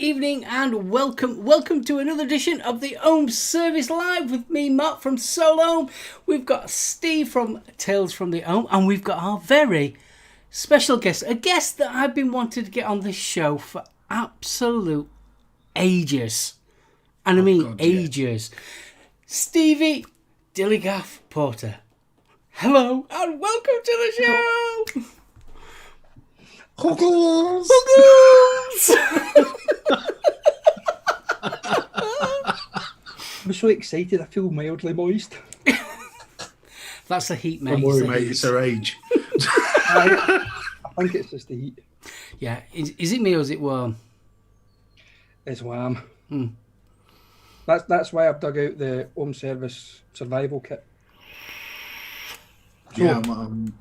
evening, and welcome to another edition of the Ohm Service Live with me, Mark from SoulOhm. We've got Steve from Tales from the Ohm, and we've got our very special guest, a guest that I've been wanting to get on this show for absolute ages. And I mean ages. Stevie Dilligaf Porter. Hello, and welcome to the show! Huggles! I'm so excited, I feel mildly moist. That's the heat, mate. Don't worry, mate, it's her age. I think it's just the heat. Yeah, is it me or is it warm? It's warm. That's why I've dug out the Ohm Service survival kit. So, Yeah, I'm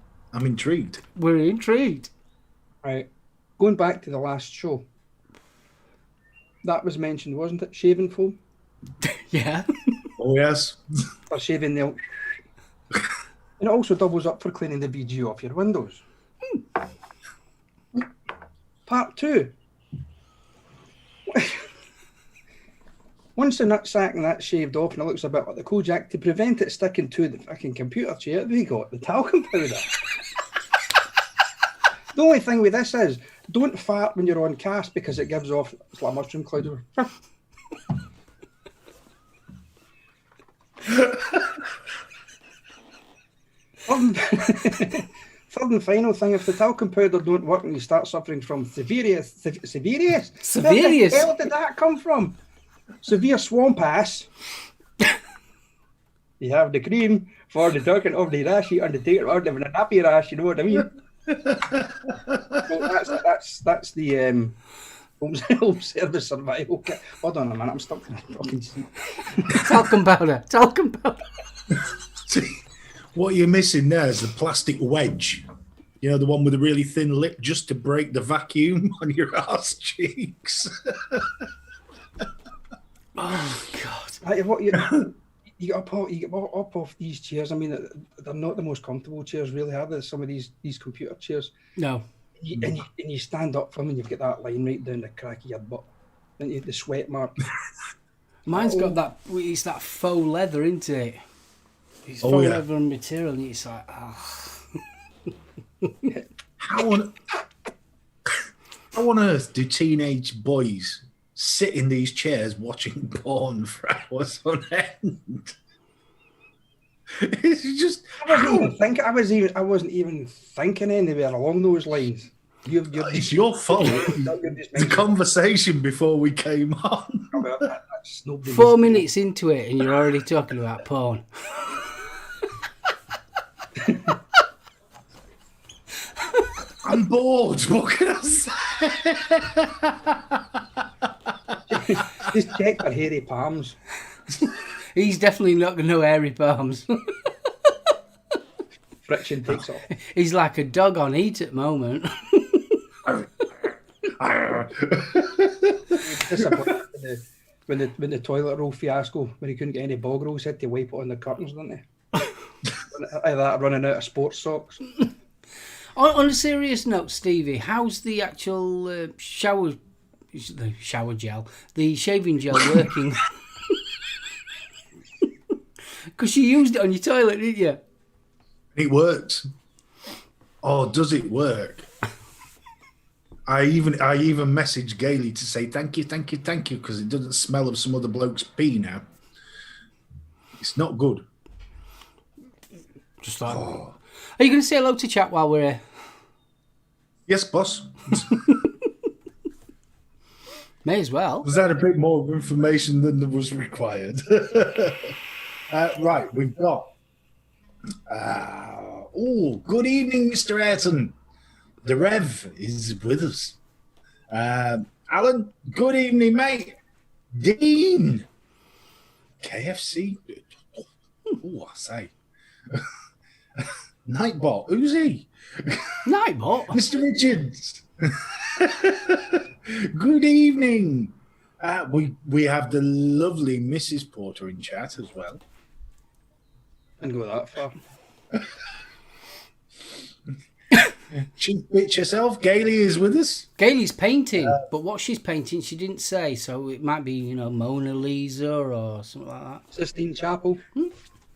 intrigued. We're intrigued. right, going back to the last show, that was mentioned, wasn't it? Shaving foam? Yeah. Oh, yes. For shaving the... And it also doubles up for cleaning the BG off your windows. Part 2. Once the nutsack and that's shaved off and it looks a bit like the Kojak, to prevent it sticking to the fucking computer chair, we got the talcum powder. The only thing with this is, don't fart when you're on cast because it gives off, it's like a mushroom cloud. Third and final thing, if the talcum powder don't work and you start suffering from severious, where the hell did that come from? Severe swamp ass. You have the cream for the talking of the rashy and the taking out of the nappy rash, you know what I mean? So that's the Home Service survival kit. Hold on a minute, I'm stuck in the fucking seat. Talcum powder. See, what you're missing there is the plastic wedge. You know, the one with a really thin lip just to break the vacuum on your arse cheeks. Oh, God. Like, what you get up off these chairs. I mean, they're not the most comfortable chairs, really, are they? Some of these computer chairs. No. And you stand up from them and you've got that line right down the crack of your butt. And you the sweat mark. Mine's got that, it's that faux leather, isn't it? It's faux leather and material, and it's like, How on earth do teenage boys sit in these chairs watching porn for hours on end? It's just I wasn't even thinking anywhere along those lines. It's your fault. The conversation before we came on. 4 minutes into it and you're already talking about porn. I'm bored. What can I say? Just check for hairy palms. He's definitely not going to know hairy palms. Friction takes off. He's like a dog on heat at the moment. When the toilet roll fiasco, when he couldn't get any bog rolls, he had to wipe it on the curtains, didn't he? Either that, running out of sports socks. On a serious note, Stevie, how's the actual shaving gel working? Because you used it on your toilet, didn't you? It works. Oh, does it work? I even messaged Gailey to say thank you, because it doesn't smell of some other bloke's pee now. It's not good. Just like, Are you going to say hello to chat while we're here? Yes, boss. May as well. Was that a bit more information than was required? Right, we've got. Good evening, Mr. Ayrton. The Rev is with us. Alan, good evening, mate. Dean. KFC. Oh, I say. Nightbot, who's he? Nightbot? Mr. Richards. Good evening. We have the lovely Mrs. Porter in chat as well. Didn't go that far. Cheap bitch herself. Gailey is with us. Gailey's painting, but what she's painting, she didn't say. So it might be, Mona Lisa or something like that. Sistine Chapel.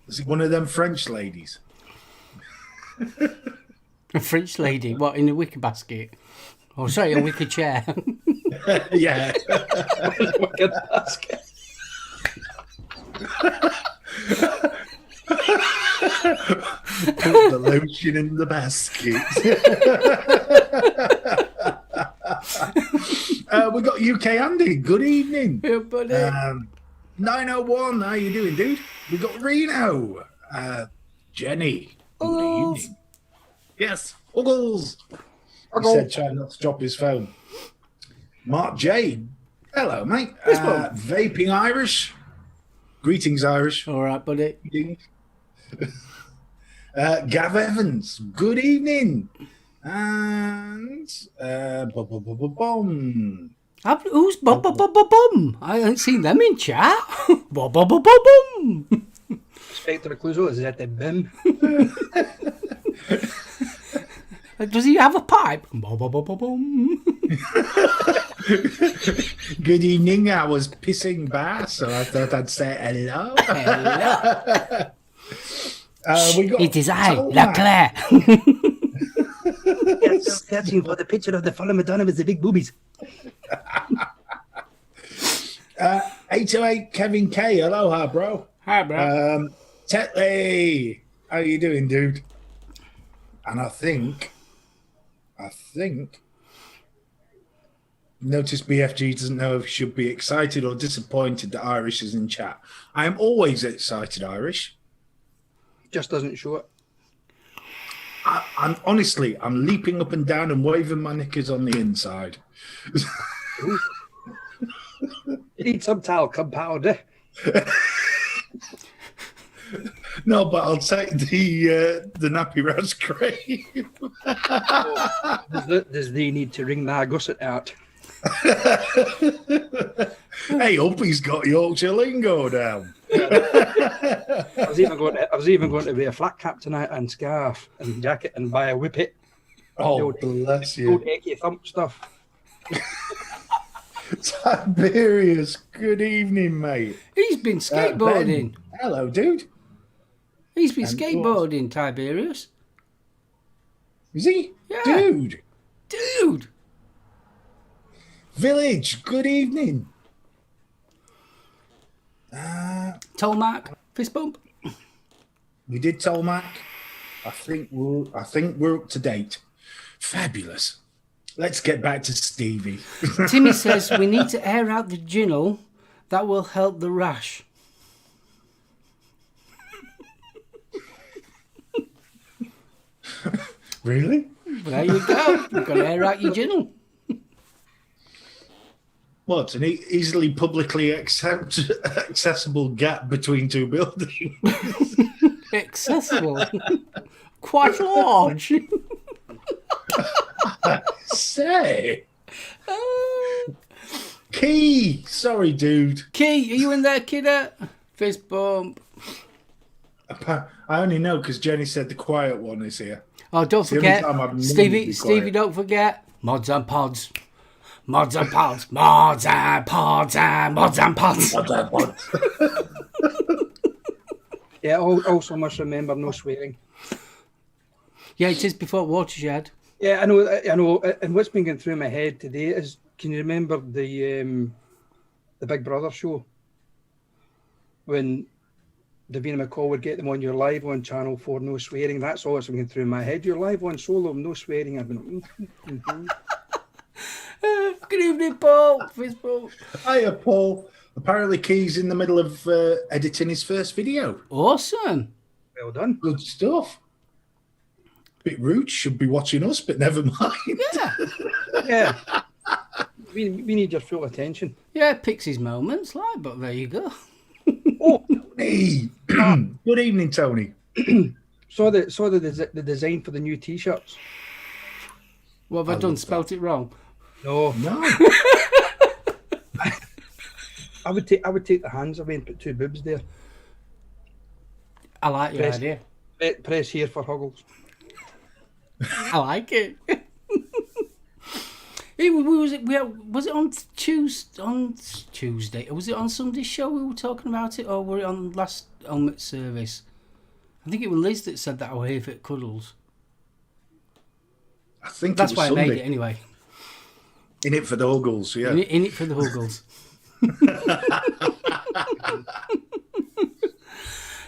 Is it one of them French ladies? A French lady, what, in a wicker basket? Oh, sorry, a wicker chair. Yeah. Wicked basket. Put the lotion in the basket. We got UK Andy. Good evening. Yeah, buddy. 901. How you doing, dude? We got Reno. Jenny. Good evening. Yes. Uggles. He said try not to drop his phone. Mark J. Hello, mate. Vaping Irish. Greetings, Irish. All right, buddy. Gav Evans, good evening. And Bum. Who's bum bum bum bum bum? I haven't seen them in chat. Bum bum bum bum bum. Spectre Cluzo, is that the BIM? Does he have a pipe? Bum bum bum bum bum. Good evening. I was pissing bar, so I thought I'd say hello. Hello. We got It is I, Tomac. Leclerc. Yes, searching for the picture of the fallen Madonna with the big boobies. 808 Kevin K. Aloha, bro. Hi, bro. Tetley, how you doing, dude? And I think notice BFG doesn't know if he should be excited or disappointed that Irish is in chat. I am always excited, Irish. Just doesn't show it. I'm honestly, I'm leaping up and down and waving my knickers on the inside. You need some talcum powder. No, but I'll take the nappy rat's cream. Does they need to ring that gusset out? Hey, up, he's got Yorkshire lingo down. I was even going to wear a flat cap tonight and scarf and jacket and buy a whippet. Oh, bless Old you. achy thump stuff. Tiberius, good evening, mate. He's been skateboarding. Ben, hello, dude. He's been skateboarding, Tiberius. Is he? Yeah. Dude. Village, good evening. Tomac, fist bump. We did Tolmac. I think we're up to date. Fabulous. Let's get back to Stevie. Timmy says we need to air out the ginnel. That will help the rash. Really? There you go. You've got to air out your ginnel. What, an easily publicly accessible gap between two buildings? Accessible. Quite large. Say. Key. Sorry, dude. Key, are you in there, kidder? Fist bump. I only know because Jenny said the quiet one is here. Oh, don't the only forget, time I've known Stevie, you to be Stevie, quiet. don't forget, mods and pods. Mods and pods. Mods and pods and mods and pods. Yeah, also must remember no swearing. Yeah, it is before Watershed. Yeah, I know. And what's been going through my head today is, can you remember the Big Brother show when Davina McCall would get them on your live on Channel 4, no swearing? That's all that's been going through my head. You're live on SoulOhm, no swearing. I've been. Good evening, Paul. Fist bump. Hiya, Paul. Apparently, Key's in the middle of editing his first video. Awesome. Well done. Good stuff. Bit rude. Should be watching us, but never mind. Yeah. Yeah. We need your full attention. Yeah, picks his moments, like, but there you go. Oh, Hey. Good evening, Tony. saw the design for the new T-shirts. What have I done? Spelt it wrong? No, No. I would take the hands away and put two boobs there. I like your Press- idea. Press here for Huggles. I like it. Was it on Tuesday? Or was it on Sunday's show we were talking about it? Or were it on last Ohm Service? I think it was Liz that said that I were here for cuddles. I think That's it was why Sunday. I made it anyway. In it for the Huggles, yeah. In it for the Huggles.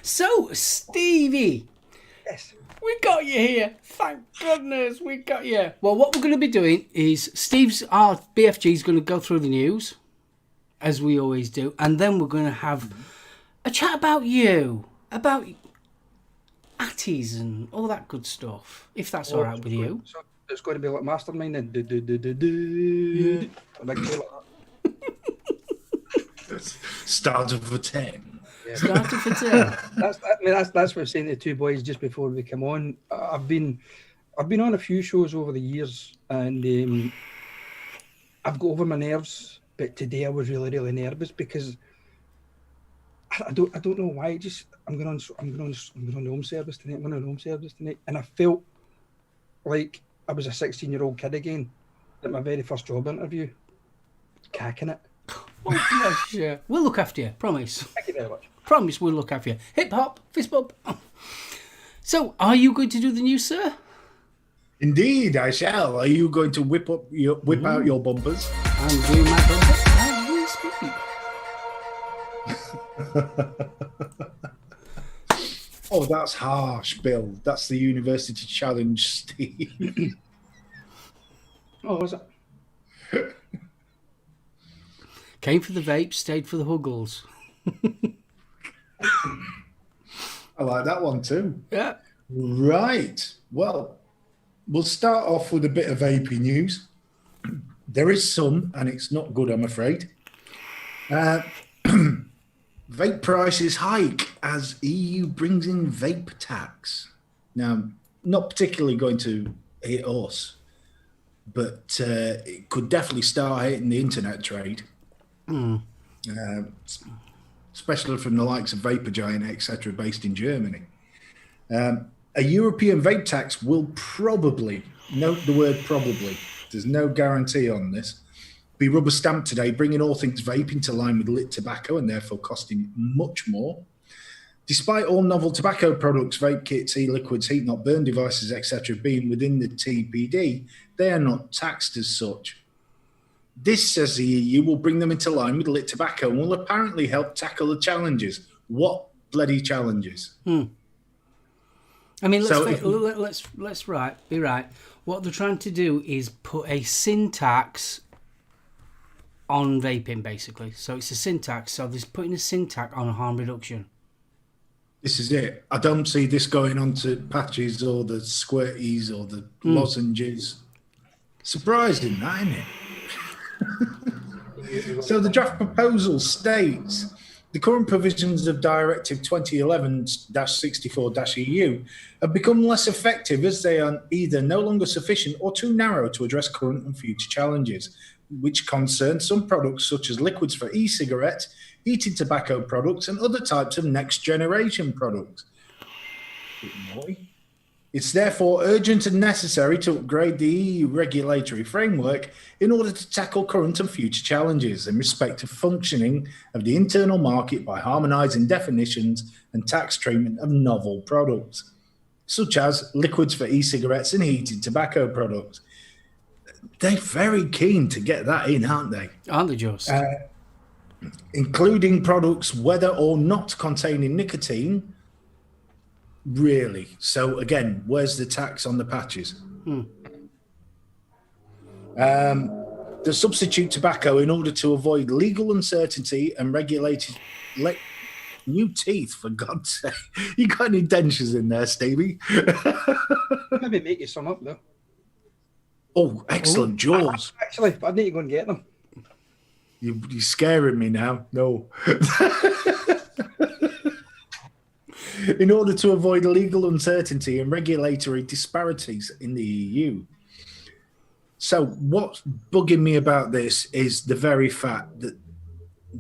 So, Stevie. Yes. We got you here. Thank goodness we got you. Well, what we're going to be doing is our BFG is going to go through the news, as we always do, and then we're going to have a chat about you, about Atties and all that good stuff, if that's all right with you. So it's going to be like Mastermind and a big tail like that. Started for 10. Yeah. Started for 10. That's what I was saying to the two boys just before we come on. I've been on a few shows over the years, and I've got over my nerves. But today I was really nervous because I don't know why. I'm going on the Ohm Service tonight. I'm going on the Ohm Service tonight, and I felt like I was a 16-year-old kid again at my very first job interview, cacking it. Oh, bless you. We'll look after you, promise. Thank you very much. Promise we'll look after you. Hip hop, fist bump. So, are you going to do the news, sir? Indeed, I shall. Are you going to whip out your bumpers? I'm doing my bumper as we speak. Oh, that's harsh, Bill. That's the University Challenge, Steve. Oh, was it? Came for the vape, stayed for the Huggles. I like that one too. Yeah. Right. Well, we'll start off with a bit of vaping news. There is some, and it's not good, I'm afraid. Vape prices hike as EU brings in vape tax. Now, not particularly going to hit us, but it could definitely start hitting the internet trade. Especially from the likes of Vapor Giant, etc., based in Germany. A European vape tax will probably, note the word probably, there's no guarantee on this, be rubber stamped today, bringing all things vape into line with lit tobacco and therefore costing much more. Despite all novel tobacco products, vape kits, e-liquids, heat-not-burn devices, etc., being within the TPD, they are not taxed as such. This, says the EU, will bring them into line with lit tobacco and will apparently help tackle the challenges. What bloody challenges? I mean, So let's be right. What they're trying to do is put a sin tax on vaping, basically. So it's a sin tax. So there's putting a sin tax on harm reduction. This is it. I don't see this going on to patches or the squirties or the lozenges. Surprising, that, isn't it? So the draft proposal states the current provisions of Directive 2011-64-EU have become less effective as they are either no longer sufficient or too narrow to address current and future challenges, which concern some products such as liquids for e-cigarettes, heated tobacco products, and other types of next-generation products. It's therefore urgent and necessary to upgrade the EU regulatory framework in order to tackle current and future challenges in respect of functioning of the internal market by harmonising definitions and tax treatment of novel products, such as liquids for e-cigarettes and heated tobacco products. They're very keen to get that in, aren't they? Aren't they just? Including products whether or not containing nicotine. Really? So again, where's the tax on the patches? The substitute tobacco in order to avoid legal uncertainty and regulated new teeth, for God's sake. You got any dentures in there, Stevie? Maybe make you some up though. Oh, excellent jaws. Actually, I need to go and get them. You're scaring me now. No. In order to avoid legal uncertainty and regulatory disparities in the EU. So what's bugging me about this is the very fact that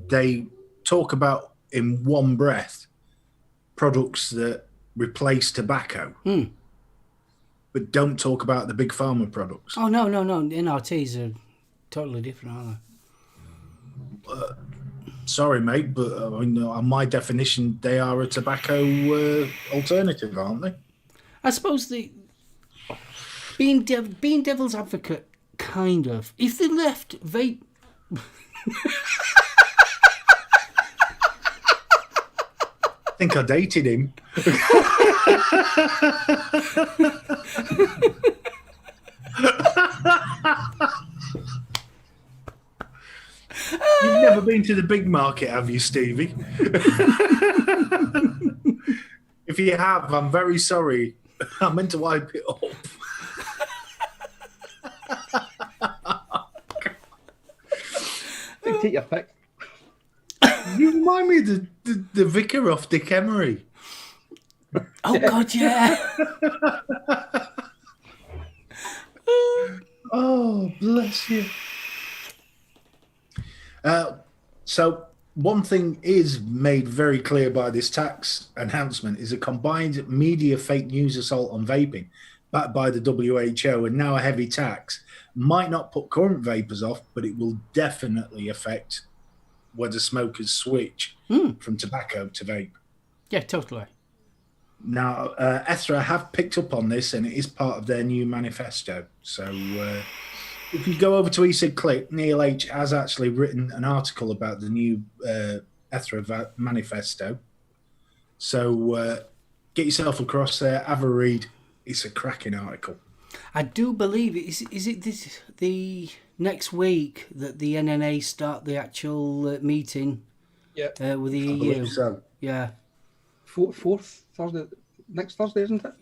they talk about in one breath products that replace tobacco. but don't talk about the big pharma products. Oh, no. NRTs are totally different, aren't they? Sorry, mate, but I mean, on my definition, they are a tobacco alternative, aren't they? I suppose being devil's advocate, kind of. If they left vape... I think I dated him. You've never been to the big market, have you, Stevie? If you have, I'm very sorry. I meant to wipe it up. Take your pick. You remind me of the vicar off Dick Emery. Oh, God, yeah. Oh, bless you. So one thing is made very clear by this tax announcement is a combined media fake news assault on vaping backed by the WHO and now a heavy tax might not put current vapors off, but it will definitely affect whether smokers switch from tobacco to vape. Yeah, totally. Now, Ethra have picked up on this and it is part of their new manifesto. So if you go over to ESIG Click, Neil H has actually written an article about the new Ethra manifesto. So get yourself across there, have a read. It's a cracking article. I do believe it. Is it the next week that the NNA start the actual meeting with the EU? I believe so. Yeah. Fourth Thursday, next Thursday, isn't it?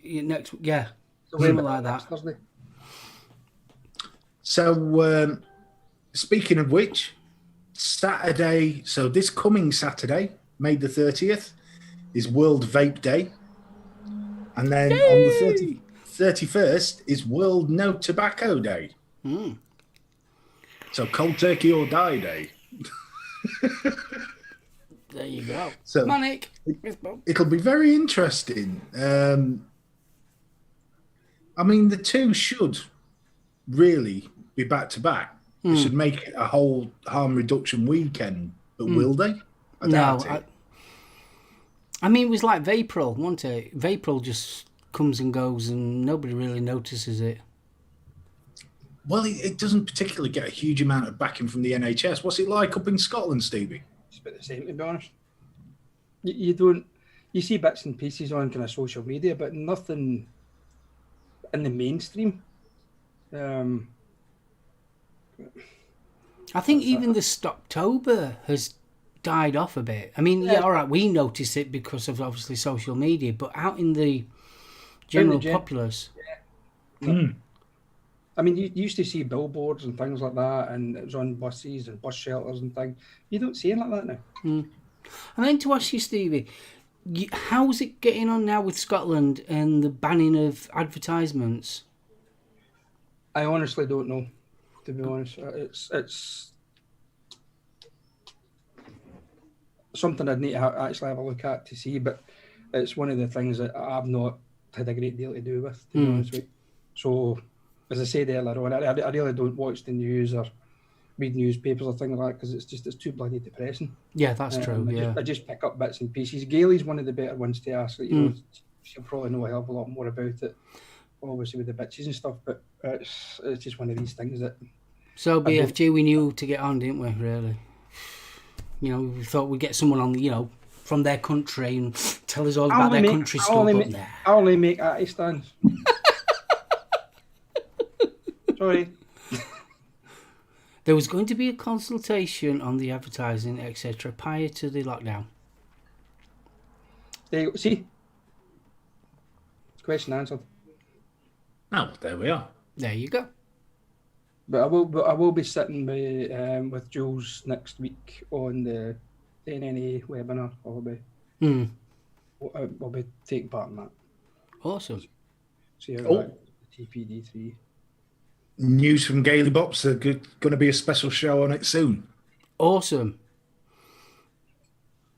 Yeah, something like that. Thursday. So, speaking of which, Saturday, so this coming Saturday, May the 30th, is World Vape Day. And then on the 31st is World No Tobacco Day. So, cold turkey or die day. There you go. So Manic. It'll be very interesting. I mean, the two should really be back to back. They should make it a whole harm reduction weekend, but will they? I doubt it. I mean, it was like Vaporil, wasn't it? Vaporil just comes and goes and nobody really notices it. Well, it doesn't particularly get a huge amount of backing from the NHS. What's it like up in Scotland, Stevie? It's about the same, to be honest. You see bits and pieces on kind of social media, but nothing in the mainstream. I think even the Stoptober has died off a bit. I mean, yeah, all right, we notice it because of obviously social media, but out in the general populace. I mean, you used to see billboards and things like that, and it was on buses and bus shelters and things. You don't see it like that now. And then to ask you, Stevie, how's it getting on now with Scotland and the banning of advertisements? I honestly don't know, to be honest. It's something I'd need to actually have a look at to see, but it's one of the things that I've not had a great deal to do with, to be honest with you. So, as I said earlier on, I really don't watch the news or read newspapers or things like that because it's too bloody depressing. Yeah, that's true. I just pick up bits and pieces. Gailey's one of the better ones to ask. You know, she'll probably know a hell of a lot more about it, obviously with the bitches and stuff. But it's just one of these things that. So BFG, we knew to get on, didn't we? Really, you know, we thought we'd get someone on, you know, from their country and tell us all about their country stuff. I only make arty stands. Sorry. There was going to be a consultation on the advertising, etc., prior to the lockdown. There you go. See? Question answered. Oh, there we are. There you go. But I will be sitting with Jules next week on the NNA webinar. I'll be taking part in that. Awesome. See how that TPD3. News from Gailey Bops. There's going to be a special show on it soon. Awesome.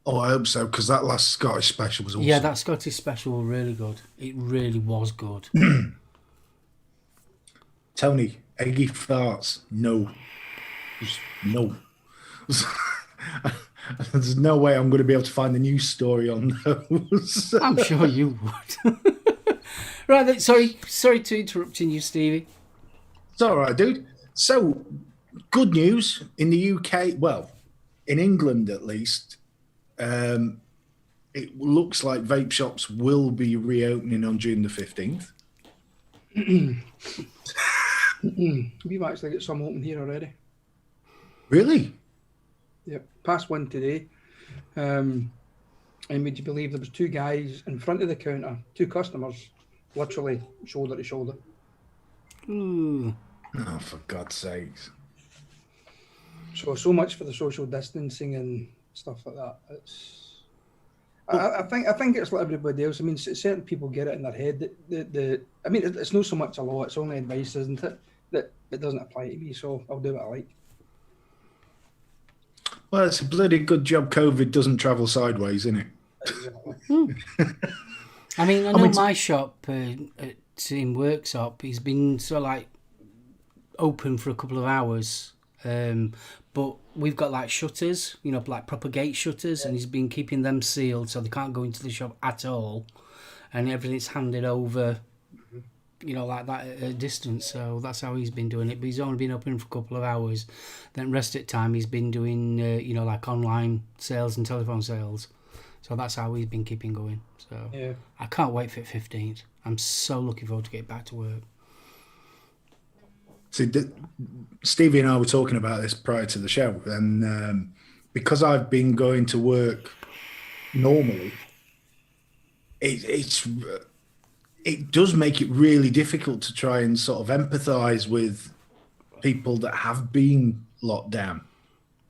Oh, I hope so, because that last Scottish special was awesome. Yeah, that Scottish special was really good. It really was good. Tony, eggy farts. No. Just no. There's no way I'm going to be able to find a news story on those. I'm sure you would. Right, then, sorry to interrupting you, Stevie. It's all right, dude. So, good news in the UK. Well, in England at least, it looks like vape shops will be reopening on June the 15th. We've actually got some open here already. Really? Yep, past one today. And would you believe there was two guys in front of the counter, two customers, literally shoulder to shoulder. Ooh. Oh, for God's sakes. So much for the social distancing and stuff like that. I think it's like everybody else. I mean, certain people get it in their head that I mean, it's not so much a law, it's only advice, isn't it? That it doesn't apply to me, so I'll do what I like. Well, it's a bloody good job COVID doesn't travel sideways, isn't it? I mean, I know my shop in Worksop, he's been sort of like open for a couple of hours, but we've got like shutters, you know, like proper gate shutters, and he's been keeping them sealed so they can't go into the shop at all, and everything's handed over, you know, like that at a distance. So that's how he's been doing it. But he's only been open for a couple of hours. Then rest of the time he's been doing, you know, like online sales and telephone sales. So that's how he's been keeping going. So yeah. I can't wait for the 15th. I'm so looking forward to get back to work. See, Stevie and I were talking about this prior to the show, and because I've been going to work normally, it does make it really difficult to try and sort of empathise with people that have been locked down.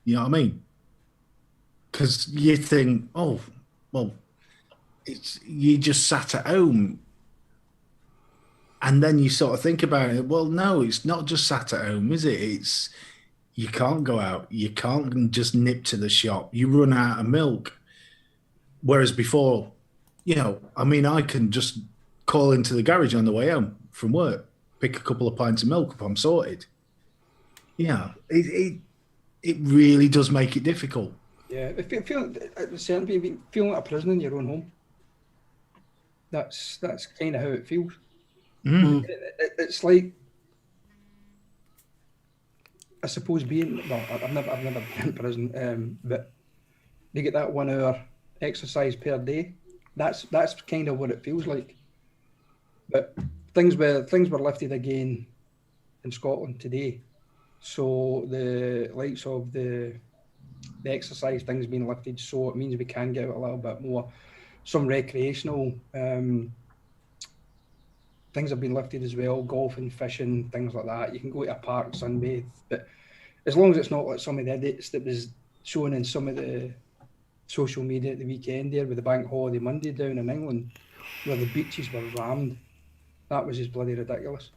You know what I mean? Because you think, oh, well, you just sat at home. And then you sort of think about it, well, no, it's not just sat at home, is it? It's you can't go out. You can't just nip to the shop. You run out of milk. Whereas before, you know, I mean, I can just call into the garage on the way home from work, pick a couple of pints of milk up, I'm sorted. Yeah, it really does make it difficult. Yeah, if you feel certain people feeling like a prisoner in your own home, that's kind of how it feels. Mm. It's like, I suppose being, well, I've never been in prison, but they get that 1 hour exercise per day. That's kind of what it feels like. But things were lifted again in Scotland today, so the likes of the exercise things being lifted, so it means we can get out a little bit more. Some recreational things have been lifted as well, golfing, fishing, things like that. You can go to a park, sunbathe, but as long as it's not like some of the edits that was shown in some of the social media at the weekend there with the bank holiday Monday down in England, where the beaches were rammed, that was just bloody ridiculous.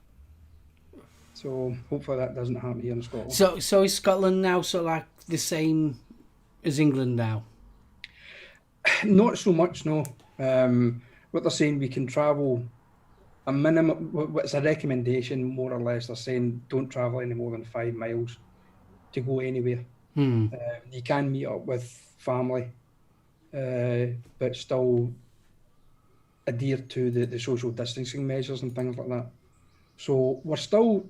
So hopefully that doesn't happen here in Scotland. So is Scotland now sort of like the same as England now? Not so much, no. What they're saying, we can travel a minimum, what's a recommendation, more or less. They're saying don't travel any more than 5 miles to go anywhere. You can meet up with family, but still adhere to the social distancing measures and things like that. So we're still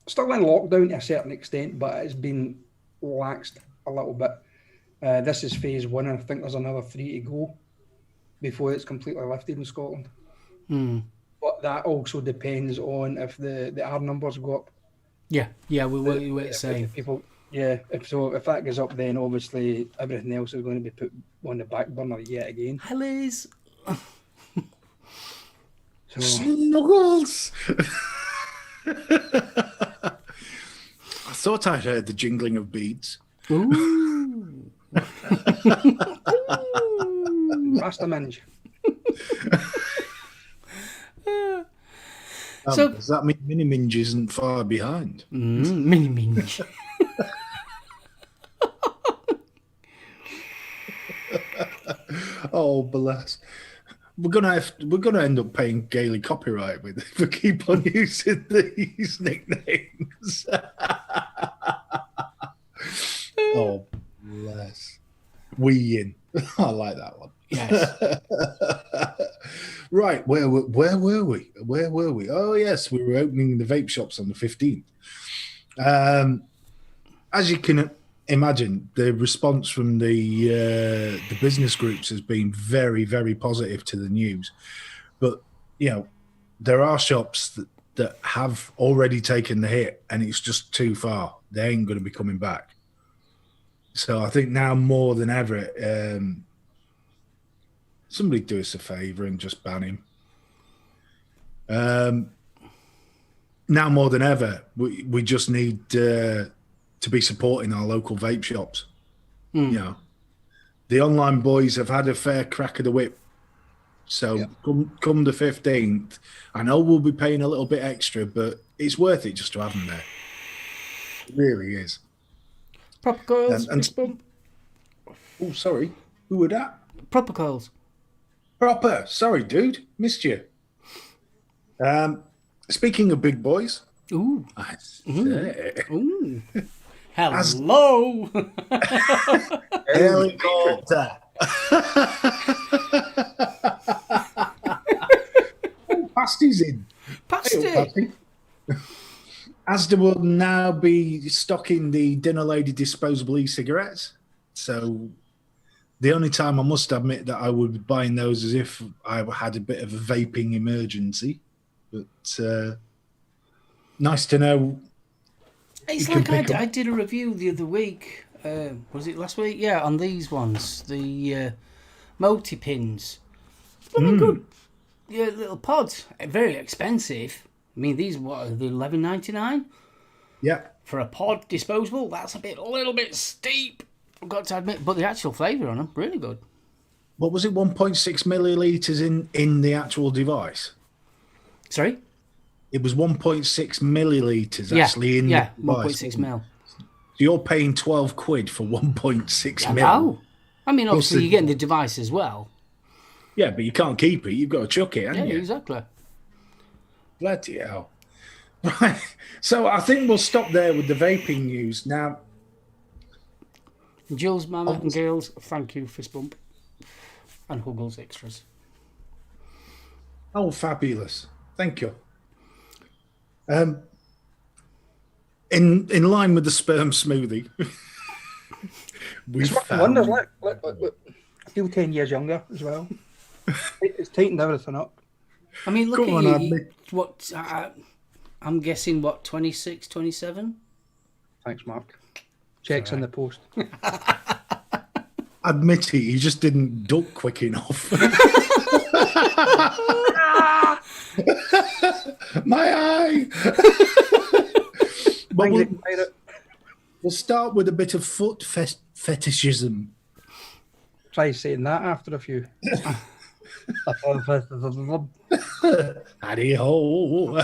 in lockdown to a certain extent, but it's been relaxed a little bit. This is phase 1, and I think there's another 3 to go before it's completely lifted in Scotland. But that also depends on if the R numbers go up. Yeah, we were saying. People, yeah, if that goes up, then obviously everything else is going to be put on the back burner yet again. Hi, Liz. Snuggles! I thought I'd heard the jingling of beads. Ooh. Rasta minge. So does that mean Mini Minge isn't far behind? Mini Minge. Oh, bless. we're gonna end up paying Gailey copyright if we keep on using these nicknames. Oh, bless. Weeing. I like that one. Yes. Right, where were we? Oh yes, we were opening the vape shops on the 15th. As you can imagine, the response from the business groups has been very, very positive to the news. But there are shops that have already taken the hit, and it's just too far. They ain't going to be coming back. So I think now more than ever, somebody do us a favour and just ban him. Now more than ever, we just need to be supporting our local vape shops. The online boys have had a fair crack of the whip. So come the 15th, I know we'll be paying a little bit extra, but it's worth it just to have them there. It really is. Proper coils. Oh, sorry. Who were that? Proper coils. Proper. Sorry, dude. Missed you. Speaking of big boys. Ooh. I say. Ooh. Hello. Helicopter. Oh, Pasty's in. Pasty. Asda will now be stocking the Dinner Lady disposable e-cigarettes. So the only time I must admit that I would be buying those is if I had a bit of a vaping emergency. But nice to know. It's like I did a review the other week. Was it last week? Yeah, on these ones. The multi-pins. Good. Yeah, little pods. Very expensive. I mean, these, what are they, $11.99? Yeah. For a pod disposable, that's a little bit steep, I've got to admit. But the actual flavour on them, really good. What was it, 1.6 millilitres in the actual device? Sorry? It was 1.6 millilitres actually in the device. 1.6 mil. So you're paying 12 quid for 1.6 mil. Oh, I mean, obviously you're getting the device as well. Yeah, but you can't keep it. You've got to chuck it, haven't you? Exactly. Bloody hell. Right. So I think we'll stop there with the vaping news. Now, Jules, Mama and Gales, thank you, fist bump. And Huggles extras. Oh, fabulous. Thank you. In line with the sperm smoothie, we've found... Look, I feel 10 years younger as well. It's tightened everything up. I mean, look at you. What? I'm guessing, 26, 27? Thanks, Mark. Checks in the post. Admit it, you just didn't duck quick enough. My eye! But we'll start with a bit of foot fetishism. Try saying that after a few. Addy ho.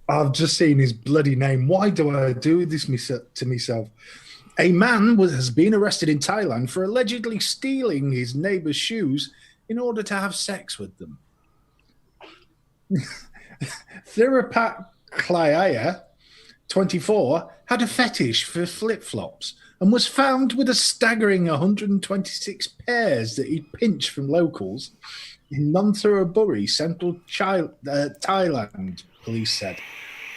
I've just seen his bloody name. Why do I do this to myself? A man has been arrested in Thailand for allegedly stealing his neighbour's shoes in order to have sex with them. Thirapat Klaya, 24, had a fetish for flip-flops and was found with a staggering 126 pairs that he'd pinched from locals in Nonthaburi, central Thailand, police said.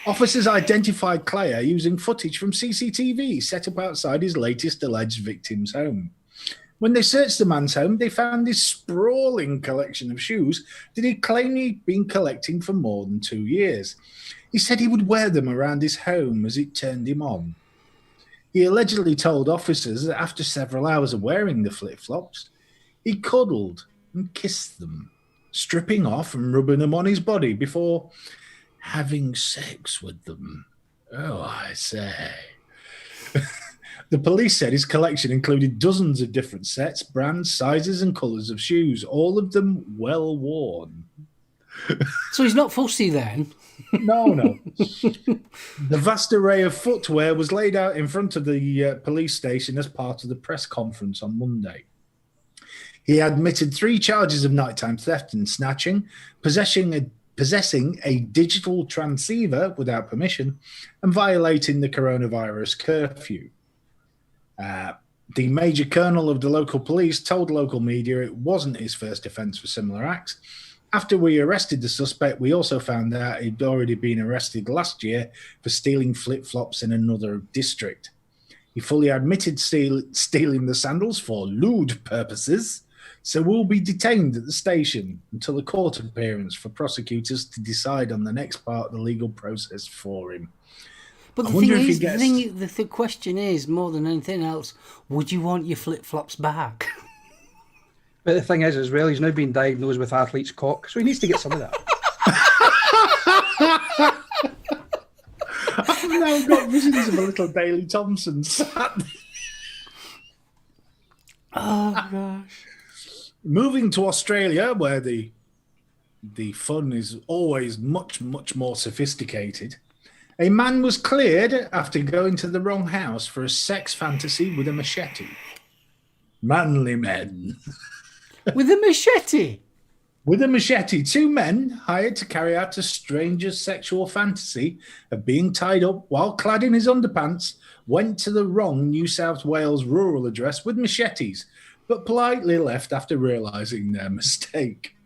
Officers identified Clare using footage from CCTV set up outside his latest alleged victim's home. When they searched the man's home, they found this sprawling collection of shoes that he claimed he'd been collecting for more than 2 years. He said he would wear them around his home as it turned him on. He allegedly told officers that after several hours of wearing the flip-flops, he cuddled and kissed them, stripping off and rubbing them on his body before having sex with them. Oh, I say. The police said his collection included dozens of different sets, brands, sizes and colours of shoes, all of them well worn. So he's not fussy then? No. The vast array of footwear was laid out in front of the police station as part of the press conference on Monday. He admitted 3 charges of nighttime theft and snatching, possessing a digital transceiver without permission, and violating the coronavirus curfew. The Major Colonel of the local police told local media it wasn't his first offence for similar acts. After we arrested the suspect, we also found out he'd already been arrested last year for stealing flip-flops in another district. He fully admitted stealing the sandals for lewd purposes, so will be detained at the station until a court appearance for prosecutors to decide on the next part of the legal process for him. But the thing is, the question is, more than anything else, would you want your flip-flops back? But the thing is, as well, he's now been diagnosed with athlete's cock, so he needs to get some of that. I've now got visions of a little Daley Thompson sat. Oh, gosh. Moving to Australia, where the fun is always much, much more sophisticated, a man was cleared after going to the wrong house for a sex fantasy with a machete. Manly men. With a machete? With a machete, 2 men hired to carry out a stranger's sexual fantasy of being tied up while clad in his underpants went to the wrong New South Wales rural address with machetes, but politely left after realising their mistake.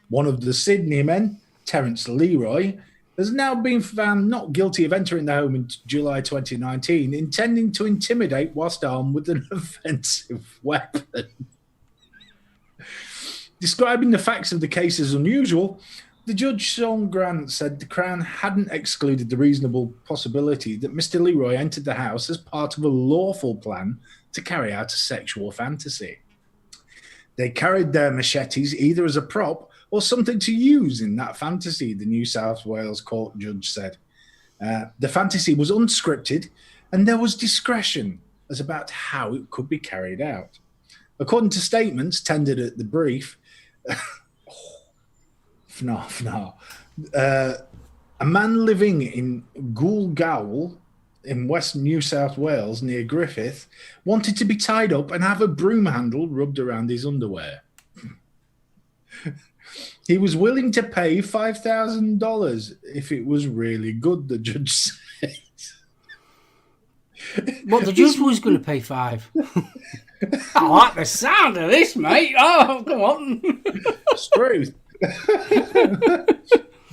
One of the Sydney men, Terence Leroy, has now been found not guilty of entering the home in July 2019, intending to intimidate whilst armed with an offensive weapon. Describing the facts of the case as unusual, the judge, Sean Grant, said the Crown hadn't excluded the reasonable possibility that Mr. Leroy entered the house as part of a lawful plan to carry out a sexual fantasy. They carried their machetes either as a prop or something to use in that fantasy, the New South Wales court judge said. The fantasy was unscripted and there was discretion as about how it could be carried out. According to statements tendered at the brief, a man living in Goolgowl in West New South Wales near Griffith wanted to be tied up and have a broom handle rubbed around his underwear. He was willing to pay $5,000 if it was really good, the judge said. What, the judge was going to pay 5? I like the sound of this, mate. Oh, come on. It's true. The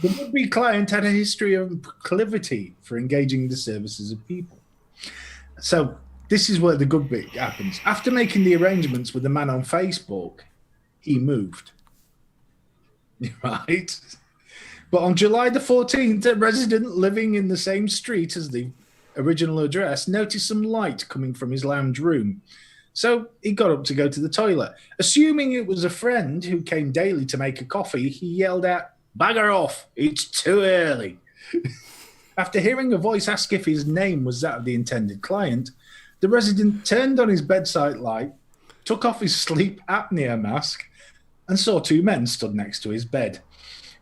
would-be client had a history of proclivity for engaging the services of people. So this is where the good bit happens. After making the arrangements with the man on Facebook, he moved. Right? But on July the 14th, a resident living in the same street as the original address noticed some light coming from his lounge room. So he got up to go to the toilet. Assuming it was a friend who came daily to make a coffee, he yelled out, "Bagger off, it's too early." After hearing a voice ask if his name was that of the intended client, the resident turned on his bedside light, took off his sleep apnea mask, and saw 2 men stood next to his bed.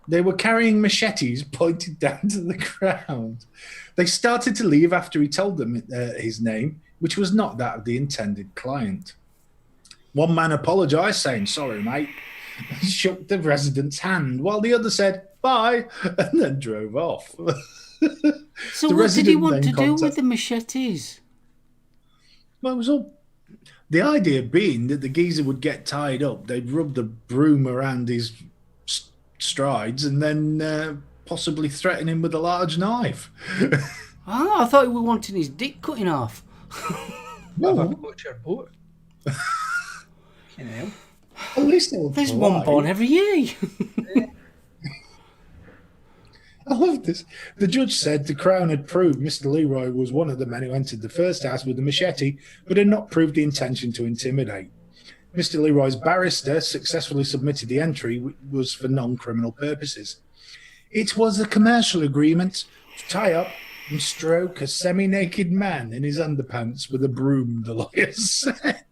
They were carrying machetes pointed down to the ground. They started to leave after he told them his name, which was not that of the intended client. One man apologised, saying, "Sorry, mate," and shook the resident's hand, while the other said, "Bye," and then drove off. So what did he want to do with the machetes? Well, it was all... The idea being that the geezer would get tied up, they'd rub the broom around his strides and then possibly threaten him with a large knife. I thought he was wanting his dick cutting off. No. Watch your boat. You know. At least there's one born every year. I love this. The judge said the Crown had proved Mr. Leroy was one of the men who entered the first house with the machete, but had not proved the intention to intimidate. Mr. Leroy's barrister successfully submitted the entry, which was for non-criminal purposes. It was a commercial agreement to tie up and stroke a semi-naked man in his underpants with a broom, the lawyer said.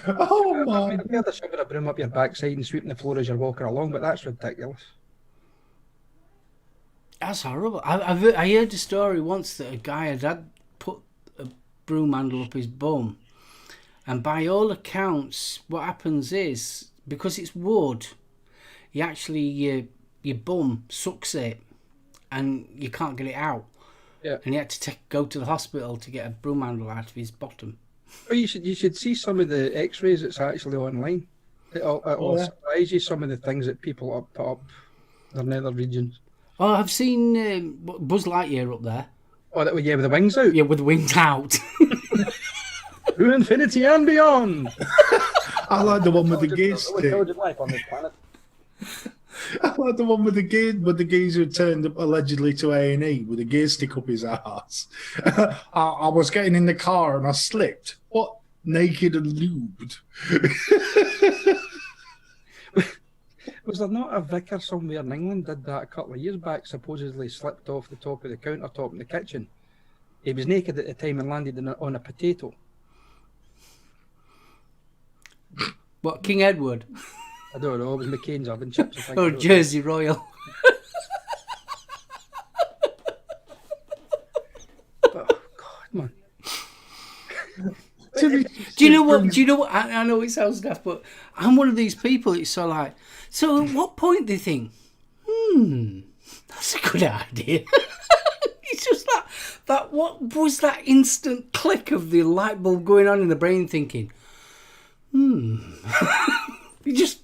Oh my! I've heard a shovel a broom up your backside and sweeping the floor as you're walking along, but that's ridiculous. That's horrible. I heard a story once that a guy had put a broom handle up his bum, and by all accounts, what happens is, because it's wood, you actually your bum sucks it, and you can't get it out. Yeah. And he had to go to the hospital to get a broom handle out of his bottom. Oh, you should see some of the X-rays that's actually online. It'll surprise you, some of the things that people put up their nether regions. Oh, I've seen Buzz Lightyear up there. Oh, with the wings out? Yeah, with the wings out. To infinity and beyond. I like the one with the gear stick. Life on this planet. I like the one with the geezer turned up allegedly to A&E with a gear stick up his ass. I was getting in the car and I slipped. What? Naked and lubed. Was there not a vicar somewhere in England did that a couple of years back, supposedly slipped off the top of the countertop in the kitchen? He was naked at the time and landed on a potato. What, King Edward? I don't know, it was McCain's oven chips. I think. Or Jersey Royal? Oh, God, man. Do you know what? I know it sounds daft, but I'm one of these people. It's so like. So at what point do you think, that's a good idea? It's just that. What was that instant click of the light bulb going on in the brain? Thinking, You just.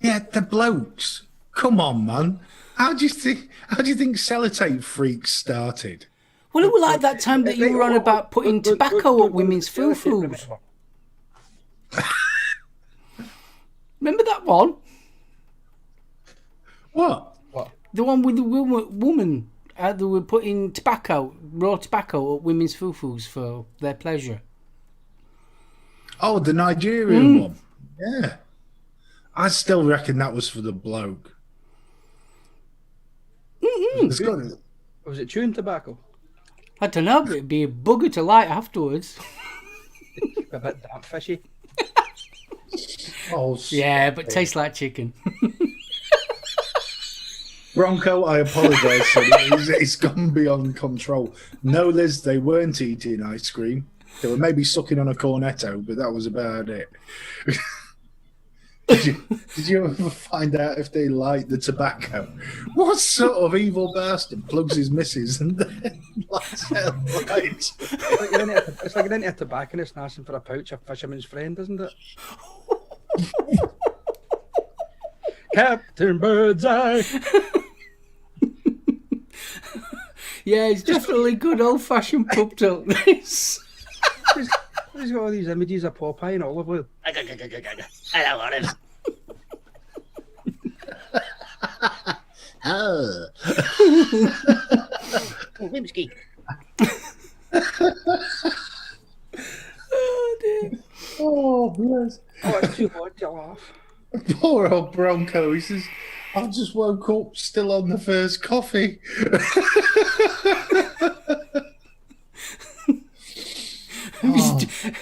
Yeah, the blokes. Come on, man. How do you think sellotape freaks started? Well, it was like that time that you were on about putting tobacco up women's foo-foos. Remember that one? What? The one with the woman. They were putting raw tobacco up women's foo-foos for their pleasure. Oh, the Nigerian one. Yeah. I still reckon that was for the bloke. Was it chewing tobacco? I don't know, but it'd be a bugger to light afterwards. A bit damn fishy. Oh, yeah, but tastes like chicken. Bronco, I apologise. It's gone beyond control. No, Liz, they weren't eating ice cream. They were maybe sucking on a cornetto, but that was about it. Did you ever find out if they liked the tobacco? What sort of evil bastard plugs his missus and then lights out lights? It's like getting into a tobacconist and asking for a pouch of fisherman's friend, isn't it? Captain Birdseye. Yeah, it's definitely good old-fashioned pub tilt. This. He's got all these images of Popeye and olive oil. I don't want it. Oh. Whimsky. Oh, dear. Oh, bless. Oh, it's too hard to laugh. Poor old Bronco. He says, I just woke up still on the first coffee.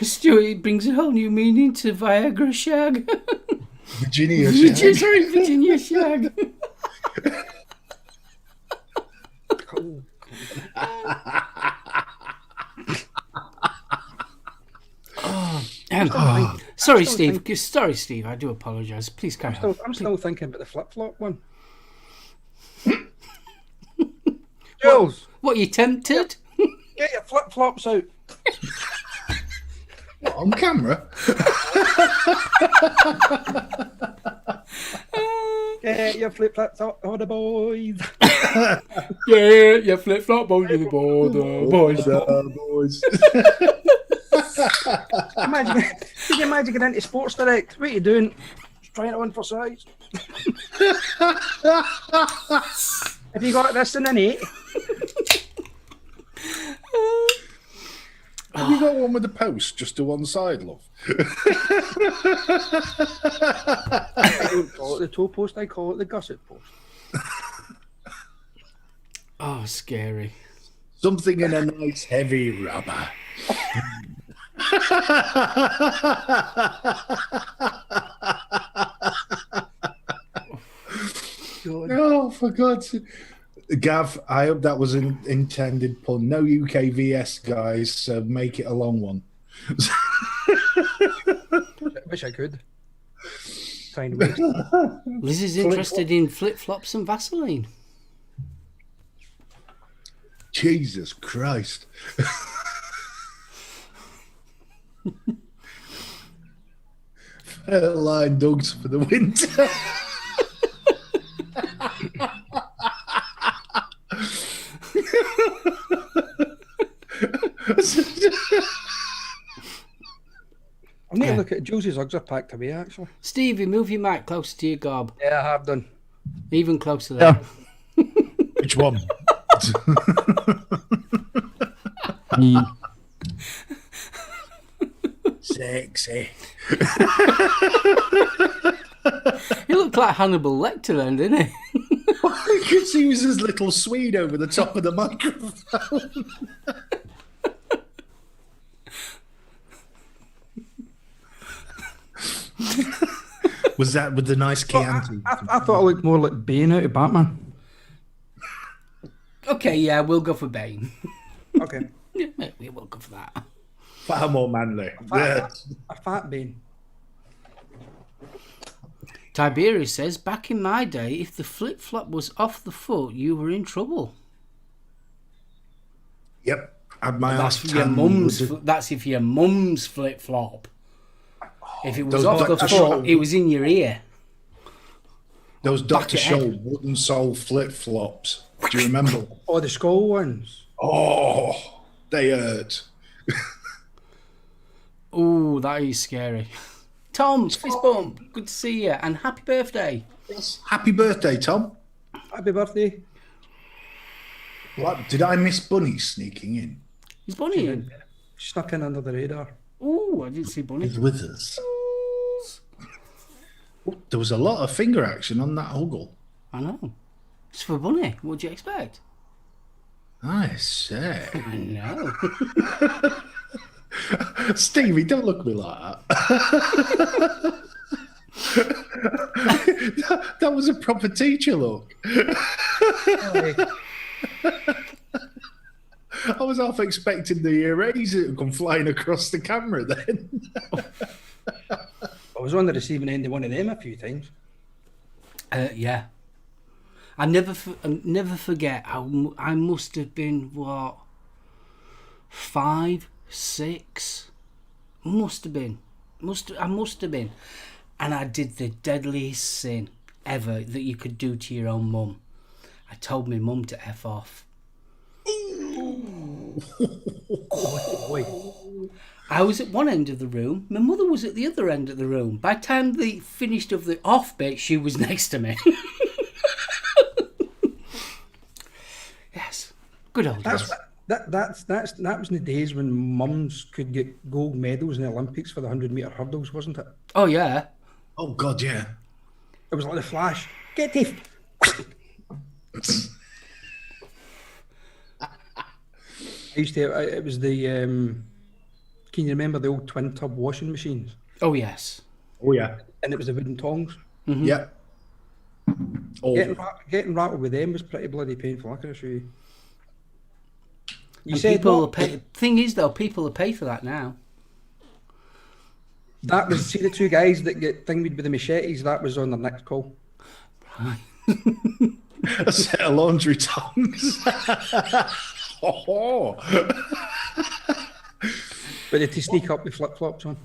Stuart brings a whole new meaning to Viagra shag. Virginia shag. Sorry, Virginia shag. Sorry, Steve. I do apologise. Please carry on. I'm still thinking about the flip-flop one. Jules! What, you tempted? Get your flip-flops out. What, on camera? Get your flip-flops out, the boys. Yeah, your flip-flop on the border, boys. Boys. Can you imagine getting into Sports Direct? What are you doing? Just trying to win for size. Have you got this in an 8? Have you got one with the post just to one side, love? I don't call it the toe post, I call it the gusset post. Oh, scary. Something in a nice heavy rubber. Oh, for God's sake. Gav, I hope that was an intended pun. No UKVS, guys, so make it a long one. I wish I could. Find ways. Liz is interested in flip-flops and Vaseline. Jesus Christ. Fair line dogs for the winter. I need to look at Jules's Uggs are packed away, actually. Stevie, move your mic closer to your gob. Yeah, I have done. Even closer there. Which one? Sexy. He looked like Hannibal Lecter then, didn't he? Because he was his little Swede over the top of the microphone. Was that with the nice Chianti? I thought I looked more like Bane out of Batman. Okay, yeah, we'll go for Bane. Okay. Yeah, we will go for that. Far more manly. A fat Bane. Tiberius says, back in my day, if the flip-flop was off the foot, you were in trouble. Yep. Had my That's ass for your tanned mum's. with the- That's if your mum's flip-flop. If it was Those off the Dr. foot, Scholl- it was in your ear. Those Dr. Back ahead. Scholl wooden sole flip-flops. Do you remember? Oh, the skull ones. Oh, they hurt. Ooh, that is scary. Tom, fist bump. Good to see you, and happy birthday. Yes. Happy birthday, Tom. Happy birthday. What, did I miss Bunny sneaking in? Is Bunny in? Snuck in under the radar. Ooh, I didn't see Bunny. He's with us. There was a lot of finger action on that huggle. I know. It's for Bunny. What do you expect? I say. I know. Stevie, don't look at me like that. That was a proper teacher look. I was half expecting the eraser to come flying across the camera then. I was on the receiving end of one of them a few times. Yeah. I never forget. I must have been what, 5, 6. Must have been. I must have been. And I did the deadliest sin ever that you could do to your own mum. I told my mum to F off. Boy. I was at one end of the room. My mother was at the other end of the room. By the time they finished of the off bit, she was next to me. Yes, good old days. That was in the days when mums could get gold medals in the Olympics for the 100-metre hurdles, wasn't it? Oh yeah. Oh, God, yeah. It was like the Flash. Get teeth. I used to. It was the. Can you remember the old twin tub washing machines? Oh yes. Oh, yeah. And it was the wooden tongs. Mm-hmm. Yep. Oh, Getting rattled with them was pretty bloody painful. I can assure you. You And said people what? pay. Thing is, though, people will pay for that now. That was, see the two guys that get thingied with the machetes. That was on their next call. a set of laundry tongs. Oh. But they to sneak up with flip flops on.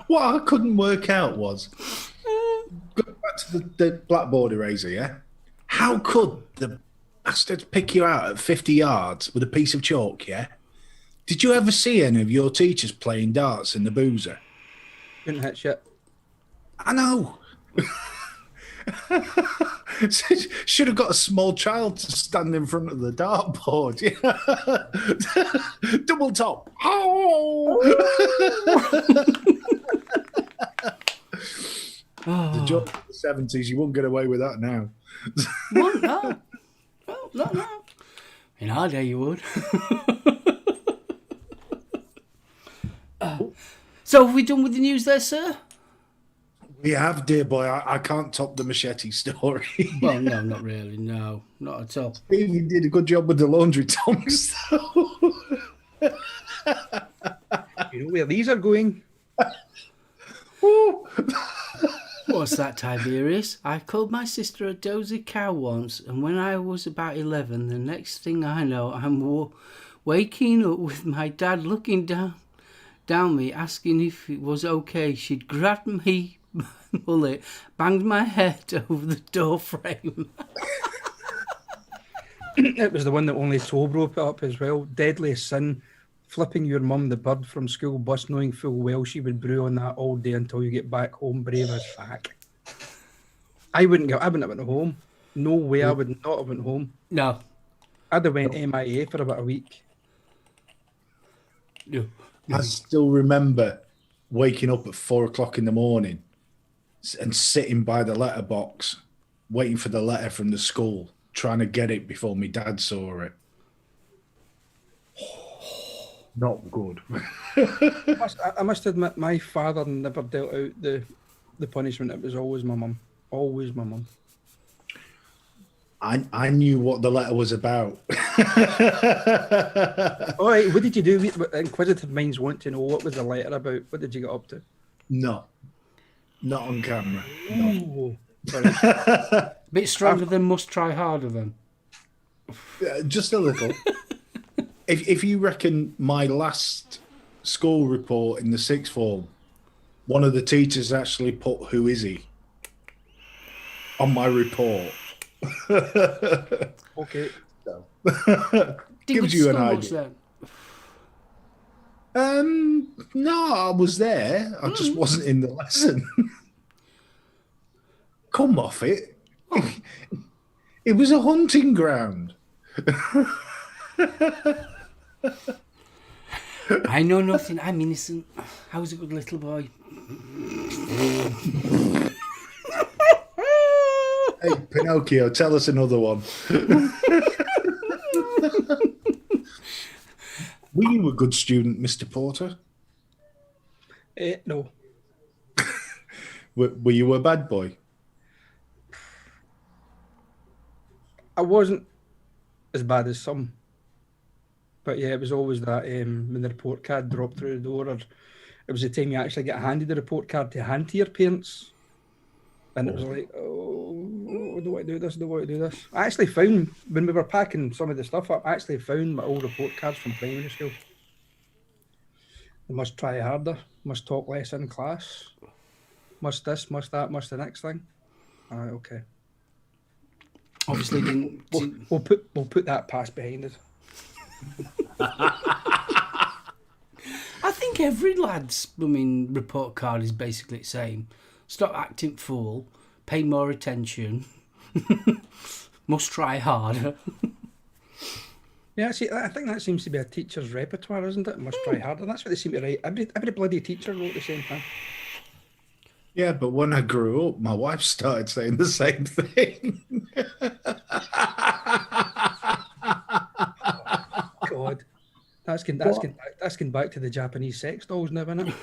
What I couldn't work out was, going back to the blackboard eraser, yeah? How could the bastards pick you out at 50 yards with a piece of chalk, yeah? Did you ever see any of your teachers playing darts in the boozer? Couldn't hit shit. I know. Should have got a small child to stand in front of the dartboard. Yeah. Double top. Oh! The joke of the 70s, you won't get away with that now. Well, no. Well, no. In our day, you would. So have we done with the news there, sir? We have, dear boy. I can't top the machete story. Well, no, not really. No, not at all. Stevie did a good job with the laundry tongs, though. You know where these are going? What's that, Tiberius? I called my sister a dozy cow once, and when I was about 11, the next thing I know, I'm waking up with my dad looking down me, asking if it was okay. She'd grabbed me mullet, banged my head over the door frame. It was the one that only Tobro put up as well. Deadly sin. Flipping your mum the bird from school bus, knowing full well she would brew on that all day until you get back home, brave as fuck. I wouldn't have went home. No way, I would not have went home. No. I'd have went MIA for about a week. No. I still remember waking up at 4 o'clock in the morning and sitting by the letterbox, waiting for the letter from the school, trying to get it before my dad saw it. Not good. I must admit, my father never dealt out the punishment. It was always my mum. Always my mum. I knew what the letter was about. All right, what did you do? Inquisitive minds want to know, what was the letter about? What did you get up to? No. Not on camera. No. Ooh, sorry. Bit stronger than must try harder then. Just a little. If you reckon my last school report in the sixth form, one of the teachers actually put "Who is he?" on my report. Okay. So. Did Gives you an idea. No, I was there. I just wasn't in the lesson. Come off it. It was a hunting ground. I know nothing. I'm innocent. I was a good little boy. Hey, Pinocchio, tell us another one. Were you a good student, Mr. Porter? No. Were you a bad boy? I wasn't as bad as some. But yeah, it was always that when the report card dropped through the door, or it was the time you actually get handed the report card to hand to your parents. And it was like, oh, do I do this? Do I do this? I actually found, when we were packing some of the stuff up, I actually found my old report cards from primary school. They must try harder, must talk less in class, must this, must that, must the next thing. All right, okay. Obviously didn't. We'll put that past behind us. I think every lad's report card is basically the same. Stop acting fool, pay more attention, must try harder. Yeah, see, I think that seems to be a teacher's repertoire, isn't it? Must try harder. That's what they seem to write. Every bloody teacher wrote the same thing. Yeah, but when I grew up, my wife started saying the same thing. God, that's going back to the Japanese sex dolls now, isn't it?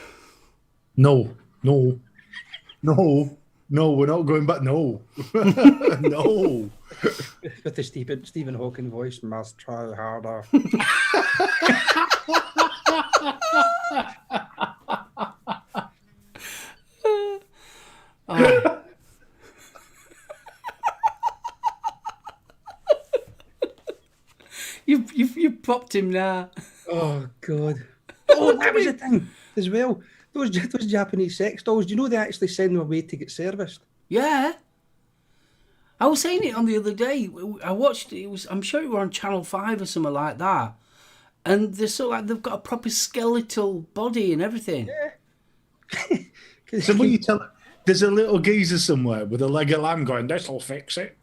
No, we're not going back. No, no. With the Stephen Hawking voice, must try harder. Oh. You've popped him now. Oh God! Oh, that was a thing as well. Those Japanese sex dolls. Do you know they actually send them away to get serviced? Yeah. I was saying it on the other day. I watched it. I'm sure it was on Channel 5 or something like that. And they're so like they've got a proper skeletal body and everything. Yeah. So what you tell? There's a little geezer somewhere with a leg of lamb going, "This'll fix it."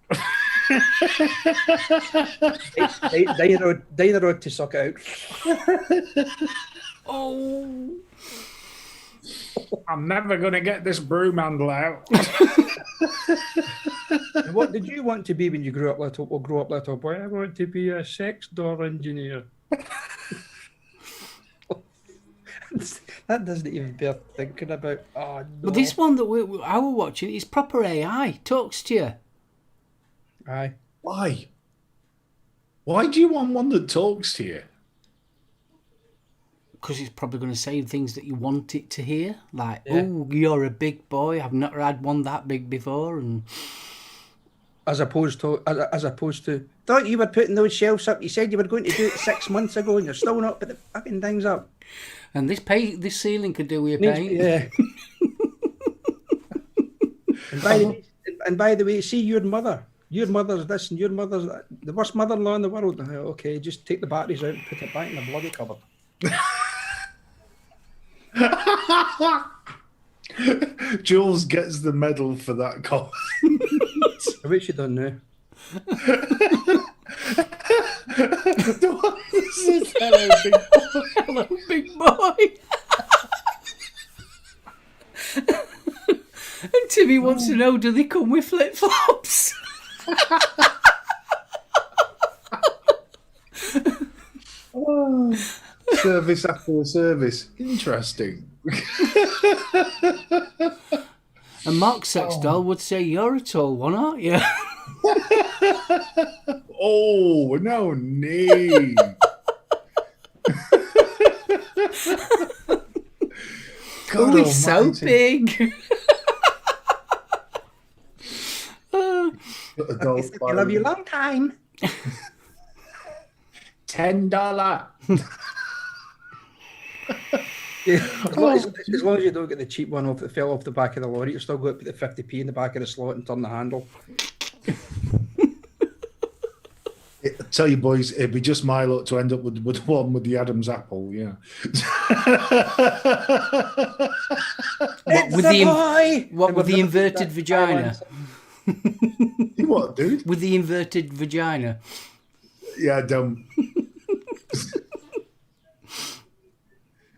Dynarod to suck it out. Oh. I'm never going to get this broom handle out. What did you want to be when you grew up, little boy? I want to be a sex door engineer. That doesn't even bear thinking about. Oh, no. But this one that I were watching is proper AI. Talks to you. Aye. Why? Why do you want one that talks to you? Because it's probably going to say things that you want it to hear. Like, Yeah. oh, you're a big boy. I've not had one that big before. And As opposed to, thought you were putting those shelves up. You said you were going to do it 6 months ago, and you're still not putting the fucking things up. And this ceiling could do with your paint. Yeah. and by the way, see your mother. Your mother's this and your mother's that. The worst mother-in-law in the world. Okay, just take the batteries out and put it back in the bloody cupboard. Jules gets the medal for that comment. I wish you done now. Hello, big boy. Hello, big boy. And Timmy wants to know, do they come with flip-flops? Service after a service. Interesting. And Mark Sextall would say, you're a tall one, aren't you? Oh, no need. Oh, he's so big. I love you long time. $10. Yeah, as long as you don't get the cheap one off that fell off the back of the lorry, you're still going to put the 50p in the back of the slot and turn the handle. I tell you, boys, it'd be just my luck to end up with one with the Adam's apple. Yeah. What with the inverted vagina? What, dude? With the inverted vagina. Yeah, don't.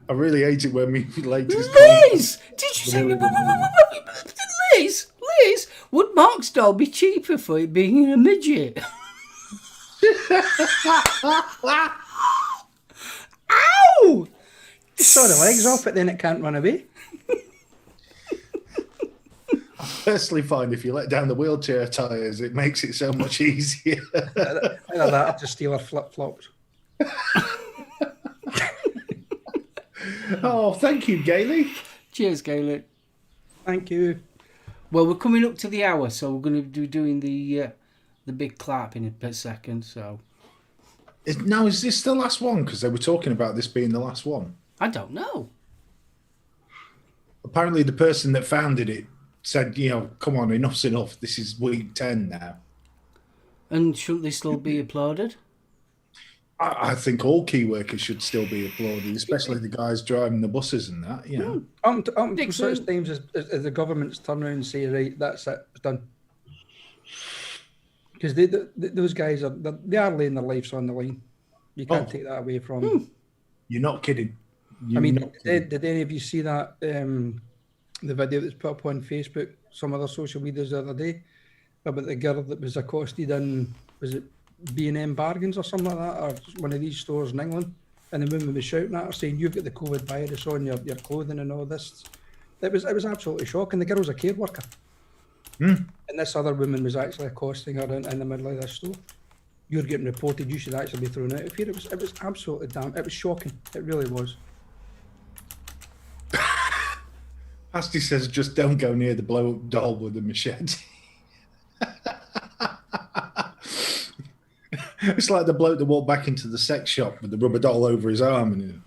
I really hate it when we latest. Liz! Did you say... Liz! Would Mark's doll be cheaper for it being a midget? Ow! Saw the legs off it, then it can't run away. I personally find if you let down the wheelchair tyres, it makes it so much easier. Either that or just steal her flip-flops. Oh, thank you, Gailey. Cheers, Gaelic. Thank you. Well, we're coming up to the hour, so we're going to be doing the big clap in a second. So, Is this the last one? Because they were talking about this being the last one. I don't know. Apparently, the person that founded it said, come on, enough's enough. This is week 10 now. And shouldn't they still be applauded? I think all key workers should still be applauded, especially the guys driving the buses and that. For such times as the government's turn around and say, right, that's it, it's done. Because those guys are laying their lives on the line. You can't take that away from them. You're not kidding. Did any of you see that the video that's put up on Facebook, some other social medias the other day, about the girl that was accosted in, was it B&M Bargains or something like that, or one of these stores in England, and the woman was shouting at her saying, "You've got the COVID virus on your clothing and all this." It was absolutely shocking. The girl was a care worker, and this other woman was actually accosting her in the middle of this store. "You're getting reported. You should actually be thrown out of here." It was absolutely damn. It was shocking. It really was. Pasty says, just don't go near the blow-up doll with the machete. It's like the bloke that walked back into the sex shop with the rubber doll over his arm and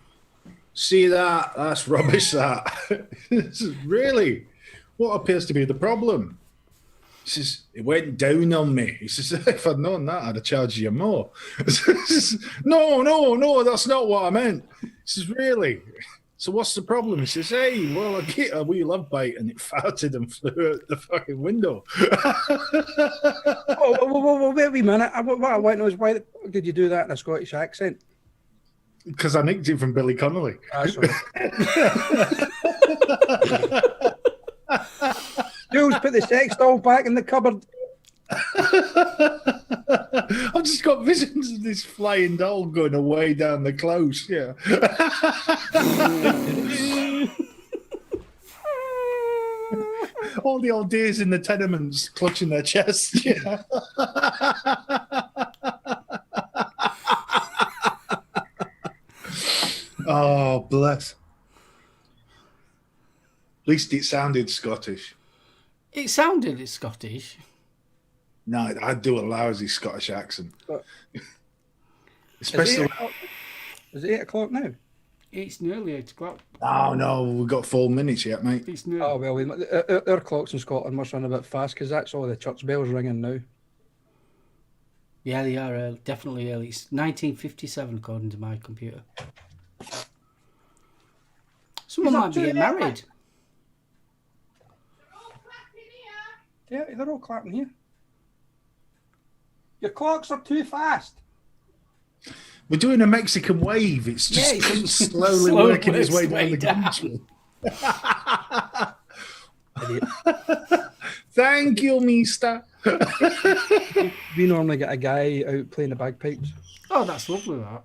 see that? That's rubbish, that. This is really what appears to be the problem. He says, it went down on me. He says, if I'd known that, I'd have charged you more. Says, no, that's not what I meant. He says, really? So what's the problem? He says, hey, well, I get a wee love bite, and it farted and flew out the fucking window. Whoa, wait a wee minute. What I want to know is, why did you do that in a Scottish accent? Because I nicked it from Billy Connolly. That's right. Jules, put the sex doll back in the cupboard. I've just got visions of this flying doll going away down the close. Yeah. All the old dears in the tenements clutching their chests. Yeah. Oh, bless. At least it sounded Scottish. It sounded Scottish. No, I do a lousy Scottish accent. But- Especially. Is it 8 o'clock now? It's nearly 8 o'clock. Oh, no, we've got 4 minutes yet, mate. It's nearly. Oh, well, our clocks in Scotland must run a bit fast because that's all the church bells ringing now. Yeah, they are early, definitely early. It's 1957 according to my computer. Someone might be getting married. Yeah, they're all clapping here. Your clocks are too fast. We're doing a Mexican wave. It's just it's slowly working its way down the down. country. Thank you, mister. We normally get a guy out playing the bagpipes. Oh, that's lovely, that.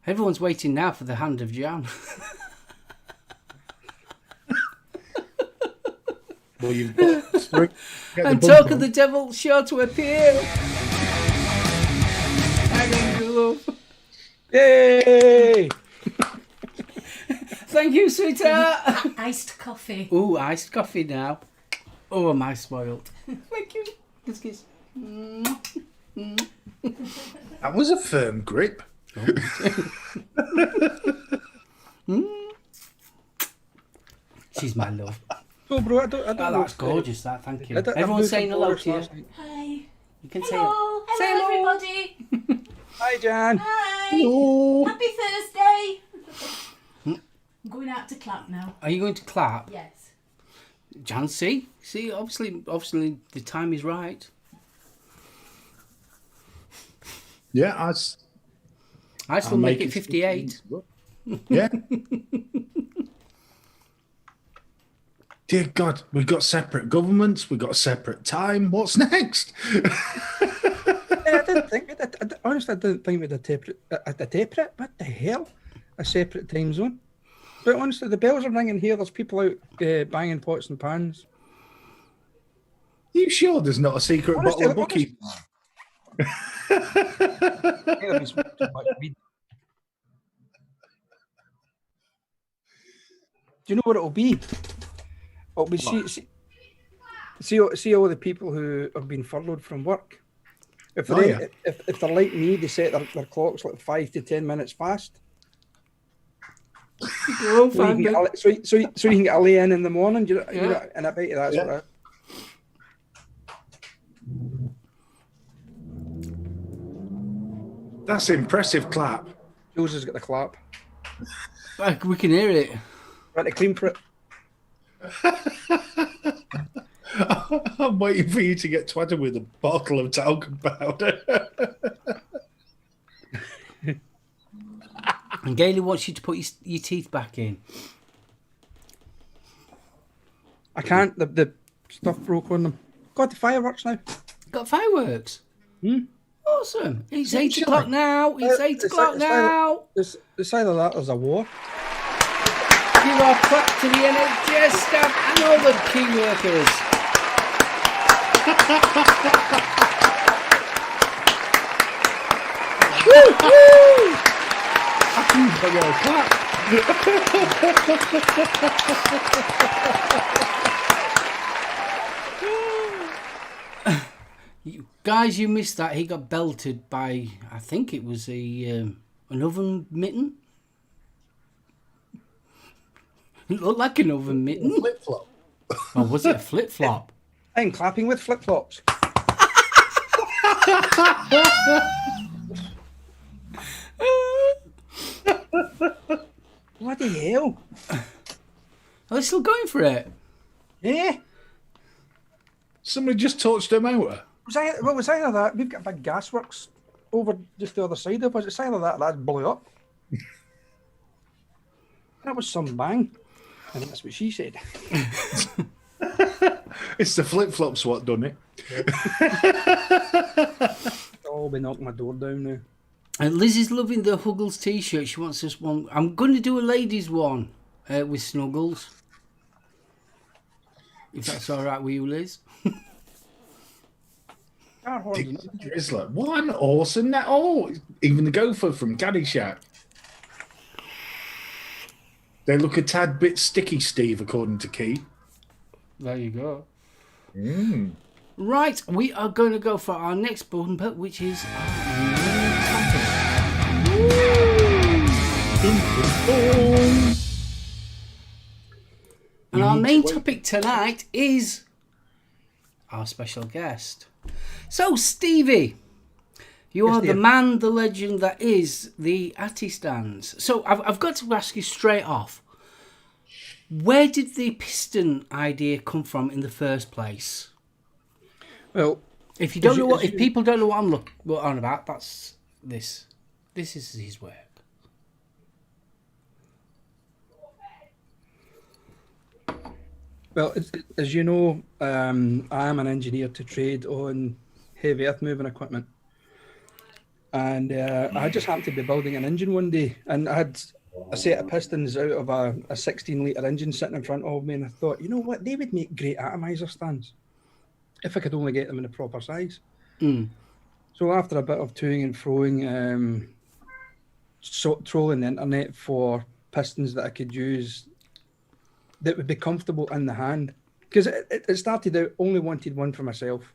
Everyone's waiting now for the hand of Jan. Well, you've got And talk of the devil sure to appear. Hang on, love. Yay! Thank you, sweetheart. Iced coffee. Ooh, iced coffee now. Oh, am I spoiled? Thank you. Kiss, kiss. That was a firm grip. She's my love. So, bro, I don't Oh, know. that's gorgeous, that. Thank you. I don't- Everyone's I'm saying looking hello forward to you. last night. Hi. You can say Hello. Say Hello, hello. everybody. Hi, Jan. Hi. Hello. Happy Thursday. I'm going out to clap now. Are you going to clap? Yes. Jan, see, obviously, the time is right. Yeah, I still make it 58. Yeah. Dear God, we've got separate governments, we've got separate time. What's next? Honestly, I didn't think we'd a separate. What the hell? A separate time zone. But honestly, the bells are ringing here. There's people out banging pots and pans. You sure there's not a secret Honestly, bottle of Bucky? I think they've been smoking too much weed. Do you know what it'll be? It'll be see all the people who have been furloughed from work. If they're if they're like me, they set their clocks like 5 to 10 minutes fast. So you can get a lay in the morning. You know, and I bet you that's what. That's impressive clap. Jules has got the clap. We can hear it. Right, to clean for it. I'm waiting for you to get twatted with a bottle of talcum powder. And Gailey wants you to put your teeth back in. I can't. The stuff broke on them. Got the fireworks now. Got fireworks. Awesome. It's 8 chilly. o'clock now. It's 8 o'clock now. It's either that or there's a war. Give our clap to the NHS staff and all the key workers. Woo! Guys, you missed that. He got belted by, I think it was an oven mitten. It looked like an oven mitten. Flip flop. Or was it a flip flop? I'm clapping with flip flops. Bloody hell! Are they still going for it? Yeah. Somebody just touched a motor. Was either that? We've got big gasworks over just the other side of us. It's either that or that blew up. that was some bang. And that's what she said. It's the flip-flops what done it. Oh, we knocked my door down now. And Liz is loving the Huggles t-shirt. She wants this one. I'm going to do a ladies one with Snuggles. If that's all right with you, Liz. Drizzler. What an awesome net. Oh, even the gopher from Caddyshack. They look a tad bit sticky, Steve, according to Key. There you go. Right, we are going to go for our next bumper, which is our main topic. And our main topic tonight is our special guest. So, Stevie, you are the man, the legend that is the Atty stands. So, I've got to ask you straight off. Where did the piston idea come from in the first place? Well, if people don't know what I'm on about, that's this. This is his work. Well, as you know, I am an engineer to trade on heavy earth moving equipment. And I just happened to be building an engine one day, and I had a set of pistons out of a 16-litre engine sitting in front of me, and I thought, you know what, they would make great atomizer stands if I could only get them in the proper size. So after a bit of toing and froing, trolling the internet for pistons that I could use that would be comfortable in the hand, because it started out only wanted one for myself.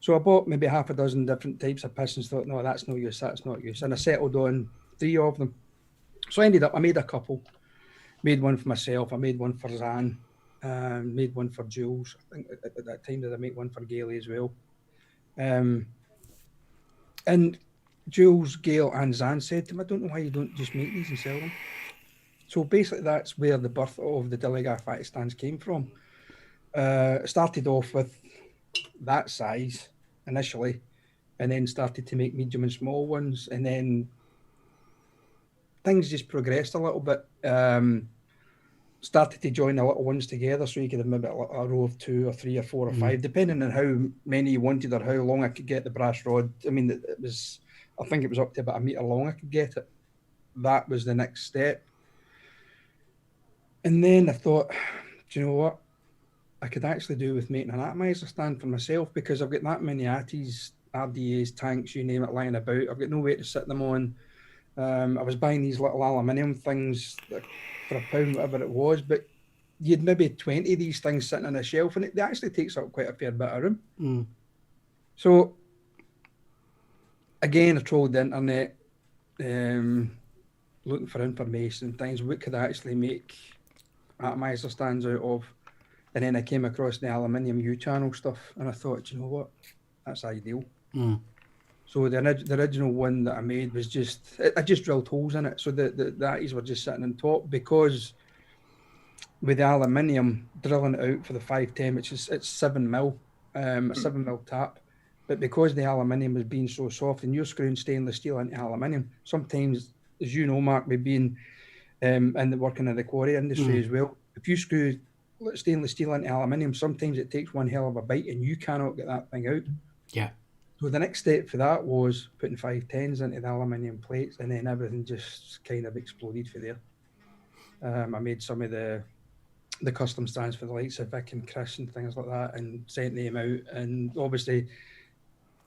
So I bought maybe half a dozen different types of pistons, thought, no, that's no use, that's not use. And I settled on 3 of them. So I made a couple. Made one for myself, I made one for Zan, made one for Jules. I think at that time did I make one for Gailey as well. And Jules, Gail and Zan said to me, I don't know why you don't just make these and sell them. So basically that's where the birth of the Dilligaf Atty stands came from. It started off with that size initially, and then started to make medium and small ones, and then things just progressed a little bit. Started to join the little ones together, so you could have maybe a row of 2 or 3 or 4 or 5, depending on how many you wanted or how long I could get the brass rod. I mean, I think it was up to about 1 metre long I could get it. That was the next step. And then I thought, do you know what? I could actually do with making an atomizer stand for myself, because I've got that many Atties, RDAs, tanks, you name it, lying about. I've got no way to sit them on. I was buying these little aluminium things for £1, whatever it was, but you'd maybe 20 of these things sitting on a shelf, and it actually takes up quite a fair bit of room. So again, I trolled the internet, looking for information and things. What could I actually make atomizer stands out of? And then I came across the aluminium U-channel stuff, and I thought, you know what, that's ideal. So the original one that I made was I just drilled holes in it, so the Atties were just sitting on top, because with the aluminium, drilling it out for the 510, which is it's 7mm, a 7mm tap, but because the aluminium was being so soft, and you're screwing stainless steel into aluminium, sometimes, as you know, Mark, we've been working in the quarry industry as well. If you screw stainless steel into aluminium, sometimes it takes one hell of a bite, and you cannot get that thing out. Yeah. So the next step for that was putting 510s into the aluminium plates, and then everything just kind of exploded for there. I made some of the custom stands for the likes of Vic and Chris and things like that, and sent them out. And obviously,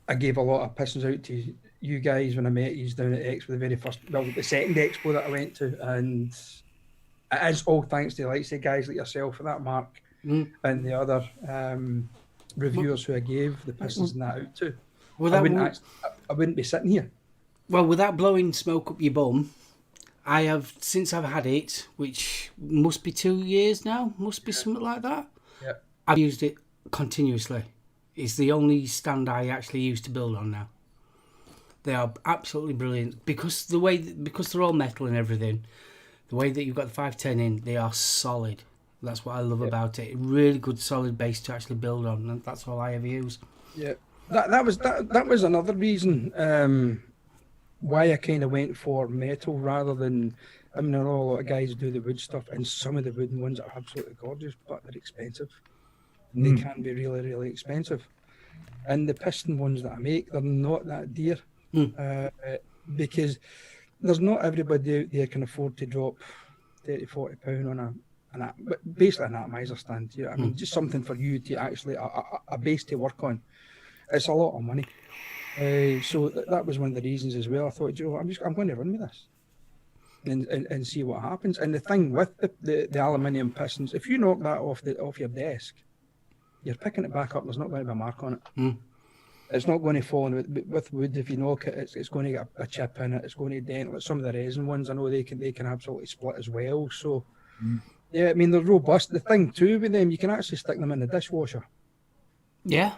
I gave a lot of pistons out to you guys when I met you down at Expo, the second Expo that I went to, and it is all thanks to the likes of guys like yourself, for that, Mark, and the other reviewers who I gave the pistons and that out to. I wouldn't be sitting here. Well, without blowing smoke up your bum, I have, since I've had it, which must be 2 years now, must be something like that. Yeah. I've used it continuously. It's the only stand I actually use to build on now. They are absolutely brilliant, because they're all metal and everything. The way that you've got the 510 in, they are solid. That's what I love about it. Really good solid base to actually build on, and that's all I ever use. Yeah. That was another reason why I kind of went for metal rather than I mean, I know a lot of guys do the wood stuff, and some of the wooden ones are absolutely gorgeous, but they're expensive. They can be really, really expensive. And the piston ones that I make, they're not that dear, because there's not everybody out there can afford to drop £30-40 on but basically an atomizer stand. I mean, just something for you to actually a base to work on. It's a lot of money. So that was one of the reasons as well. I thought, I'm going to run with this and see what happens. And the thing with the aluminium pistons, if you knock that off your desk, you're picking it back up. There's not going to be a mark on it. It's not going to fall with wood. If you knock it, it's going to get a chip in it. It's going to dent. Like some of the resin ones, I know they can absolutely split as well. So yeah, I mean, they're robust. The thing too with them, you can actually stick them in the dishwasher. Yeah.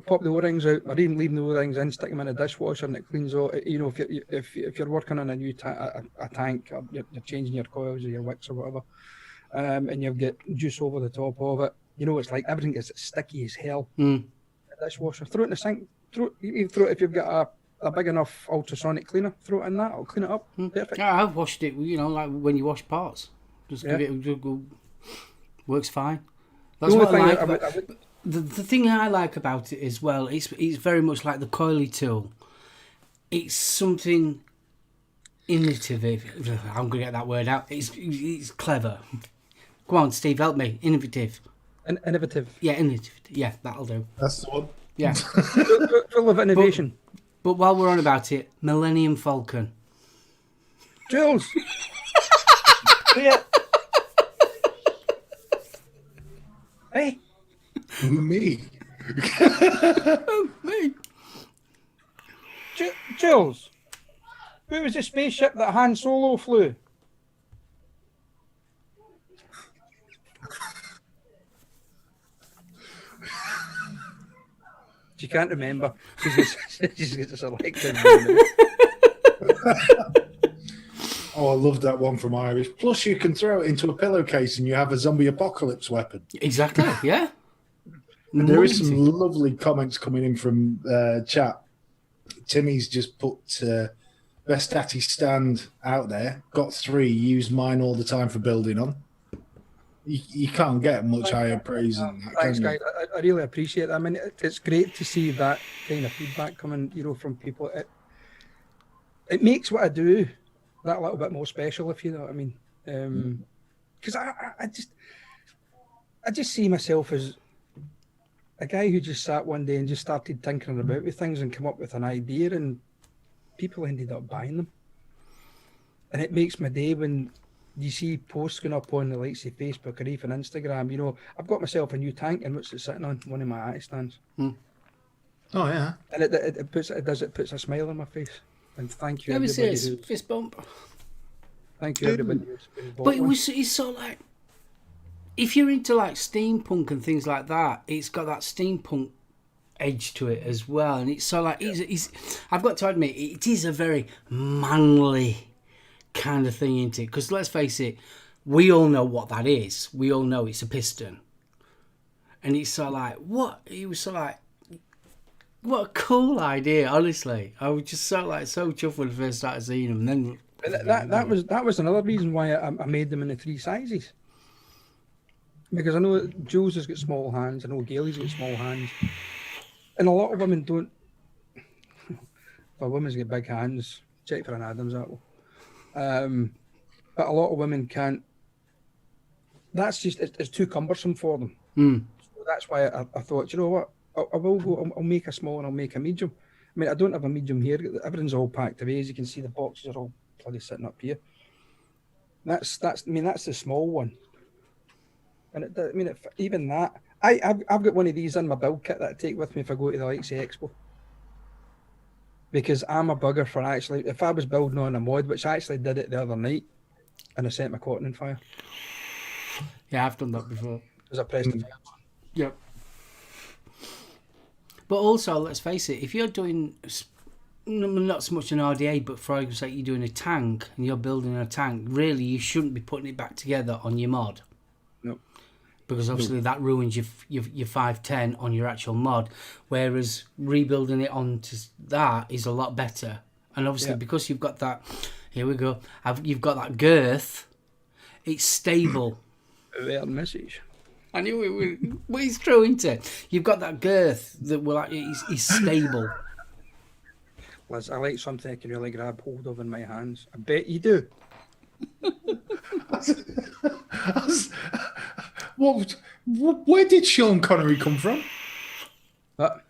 Pop the O-rings out, or even leaving the O-rings in, stick them in a dishwasher, and it cleans out. If you're working on a new tank, or you're changing your coils or your wicks or whatever, and you've got juice over the top of it, it's like everything gets sticky as hell. A dishwasher, throw it in the sink. Throw it if you've got a big enough ultrasonic cleaner. Throw it in that. It'll clean it up. Perfect. Yeah, I've washed it. Like when you wash parts, just give it. Works fine. That's what I like. The thing I like about it as well, it's very much like the coily tool. It's something innovative. I'm going to get that word out. It's clever. Come on, Steve, help me. Innovative. Innovative. Yeah, innovative. Yeah, that'll do. That's the one. Yeah. Full of innovation. But while we're on about it, Millennium Falcon. Jules! Yeah. Hey! Me. Me. Jules, who was the spaceship that Han Solo flew? She can't remember. She's got selected. Oh, I love that one from Irish. Plus, you can throw it into a pillowcase and you have a zombie apocalypse weapon. Exactly, yeah. And there is some lovely comments coming in from chat. Timmy's just put best Atty stand out there. Got 3. Use mine all the time for building on. You can't get much higher praise than that. Thanks, can guys. I really appreciate that. I mean, it's great to see that kind of feedback coming, from people. It makes what I do that little bit more special, if you know what I mean. Because I just see myself as a guy who just sat one day and just started tinkering about with things and come up with an idea, and people ended up buying them. And it makes my day when you see posts going up on the likes of Facebook or even Instagram. I've got myself a new tank, and what's it sitting on? One of my Atty stands. Oh yeah. And it puts a smile on my face. And thank you, everybody. It's fist bump. Thank you, everybody. But it's sort of like, if you're into like steampunk and things like that, it's got that steampunk edge to it as well. And it's so like, I've got to admit, it is a very manly kind of thing, isn't it? Because let's face it, we all know what that is. We all know it's a piston. And it's so like, what? It was so like, what a cool idea, honestly. I was just so chuffed when I first started seeing them. And then that was another reason why I made them in the 3 sizes. Because I know Jules has got small hands, I know Gailey's got small hands. And a lot of women don't. If a woman's got big hands, check for an Adam's apple. But a lot of women can't. That's just, it's too cumbersome for them. So that's why I thought, you know what? I will go. I'll make a small and I'll make a medium. I mean, I don't have a medium here. Everything's all packed away. As you can see, the boxes are all bloody sitting up here. That's the small one. And even that, I've got one of these in my build kit that I take with me if I go to the likes of Expo. Because I'm a bugger for actually, if I was building on a mod, which I actually did it the other night, and I set my cotton on fire. Yeah, I've done that before. Because I pressed the fire. Yep. But also, let's face it, if you're doing not so much an RDA, but for example, you're doing a tank and you're building a tank, really you shouldn't be putting it back together on your mod. No. Because obviously that ruins your 510 on your actual mod, whereas rebuilding it onto that is a lot better. And obviously because you've got that Here we go. You've got that girth. It's stable. Their message. I knew it was. Well, it's true, isn't it? You've got that girth that will. Is stable. Liz, I like something I can really grab hold of in my hands. I bet you do. Where did Sean Connery come from? But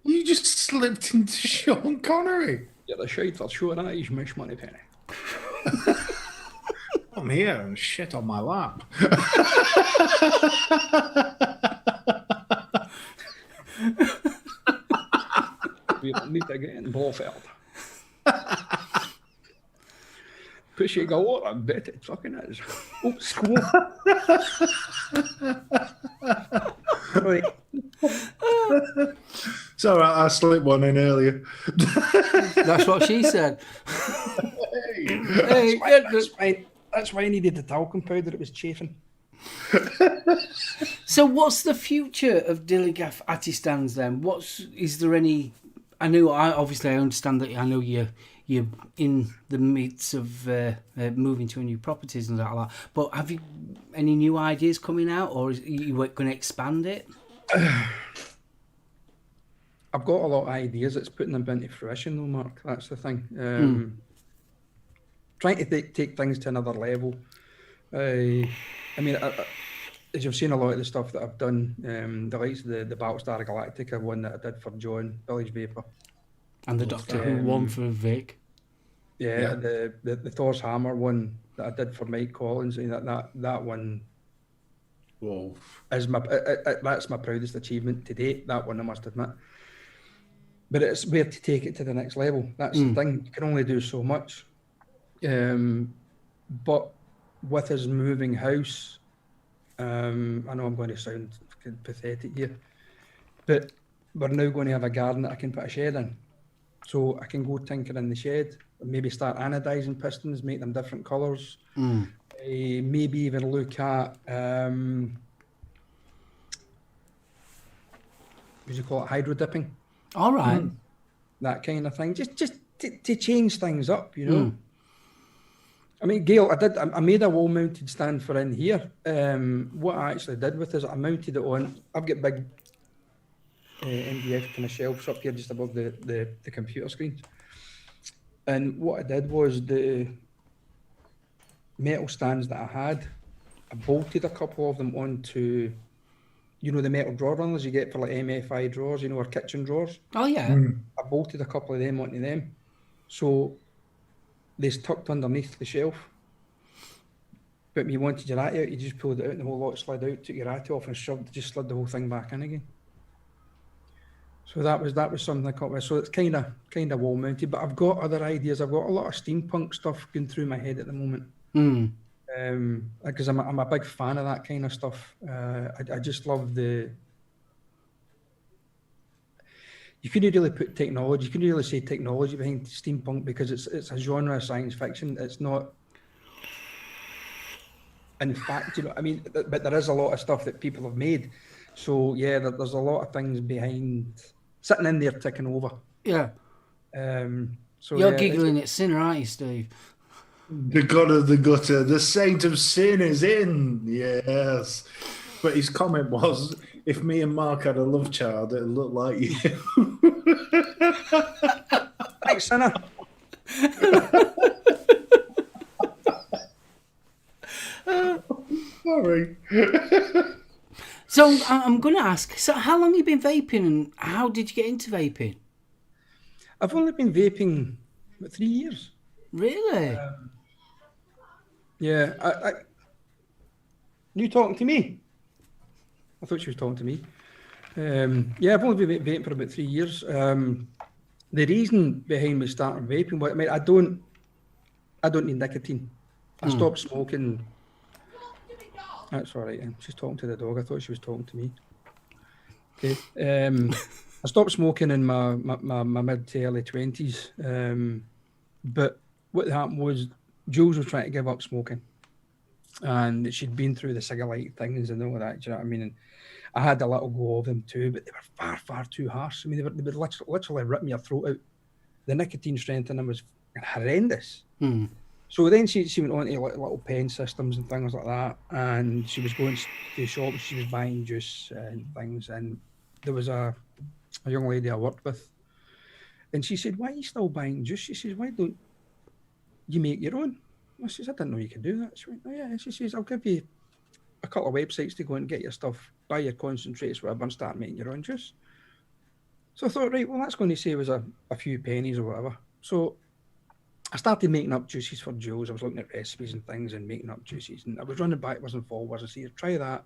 You just slipped into Sean Connery. you're the shite for sure, that is Mish Money Penny. I'm here and shit on my lap. We don't need to get in Blofeld. Pushy galore, I bet it fucking is. Oh, school. Right. So I slipped one in earlier. That's what she said. Hey, That's why I needed the talcum powder, it was chafing. So, what's the future of Dilligaf Atty stands then? Is there any? I understand that. I know you're in the midst of moving to a new properties and that like that. But have you any new ideas coming out, or are you going to expand it? I've got a lot of ideas. It's putting them into fruition, though, Mark. That's the thing. Trying to take things to another level. I mean, as you've seen, a lot of the stuff that I've done, the likes of the Battlestar Galactica one that I did for John, Village Vapor. And the Doctor Who one for Vic. Yeah, the Thor's Hammer one that I did for Mike Collins. That one Whoa. is that's my proudest achievement to date. That one, I must admit. But it's where to take it to the next level. That's the thing. You can only do so much. But with his moving house, I know I'm going to sound pathetic here, but we're now going to have a garden that I can put a shed in. So I can go tinker in the shed, maybe start anodizing pistons, make them different colours. Maybe even look at, what do you call it, hydro dipping? All right. That kind of thing, just to change things up, you know. I mean, Gail, I made a wall-mounted stand for in here. What I actually did with is I mounted it on. I've got big MDF kind of shelves up here just above the computer screens. And what I did was the metal stands that I had, I bolted a couple of them onto, you know, the metal drawer runners you get for like MFI drawers, you know, or kitchen drawers. Oh, yeah. I bolted a couple of them onto them. So they's tucked underneath the shelf. But when you wanted your atty out, you just pulled it out and the whole lot slid out, took your atty off and just slid the whole thing back in again. So that was something I caught with. So it's kind of wall mounted, but I've got other ideas. I've got a lot of steampunk stuff going through my head at the moment. Because I'm a big fan of that kind of stuff. I just love you couldn't really put technology, you couldn't really say technology behind steampunk because it's a genre of science fiction. It's not, in fact, you know, I mean, but there is a lot of stuff that people have made. So yeah, there's a lot of things behind, sitting in there ticking over. Yeah. So You're giggling at Sinner, aren't you, Steve? The god of the gutter, the saint of sin is in. Yes. But his comment was, if me and Mark had a love child, it'd look like you. Thanks, Sinner. Sorry. So I'm going to ask, so how long have you been vaping and how did you get into vaping? I've only been vaping about 3 years. Really? Yeah. You talking to me? I thought she was talking to me. Yeah, I've only been vaping for about 3 years. The reason behind me starting vaping, I mean, I don't need nicotine. I stopped smoking. That's all right. She's talking to the dog. I thought she was talking to me. Okay. I stopped smoking in my mid to early 20s. But what happened was Jules was trying to give up smoking. And she'd been through the cigarette things and all that, do you know what I mean? And I had a little go of them too, but they were far, far too harsh. I mean, they would literally rip me your throat out. The nicotine strength in them was horrendous. Hmm. So then she went on to like little pen systems and things like that, and she was going to shops. She was buying juice and things, and there was a young lady I worked with, and she said, "Why are you still buying juice?" She says, "Why don't you make your own?" I says, "I didn't know you could do that." She went, "Oh yeah." She says, "I'll give you a couple of websites to go and get your stuff, buy your concentrates, whatever, and start making your own juice." So I thought, right, well, that's going to save us a few pennies or whatever. So I started making up juices for Jules. I was looking at recipes and things and making up juices, and I was running backwards and forwards. I said, "Try that.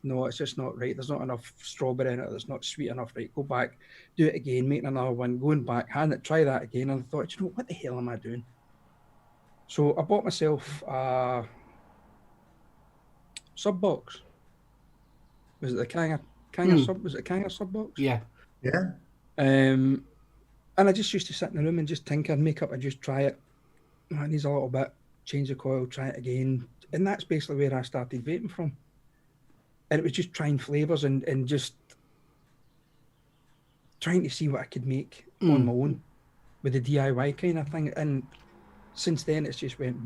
No, it's just not right. There's not enough strawberry in it. It's not sweet enough. Right, go back, do it again, make another one, going back, hand it, try that again." And I thought, you know, what the hell am I doing? So I bought myself a sub box. Was it the Kanger sub? Was it a Kanger sub box? Yeah. Yeah. And I just used to sit in the room and just tinker, make up, and just try it. Oh, it needs a little bit. Change the coil, try it again, and that's basically where I started vaping from. And it was just trying flavors and just trying to see what I could make on my own with the DIY kind of thing. And since then, it's just went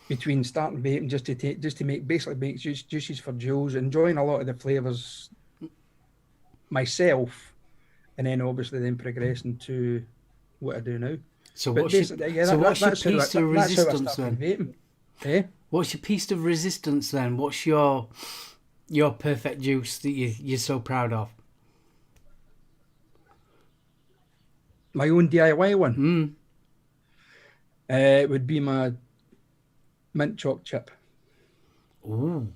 between starting vaping just to make juices for Jules, enjoying a lot of the flavors myself, and then obviously then progressing to what I do now. So But what's your, basically, yeah, so what's your that's how I- piece of that's how I resistance started then? vaping. What's your piece of resistance then? What's your perfect juice that you're so proud of? My own DIY one. It would be my mint choc chip. Ooh.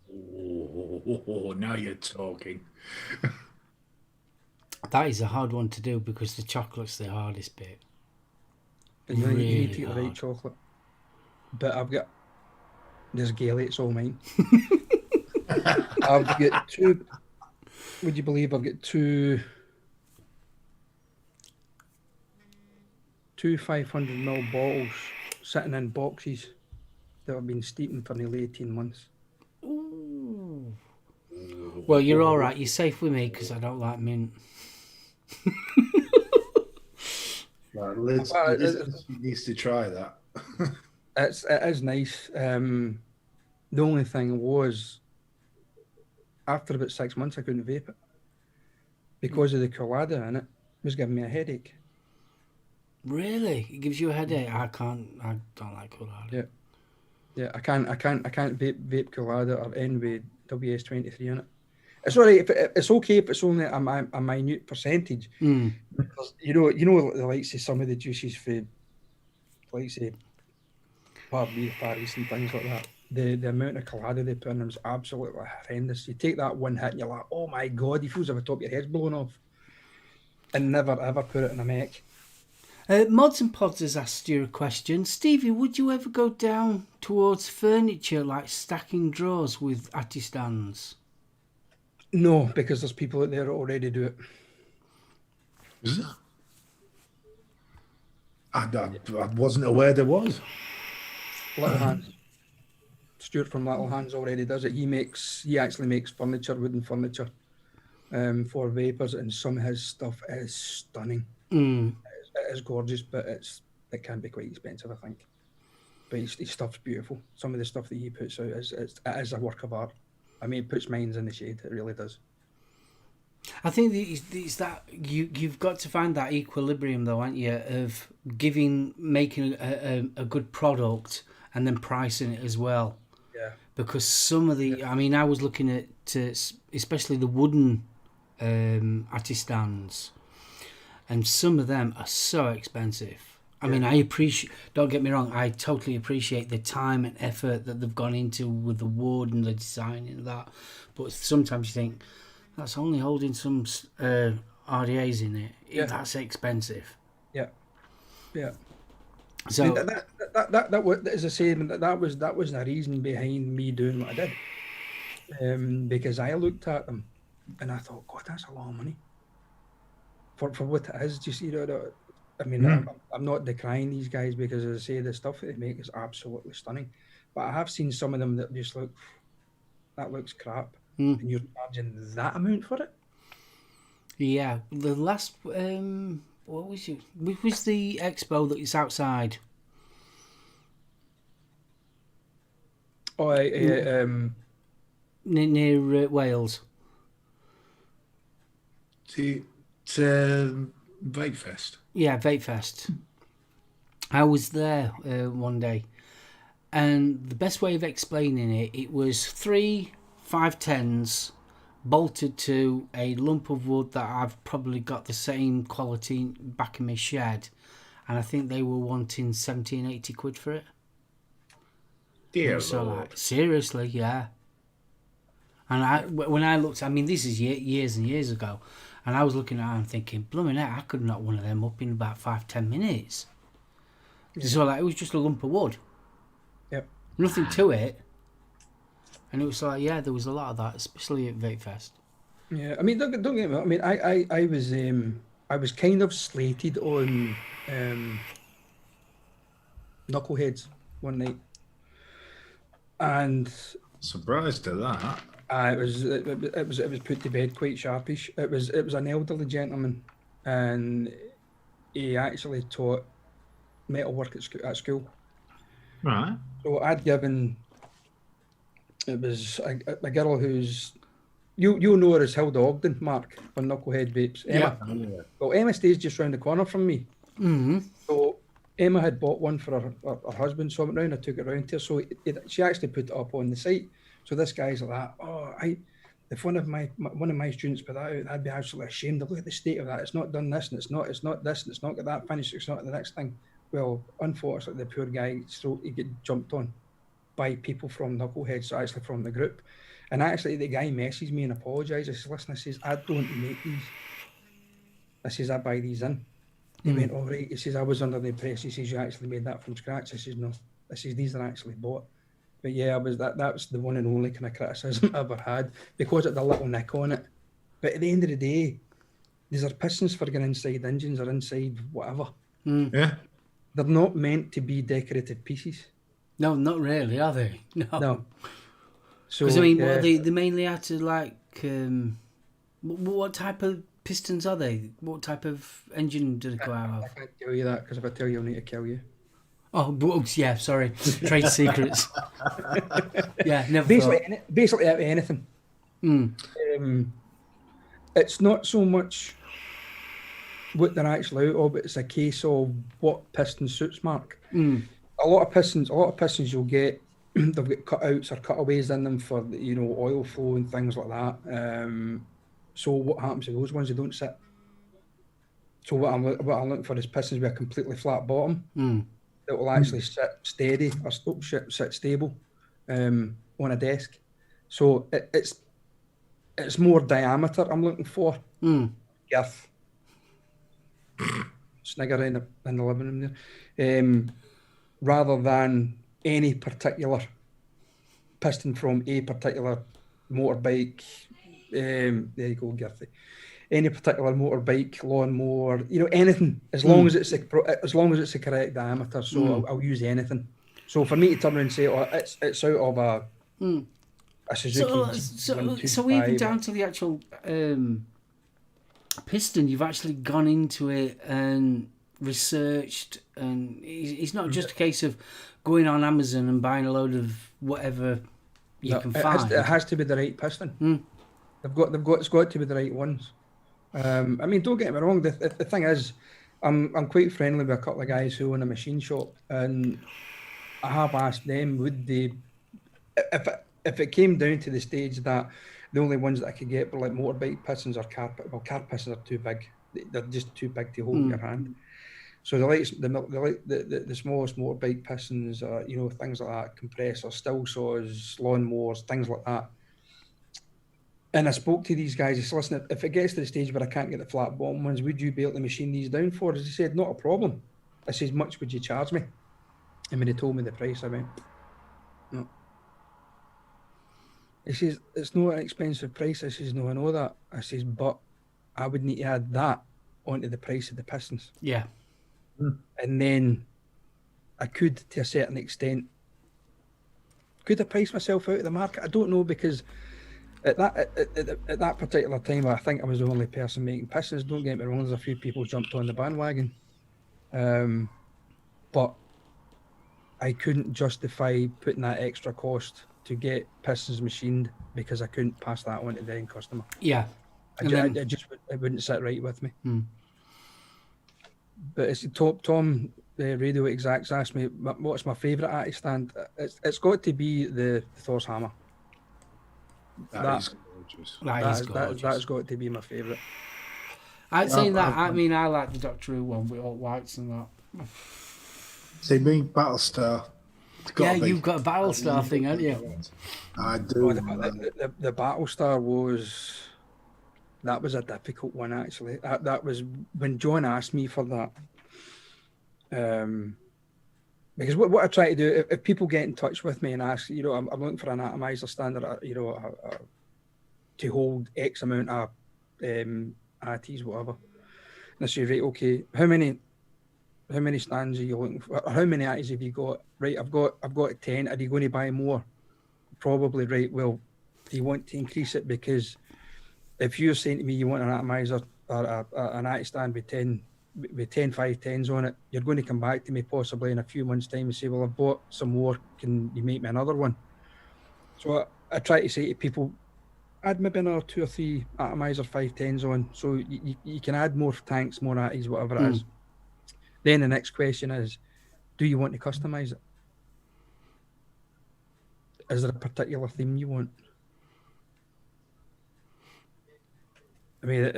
Oh, now you're talking. That is a hard one to do because the chocolate's the hardest bit. And you need Really to get the hard. right chocolate. But I've got this Gailey, it's all mine. I've got two. Would you believe I've got two 500ml bottles sitting in boxes that have been steeping for nearly 18 months. Ooh. Well, you're all right. You're safe with me because I don't like mint. Right, Liz needs to try that. It is nice. The only thing was, after about 6 months, I couldn't vape it because of the colada in it. Was giving me a headache. Really? It gives you a headache? I don't like colada. Yeah, I can't vape colada or N with WS23 in it. It's all right. It's okay if it's only a minute percentage. Because you know the likes of some of the juices for, like say, Barbie, Far East and things like that. The amount of colada they put in them is absolutely horrendous. You take that one hit and you're like, oh my god, you feel as if the top of your head's blown off. And never ever put it in a mech. Mods and Pods has asked you a question. Stevie, would you ever go down towards furniture like stacking drawers with Atty stands? No, because there's people out there that already do it. Is it? I wasn't aware there was. Little Hands. Stuart from Little Hands already does it. He actually makes furniture, wooden furniture, for vapors, and some of his stuff is stunning. It is gorgeous, but it can be quite expensive, I think. But his stuff's beautiful. Some of the stuff that he puts out is a work of art. I mean, it puts minds in the shade. It really does. I think it's that you've got to find that equilibrium, though, aren't you, of making a good product and then pricing it as well. Yeah. Because some of the, I mean, I was looking at especially the wooden Atty stands, and some of them are so expensive. I mean, don't get me wrong, I totally appreciate the time and effort that they've gone into with the wood and the design and that. But sometimes you think, that's only holding some RDAs in it. Yeah. That's expensive. Yeah. Yeah. So I mean, that was, as I say, that was the reason behind me doing what I did. Because I looked at them and I thought, God, that's a lot of money. For what it is, just, I mean, I'm not decrying these guys because, as I say, the stuff that they make is absolutely stunning. But I have seen some of them that just look, that looks crap. And you're charging that amount for it? yeah, the last what was it? Which was the expo that is outside? Oh, Near Wales. To Vape Fest. Yeah, Vape Fest. I was there one day, and the best way of explaining it, it was 3 510s bolted to a lump of wood that I've probably got the same quality back in my shed, and I think they were wanting 70 and 80 quid for it. Dear So Lord. like, seriously, yeah. And when I looked, I mean, this is years and years ago, and I was looking at it and thinking, blooming heck, I could knock one of them up in about 5-10 minutes. Yeah. So like, it was just a lump of wood. Yep. Nothing to it. And it was like, yeah, there was a lot of that, especially at Vape Fest. Yeah, I mean, don't get me wrong. I mean, I was kind of slated on Knuckleheads one night, and Surprised to that. it was put to bed quite sharpish. It was an elderly gentleman, and he actually taught metalwork at school. Right. So I'd given. It was a girl who's you'll know her as Hilda Ogden, Mark, on Knucklehead Vapes. Emma. Yeah. Well, Emma stays just round the corner from me. Mm-hmm. So Emma had bought one for her husband, so I went round, I took it round to her. So she actually put it up on the site. So this guy's like that. Oh, if one of my students put that out, I'd be absolutely ashamed. Look at the state of that. It's not done this, and it's not this, and it's not got that finished. It's not the next thing. Well, unfortunately, the poor guy, he get jumped on by people from Knucklehead, so actually from the group. And actually, the guy messaged me and apologised. I said, listen, I says, I don't make these. I says, I buy these in. He went, all right. He says, I was under the impression. He says, you actually made that from scratch. I says, no. I says, these are actually bought. But yeah, that was the one and only kind of criticism I ever had, because it had a little nick on it. But at the end of the day, these are pistons for going inside engines or inside whatever. Yeah. They're not meant to be decorative pieces. No, not really, are they? No. So, Because I mean, yeah. what are they mainly out to like? What type of pistons are they? What type of engine do they go out I of? can't tell you that, because if I tell you, I'll need to kill you. Oh, yeah, sorry, trade secrets. Yeah, never Basically out of anything. It's not so much what they're actually out of, but it's a case of what piston suits, Mark. A lot of pistons you'll get, they've got cutouts or cutaways in them for, oil flow and things like that. So what happens with those ones? They don't sit. So what I'm looking for is pistons with a completely flat bottom that will actually sit steady or sit stable on a desk. So it's more diameter I'm looking for. Girth. Snigger in the living room there. Rather than any particular piston from a particular motorbike. There you go, Girthy. Any particular motorbike, lawnmower, anything, as long as it's the correct diameter. So I'll use anything. So for me to turn around and say, it's out of a Suzuki. So even down to the actual piston, you've actually gone into it and researched, and it's not just a case of going on Amazon and buying a load of whatever you can find. It has to be the right piston. It's got to be the right ones. I mean, don't get me wrong. The thing is, I'm quite friendly with a couple of guys who own a machine shop, and I have asked them, would they, if it came down to the stage that the only ones that I could get were like motorbike pistons or car pistons are too big. They're just too big to hold in your hand. So the smallest motorbike pistons, things like that, compressors, still saws, lawnmowers, things like that. And I spoke to these guys. I said, listen, if it gets to the stage where I can't get the flat bottom ones, would you be able to machine these down for us? He said, not a problem. I said, much would you charge me? And when he told me the price, I went, no. He says, it's not an expensive price. I says, no, I know that. I says, but I would need to add that onto the price of the pistons. Yeah. And then I could, to a certain extent, could I price myself out of the market? I don't know, because at that particular time, I think I was the only person making pistons. Don't get me wrong, there's a few people jumped on the bandwagon, but I couldn't justify putting that extra cost to get pistons machined because I couldn't pass that on to the end customer. Yeah. It wouldn't sit right with me. But it's Tom Radio Exacts asked me what's my favourite Atty stand. It's got to be the Thor's hammer. That is gorgeous. That's got to be my favourite. I'd say that. I mean, I like the Doctor Who one with all whites and that. See me, Battlestar. Yeah, you've got a Battlestar thing, haven't you? I do. The Battlestar was a difficult one actually. That was when John asked me for that. Because what I try to do, if people get in touch with me and ask, I'm looking for an atomizer standard, to hold X amount of ATs, whatever. And I say, right, okay, how many stands are you looking for? Or how many ATs have you got? Right, I've got 10. Are you going to buy more? Probably. Right. Well, do you want to increase it? Because if you're saying to me you want an atomizer or an ATI stand with 10 510s on it, you're going to come back to me possibly in a few months' time and say, well, I've bought some more. Can you make me another one? So I try to say to people, add maybe another 2 or 3 atomizer 510s on, so you can add more tanks, more ATIs, whatever it is. Then the next question is, do you want to customize it? Is there a particular theme you want? I mean,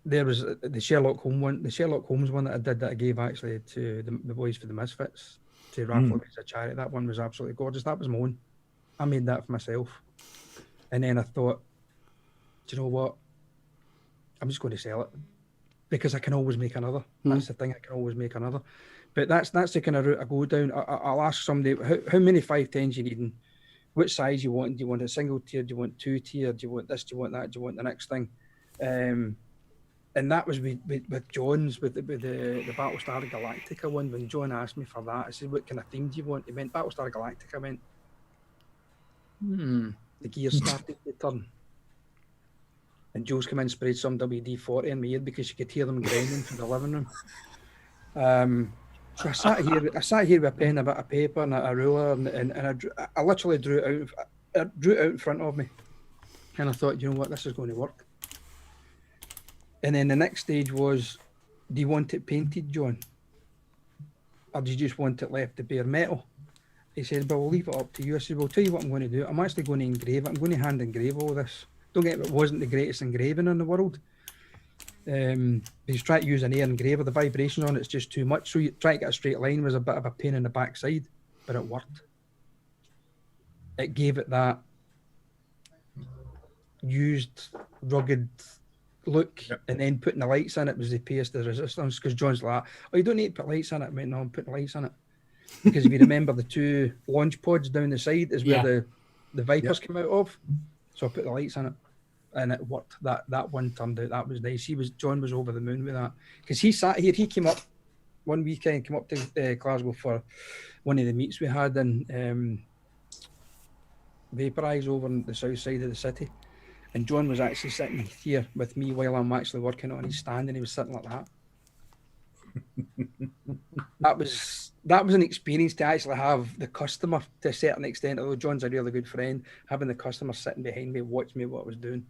there was the Sherlock Holmes one that I did that I gave actually to the boys for the Misfits to raffle as a charity. That one was absolutely gorgeous. That was my own. I made that for myself. And then I thought, do you know what? I'm just going to sell it because I can always make another. That's the thing. I can always make another. But that's the kind of route I go down. I'll ask somebody, how many 510s you need? Which size you want? Do you want a single tier? Do you want 2 tier? Do you want this? Do you want that? Do you want the next thing? And that was with John's, with the Battlestar Galactica one. When John asked me for that, I said, what kind of theme do you want? He meant Battlestar Galactica. I went, the gears started to turn. And Joe's come in and sprayed some WD-40 in my ear because you could hear them grinding from the living room. So I sat here with a pen, a bit of paper and a ruler, and I literally drew it out in front of me. And I thought, you know what, this is going to work. And then the next stage was, do you want it painted, John? Or do you just want it left to bare metal? He said, well, we'll leave it up to you. I said, well, I'll tell you what I'm going to do. I'm actually going to engrave it. I'm going to hand engrave all this. Don't get me, it wasn't the greatest engraving in the world. He's trying to use an air engraver. The vibration on it's just too much. So you try to get a straight line was a bit of a pain in the backside, but it worked. It gave it that used, rugged look, and then putting the lights in it was the pierce the resistance. Because John's like, oh, you don't need to put lights in it. I mean, no, I'm putting lights in it. Because if you remember, the 2 launch pods down the side is where the Vipers came out of. So I put the lights in it, and it worked. That one turned out, that was nice. John was over the moon with that, because he sat here. He came up one weekend, came up to Glasgow for one of the meets we had in Vaporize over on the south side of the city, and John was actually sitting here with me while I'm actually working on his stand, and he was sitting like that. That was an experience to actually have the customer, to a certain extent, although John's a really good friend, having the customer sitting behind me, watch me what I was doing.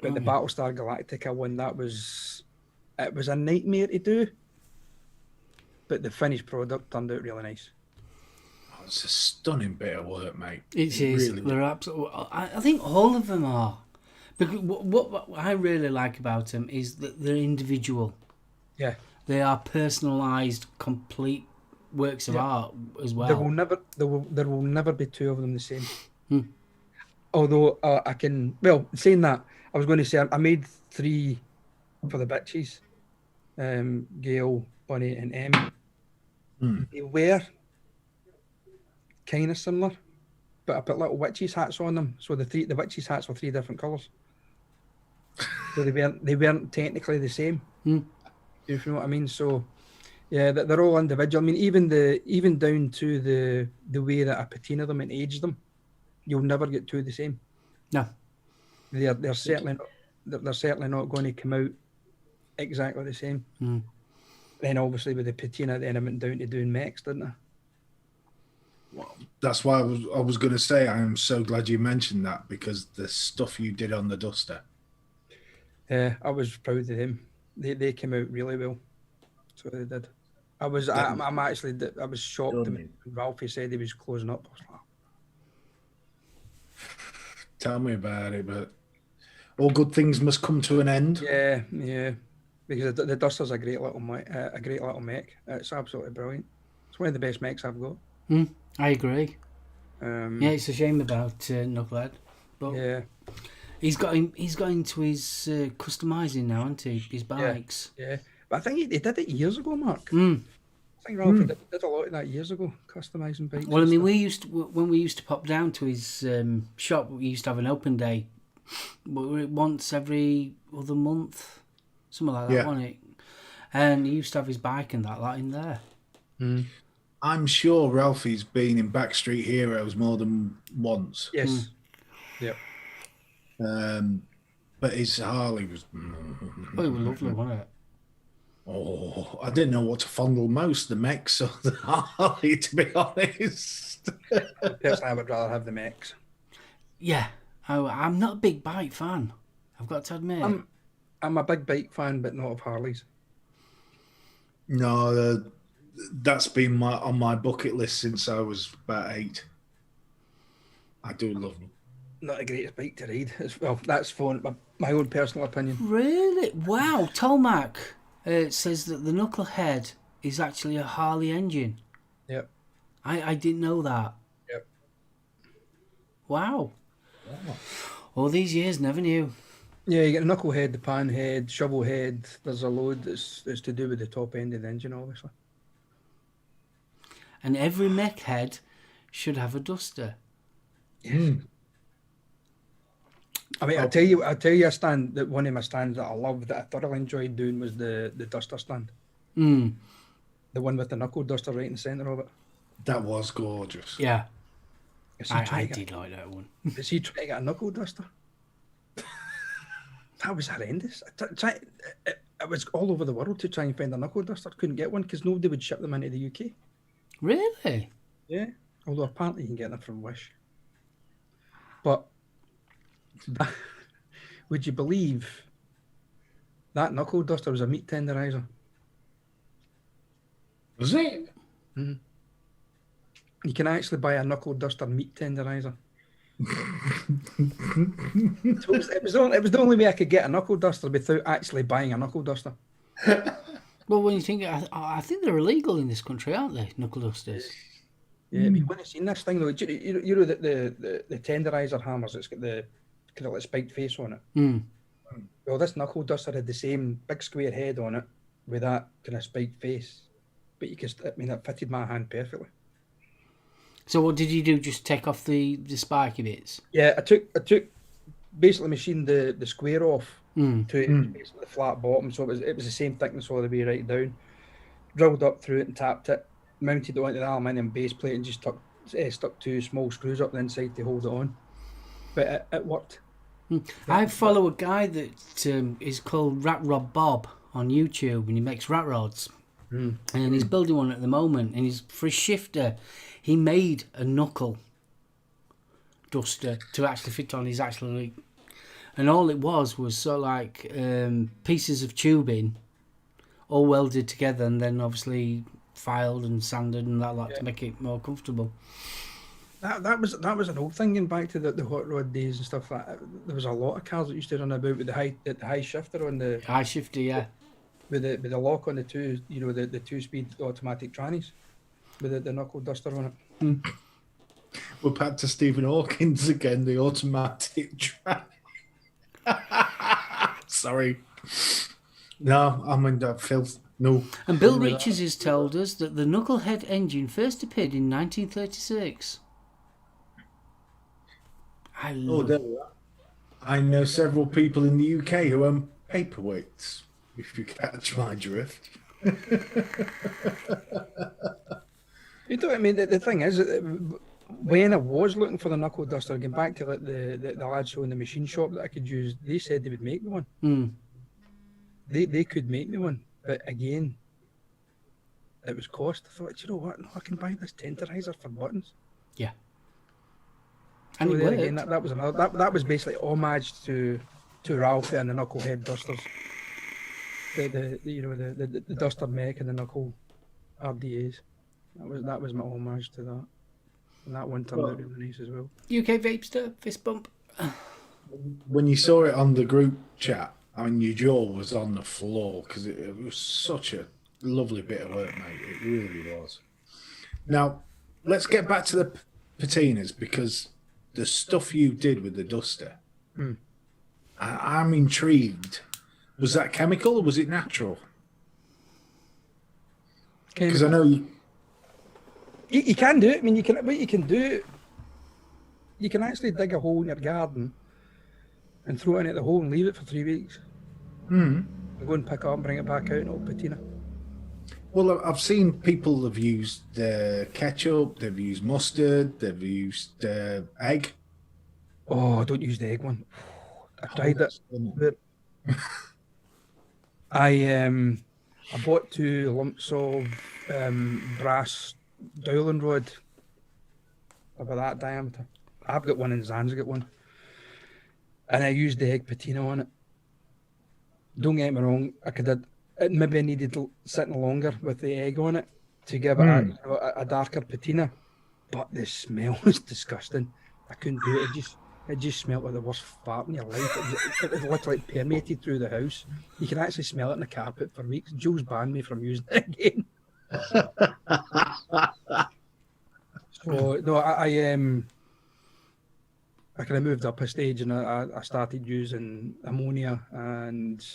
But the Battlestar Galactica one, it was a nightmare to do, but the finished product turned out really nice. Oh, it's a stunning bit of work, mate. It is. Really. They're absolutely. I think all of them are. Because what I really like about them is that they're individual. Yeah. They are personalised, complete works of art as well. There will never be 2 of them the same. Although I can, well, saying that, I was going to say I made 3 for the bitches, Gail, Bunny, and Em. They were kind of similar, but I put little witches hats on them. So the witches hats were 3 different colours. So they weren't technically the same. You know what I mean? So yeah, they're all individual. I mean, even down to the way that I patina them and age them, you'll never get 2 the same. No. They're certainly not. They're certainly not going to come out exactly the same. Mm. Then obviously with the patina, then I went down to doing mechs, didn't I? That's why I was going to say I am so glad you mentioned that, because the stuff you did on the duster. Yeah, I was proud of them. They came out really well. That's what they did. I was shocked when Ralphie said he was closing up. I was like, Tell me about it, but all good things must come to an end. yeah, because the duster's a great little mech. It's absolutely brilliant. It's one of the best mechs I've got. I agree. Yeah, it's a shame about Knucklehead, but yeah, he's got into his customising now, hasn't he? His bikes. yeah. But I think he did it years ago, Mark. Mm. I think Ralphie did a lot of that years ago, customising bikes. Well, I mean, when we used to pop down to his shop, we used to have an open day, once every other month, something like that, wasn't it? And he used to have his bike and that in there. Mm. I'm sure Ralphie's been in Backstreet Heroes more than once. Yes. Yep. But his Harley was... Oh, it was lovely, wasn't it? Oh, I didn't know what to fondle most, the mechs or the Harley, to be honest. Personally, I would rather have the mechs. Yeah. I'm not a big bike fan, I've got to admit. I'm a big bike fan, but not of Harleys. No, that's been on my bucket list since I was about 8. I do love them. Not the greatest bike to ride. That's for my own personal opinion. Really? Wow. Tomac says that the Knucklehead is actually a Harley engine. Yep. I didn't know that. Yep. Wow. All these years, never knew. Yeah, you get the knucklehead, the pan head, shovel head. There's a load that's to do with the top end of the engine, obviously. And every mech head should have a duster. Yes. I mean, I'll tell you a stand that one of my stands that I loved, that I thoroughly enjoyed doing, was the duster stand. Mm. The one with the knuckle duster right in the centre of it. That was gorgeous. Yeah. I did like that one. Is he trying to get a knuckle duster? That was horrendous. I was all over the world to try and find a knuckle duster. Couldn't get one because nobody would ship them into the UK. Really? Yeah. Although apparently you can get them from Wish. But would you believe that knuckle duster was a meat tenderizer? Was it? Mm-hmm. You can actually buy a knuckle duster meat tenderizer. It was the only way I could get a knuckle duster without actually buying a knuckle duster. Well, when you think, I think they're illegal in this country, aren't they? Knuckle dusters. Yeah, but when I've seen this thing though, you know that the tenderizer hammers, it's got the kind of like spiked face on it. Mm. Well, this knuckle duster had the same big square head on it with that kind of spiked face, but it fitted my hand perfectly. So what did you do? Just take off the spiky bits? Yeah, I took basically machined the square off to basically the flat bottom, so it was the same thickness all the way right down. Drilled up through it and tapped it, mounted it onto the aluminium base plate, and just stuck 2 small screws up the inside to hold it on. But it worked. I follow a guy that is called Rat Rod Bob on YouTube, and he makes rat rods. And he's building one at the moment, and for his shifter, he made a knuckle duster to actually fit on his actually, and all it was sort of like pieces of tubing all welded together, and then obviously filed and sanded and that to make it more comfortable. That was an old thing, going back to the hot rod days and stuff like that. There was a lot of cars that used to run about with the high shifter on the high shifter, yeah, with the lock on the two, the 2-speed automatic trannies with the knuckle duster on it. We're back to Stephen Hawkins again, the automatic tranny. Sorry. No, I'm in that filth. No. And Bill Richards has told us that the Knucklehead engine first appeared in 1936. I know several people in the UK who own paperweights, if you catch my drift. You know what I mean? The thing is, when I was looking for the knuckle duster, going back to like the lads showing the machine shop that I could use, they said they would make me one. Mm. They could make me one, but again, it was cost. I thought, you know what? No, I can buy this tenderizer for buttons. Yeah. And So it there worked. again, that was another. That was basically homage to Ralphie and the knucklehead dusters. The duster mech and the knuckle RDAs. That was my homage to that. And that one turned out really nice as well. UK Vapester, fist bump. When you saw it on the group chat, I mean, your jaw was on the floor because it was such a lovely bit of work, mate. It really was. Now, let's get back to the patinas, because the stuff you did with the duster, I'm intrigued. Was that chemical or was it natural? Because I know you can do it. I mean, what you can do, you can actually dig a hole in your garden and throw it in at the hole and leave it for 3 weeks. And go and pick it up and bring it back out and it'll patina. Well, I've seen people have used ketchup, they've used mustard, they've used egg. Oh, don't use the egg one. I tried it. But I bought 2 lumps of brass dowling rod about that diameter. I've got one and Zan's got one. And I used the egg patina on it. Don't get me wrong, maybe I needed sitting longer with the egg on it to give it a darker patina. But the smell was disgusting. I couldn't do it. It just smelled like the worst fart in your life. It literally permeated through the house. You can actually smell it in the carpet for weeks. Jules banned me from using it again. So no, I kind of moved up a stage and I started using ammonia and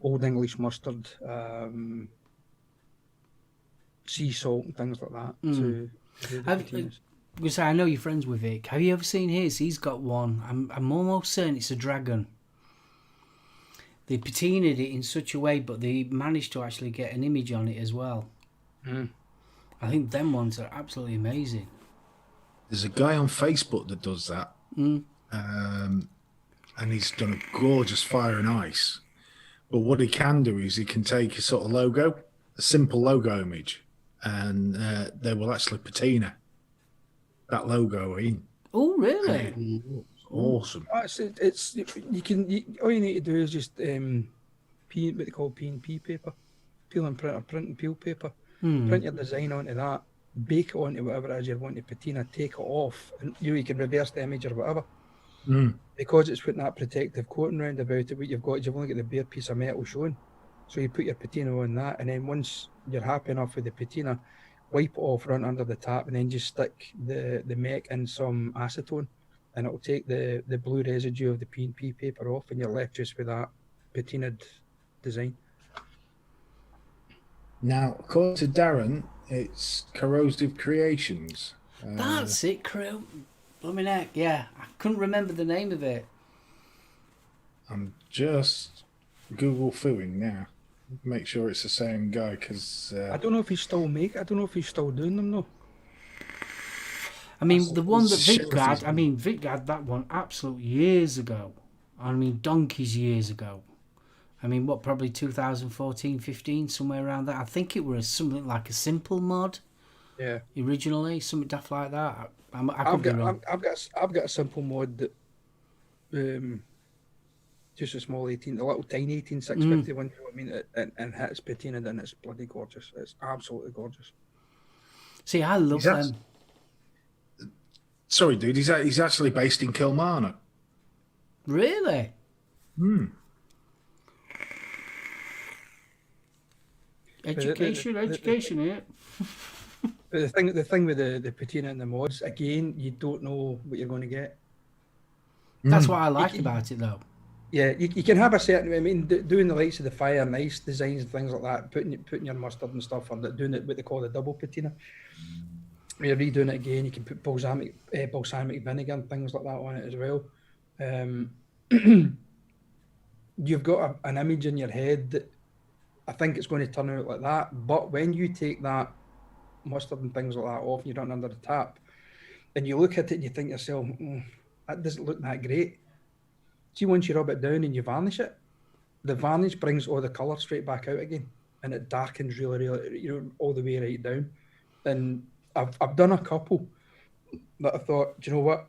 Old English mustard, sea salt and things like that. To do the patinas. Because I know you're friends with Vic. Have you ever seen his? He's got one. I'm almost certain it's a dragon. They patinaed it in such a way, but they managed to actually get an image on it as well. I think them ones are absolutely amazing. There's a guy on Facebook that does that. And he's done a gorgeous fire and ice. But what he can do is he can take a sort of logo, a simple logo image, and they will actually patina that logo in. Oh, really? Awesome. It's all you need to do is just what they call P&P paper, peel and print, or print and peel paper. Print your design onto that, bake it onto whatever it is you want to patina, take it off, and you can reverse the image or whatever. Because it's putting that protective coating round about it, what you've got is you've only got the bare piece of metal showing. So you put your patina on that, and then once you're happy enough with the patina, wipe it off, run under the tap, and then just stick the mech in some acetone, and it'll take the blue residue of the P&P paper off, and you're left just with that patinaed design. Now, according to Darren, it's Corrosive Creations. That's it, crew. Blooming heck, yeah. I couldn't remember the name of it. I'm just Google fooing now. Make sure it's the same guy, because I don't know if he's still doing them though. I mean, the one that Vic had, Vic had that one absolute years ago. I mean, donkeys years ago. I mean, what, probably 2014, 15, somewhere around that. I think it was something like a simple mod. Yeah. Originally, something daft like that. I've got a simple mod that, just a small 18, a little tiny 18 650 one. You know what I mean? And hits patina, and it's bloody gorgeous. It's absolutely gorgeous. See, I love them. Sorry, dude. He's actually based in Kilmarnock. Really? Education here. But the thing with the patina and the mods, again, you don't know what you're going to get. That's what I like about it, though. Yeah, you can have a certain. I mean, doing the likes of the fire and ice designs and things like that, putting your mustard and stuff, or doing it what they call the double patina. When you're redoing it again, you can put balsamic vinegar and things like that on it as well. You've got an image in your head that I think it's going to turn out like that, but when you take that mustard and things like that off and you run under the tap, and you look at it and you think to yourself, that doesn't look that great. See, once you rub it down and you varnish it, the varnish brings all the colour straight back out again, and it darkens really, all the way right down. And I've done a couple that I thought, do you know what?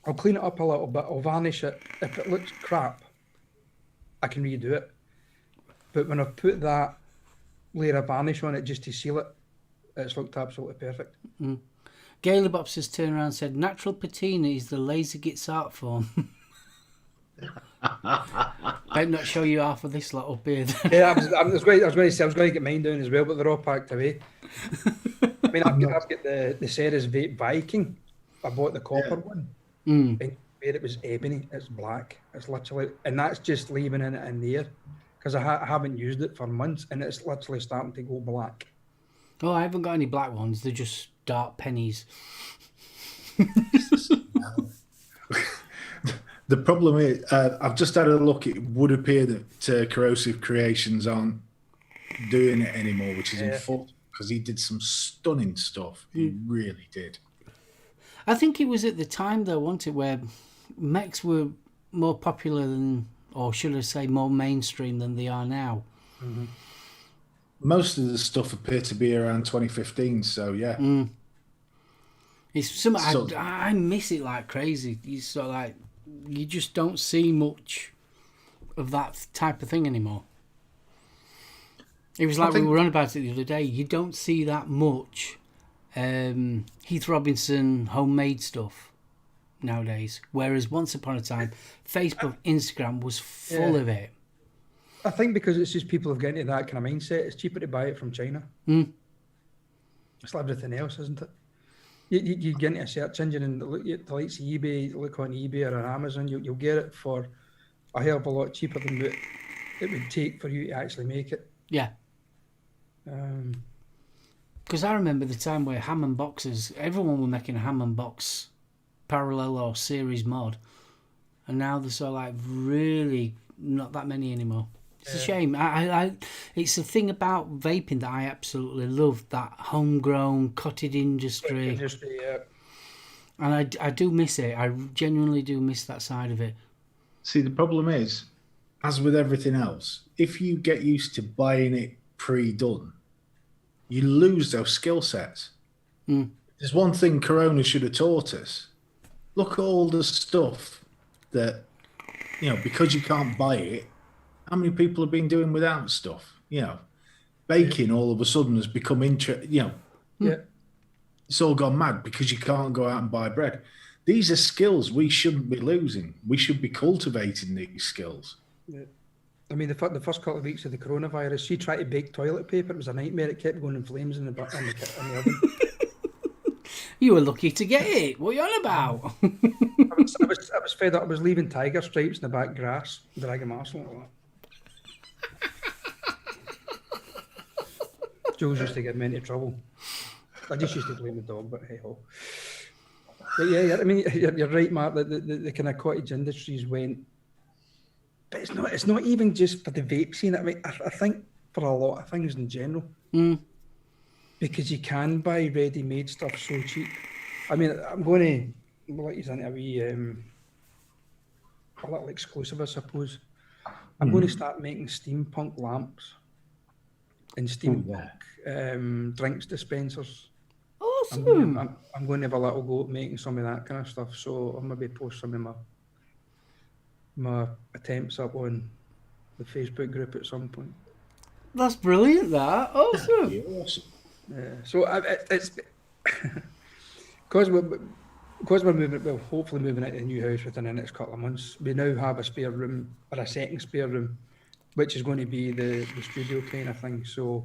I'll clean it up a little bit. I'll varnish it. If it looks crap, I can redo it. But when I've put that layer of varnish on it just to seal it, it's looked absolutely perfect. Gaily Bops has turned around and said, natural patina is the laser gets art form. I'd not show you half of this lot up here. Yeah, I was going to say I was going to get mine down as well, but they're all packed away. I mean, I've got the Ceres Vape Viking. I bought the copper one, and where it was ebony, it's black. It's literally, and that's just leaving it in there because I haven't used it for months, and it's literally starting to go black. Oh, I haven't got any black ones. They're just dark pennies. The problem is, I've just had a look. It would appear that Corrosive Creations aren't doing it anymore, which is unfortunate because he did some stunning stuff. He really did. I think it was at the time, though, wasn't it, where mechs were more popular than, or should I say, more mainstream than they are now. Mm-hmm. Most of the stuff appeared to be around 2015, so yeah. It's something I miss it like crazy. You sort of like, you just don't see much of that type of thing anymore. It was like we were on about it the other day. You don't see that much Heath Robinson homemade stuff nowadays. Whereas once upon a time, Facebook, Instagram was full of it. I think because it's just people have got into that kind of mindset, it's cheaper to buy it from China. It's like everything else, isn't it? You get into a search engine and look at the likes of eBay, look on eBay or on Amazon, you'll get it for a hell of a lot cheaper than what it would take for you to actually make it. Yeah. Because I remember the time where Hammond boxes, everyone were making a Hammond box parallel or series mod, and now there's sort of like really not that many anymore. It's a shame. It's a thing about vaping that I absolutely love, that homegrown cottage industry. And I do miss it. I genuinely do miss that side of it. See, the problem is, as with everything else, if you get used to buying it pre-done, you lose those skill sets. There's one thing Corona should have taught us. Look at all the stuff that, because you can't buy it, how many people have been doing without stuff? Baking all of a sudden has become it's all gone mad because you can't go out and buy bread. These are skills we shouldn't be losing. We should be cultivating these skills. Yeah. I mean, the first couple of weeks of the coronavirus, she tried to bake toilet paper. It was a nightmare. It kept going in flames in the oven. You were lucky to get it. What are you on about? I was fed up. I was leaving tiger stripes in the back grass, dragging my arsenal like that. Jules used to get me into trouble. I just used to blame the dog, but hey ho. But yeah, I mean, you're right, Mark. The kind of cottage industries went, but it's not even just for the vape scene. I mean, I think for a lot of things in general, because you can buy ready-made stuff so cheap. I mean, I'm going to let you into a wee a little exclusive, I suppose. I'm going to start making steampunk lamps and steampunk drinks dispensers. Awesome. I'm going to have a little go at making some of that kind of stuff. So I'll maybe post some of my attempts up on the Facebook group at some point. That's brilliant, that. Awesome. Awesome. Yeah. So it's because we're moving, well, hopefully moving into a new house within the next couple of months. We now have a spare room, or a second spare room, which is going to be the studio kind of thing. So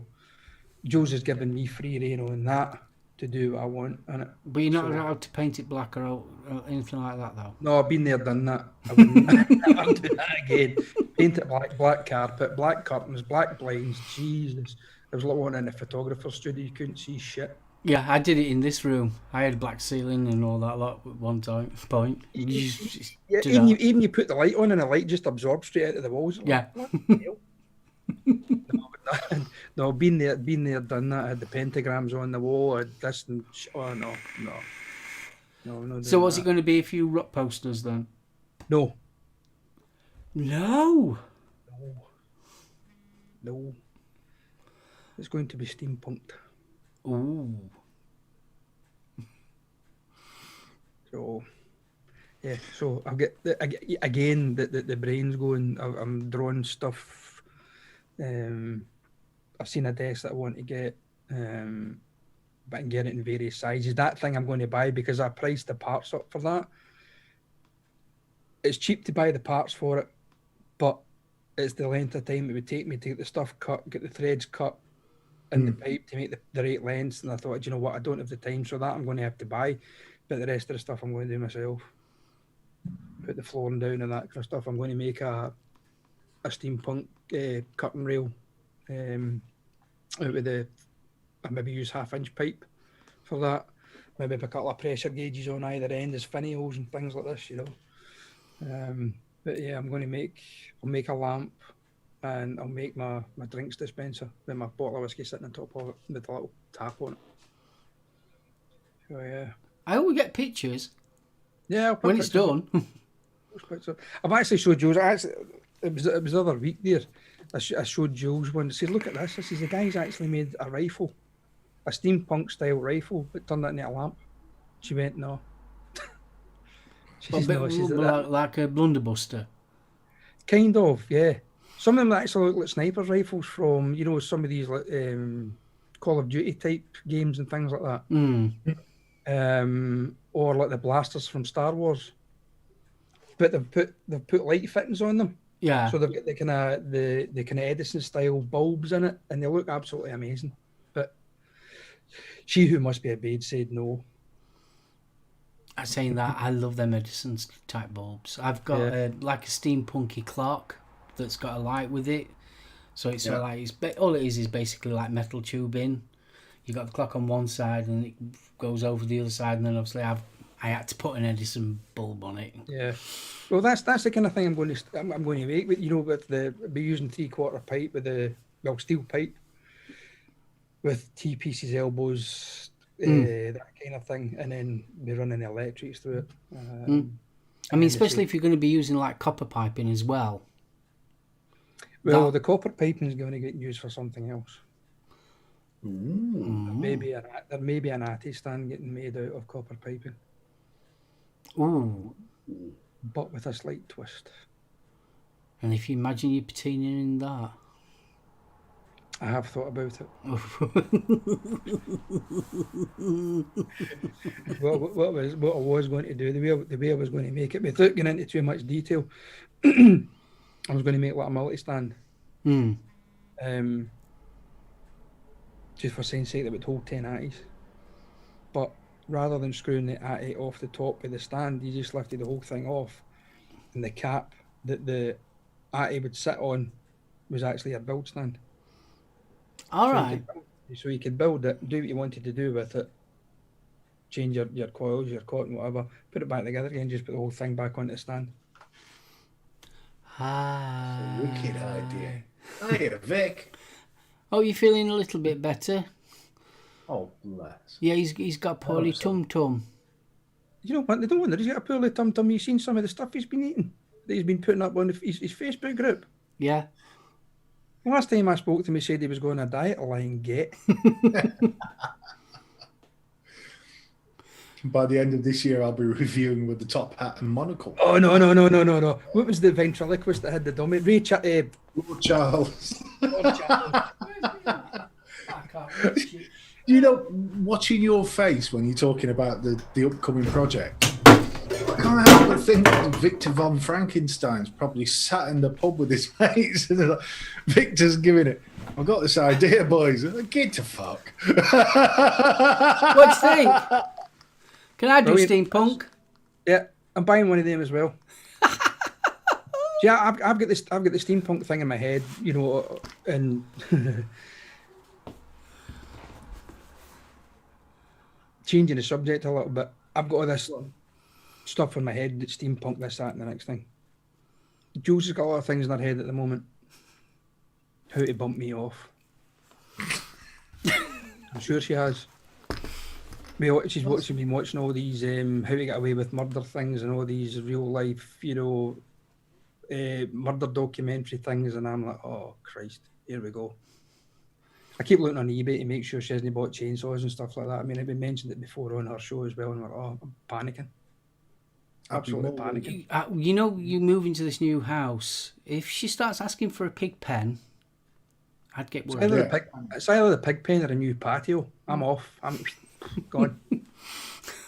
Jules has given me free rein on that to do what I want in it. But you're not allowed to paint it black or anything like that, though? No, I've been there, done that. I wouldn't never do that again. Paint it black carpet, black curtains, black blinds. Jesus. There was a lot one in the photographer's studio. You couldn't see shit. Yeah, I did it in this room. I had black ceiling and all that lot at one point. Even you put the light on and the light just absorbs straight out of the walls. Yeah. No, been there, done that. I had the pentagrams on the wall. I had this and oh no. No. So what's it going to be? A few rock posters then? No. No. No. It's going to be steampunked. Ooh. So, yeah. So I'll get again the brain's going. I'm drawing stuff. I've seen a desk that I want to get. But I can get it in various sizes. That thing I'm going to buy because I priced the parts up for that. It's cheap to buy the parts for it, but it's the length of time it would take me to get the stuff cut, get the threads cut, and the pipe to make the right lengths. And I thought, you know what, I don't have the time, so that I'm going to have to buy. But the rest of the stuff I'm going to do myself. Put the flooring down and that kind of stuff. I'm going to make a steampunk curtain rail out with I maybe use 1/2-inch pipe for that. Maybe put a couple of pressure gauges on either end as finials and things like this, you know. But yeah, I'll make a lamp, and I'll make my drinks dispenser with my bottle of whiskey sitting on top of it with a little tap on it. So yeah. I will get pictures. Yeah, I'll put when it's done. I've actually showed Jules. It was the other week there. I showed Jules one. I said, "Look at this." I said, "The guy's actually made a rifle, a steampunk style rifle, but turned it into a lamp." She went, "No." She says, "No." She says, like a blunderbuster. Kind of, yeah. Some of them actually look like sniper rifles from, you know, some of these like Call of Duty type games and things like that. Or like the blasters from Star Wars. But they've put light fittings on them. Yeah. So they've got the kind of Edison style bulbs in it, and they look absolutely amazing. But she who must be obeyed said no. I'm saying that I love them Edison type bulbs. I've got like a steampunky clock that's got a light with it. So it's sort of like all it is basically like metal tubing. You got the clock on one side and it goes over the other side, and then obviously I had to put an Edison bulb on it. Yeah. Well, that's the kind of thing I'm going to make. With, you know, with be using 3/4 pipe with steel pipe with T-pieces, elbows, that kind of thing, and then be running the electrics through it. I mean, especially if you're going to be using like copper piping as well. Well, the copper piping is going to get used for something else. There may be an Atty stand getting made out of copper piping. Ooh. But with a slight twist. And if you imagine you patina in that. I have thought about it. what I was going to do, the way I was going to make it, without getting into too much detail, I was going to make like a multi-stand. Just for saying sake that would hold 10 Atties. But rather than screwing the Atty off the top of the stand, you just lifted the whole thing off. And the cap that the Atty would sit on was actually a build stand. Alright. So you could build it, do what you wanted to do with it, change your coils, your cotton, whatever, put it back together again, just put the whole thing back onto the stand. Wicked idea. I hear a Vic. Oh, you're feeling a little bit better? Oh, bless. Yeah, he's got poorly tum-tum. You know what? They don't wonder. He's got a poorly tum-tum. You've seen some of the stuff he's been eating that he's been putting up on his Facebook group. Yeah. Last time I spoke to him, he said he was going on a diet. Lying get. By the end of this year, I'll be reviewing with the top hat and monocle. Oh, no. What was the ventriloquist that had the dummy? Lord Charles. Lord Charles. You know, watching your face when you're talking about the upcoming project, I can't help but think that Victor von Frankenstein's probably sat in the pub with his mates and like, Victor's giving it, "I've got this idea, boys." Like, get the fuck. What do you think? Can I do steampunk? Yeah, I'm buying one of them as well. Yeah, I've got the steampunk thing in my head, you know, and changing the subject a little bit. I've got all this stuff in my head that's steampunk, this, that, and the next thing. Jules has got a lot of things in her head at the moment. How to bump me off. I'm sure she has. She's been watching all these How to Get Away with Murder things and all these real life, murder documentary things, and I'm like, oh Christ, here we go. I keep looking on eBay to make sure she hasn't bought chainsaws and stuff like that. I mean, we mentioned it before on her show as well, and I'm like, oh, I'm panicking. Absolutely panicking. You know, you move into this new house. If she starts asking for a pig pen, I'd get worried. It's either the pig pen or a new patio. I'm off. I'm gone.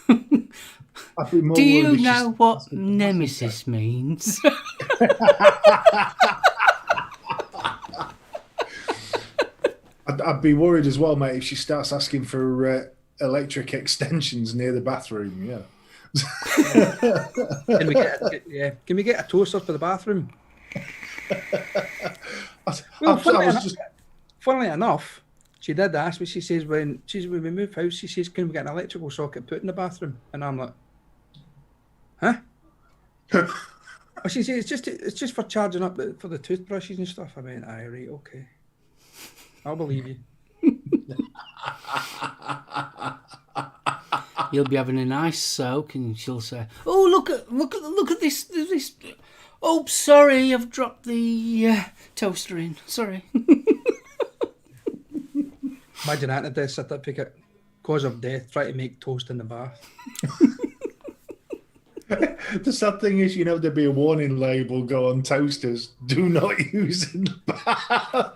Do you know what nemesis means? I'd be worried as well, mate, if she starts asking for electric extensions near the bathroom. Yeah. Can we get a toaster for the bathroom? Funnily enough, she did ask me. She says when we move house, she says, "Can we get an electrical socket put in the bathroom?" And I'm like, "Huh?" She says it's just for charging up for the toothbrushes and stuff. I mean, aye, right, okay, I'll believe you. You'll be having a nice soak, and she'll say, "Oh, look at this! Oh, sorry, I've dropped the toaster in. Sorry." Imagine that in a death certificate. Cause of death, try to make toast in the bath. The sad thing is, there'd be a warning label go on toasters: "Do not use in the bath."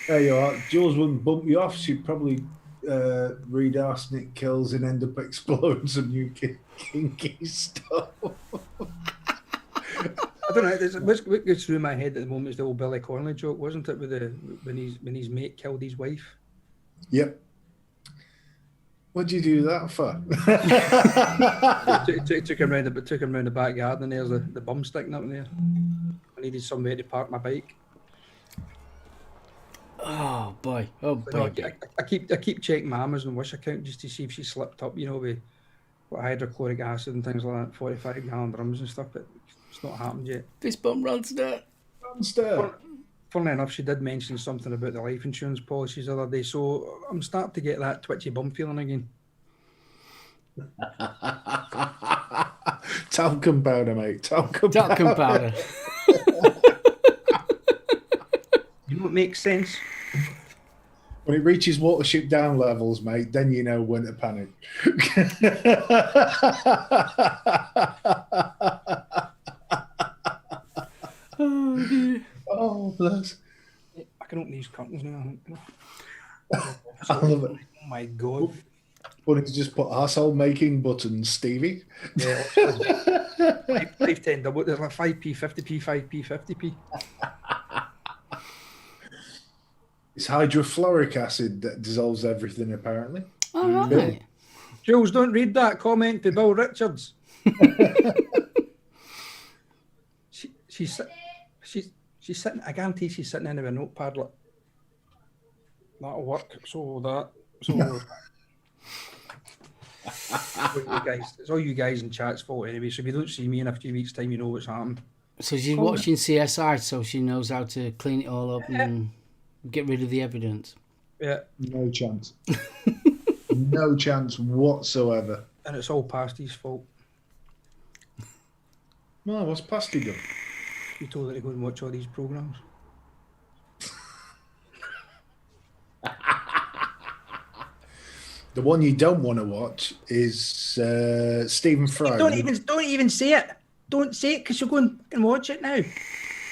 There you are. Jules wouldn't bump you off. She'd probably read Arsenic Kills and end up exploring some new kinky stuff. I don't know. What goes through my head at the moment is the old Billy Connolly joke, wasn't it? With when his mate killed his wife. Yep. What'd you do that for? took him round the back garden, and there's the bum sticking up in there. I needed somewhere to park my bike. Oh boy! Oh boy! I keep checking my Amazon Wish account just to see if she slipped up, with hydrochloric acid and things like that, 45-gallon drums and stuff, but it's not happened yet. This bum runs there. Funnily enough, she did mention something about the life insurance policies the other day, so I'm starting to get that twitchy bum feeling again. Talcum powder, mate. Talcum powder. You know what makes sense? When it reaches watership down levels, mate, then you know when to panic. Oh, dear. Oh, bless. I can open these curtains now. I love it. Oh, my God. Wanted to just put arsehole making buttons, Stevie. Yeah. 5, 10 double. There's like 5p, 50p, 5p, 50p. It's hydrofluoric acid that dissolves everything, apparently. All right. Jules, don't read that comment to Bill Richards. She's sitting. I guarantee she's sitting in with a notepad. Like, that'll work. So. It's all you guys in chat's fault anyway. So if you don't see me in a few weeks' time, you know what's happened. So she's watching CSI, so she knows how to clean it all up and get rid of the evidence. Yeah. No chance. No chance whatsoever. And it's all Pasty's fault. No, what's Pasty done? You told her to go and watch all these programs. The one you don't want to watch is Stephen Fry. Don't even say it. Don't say it because you're going and watch it now.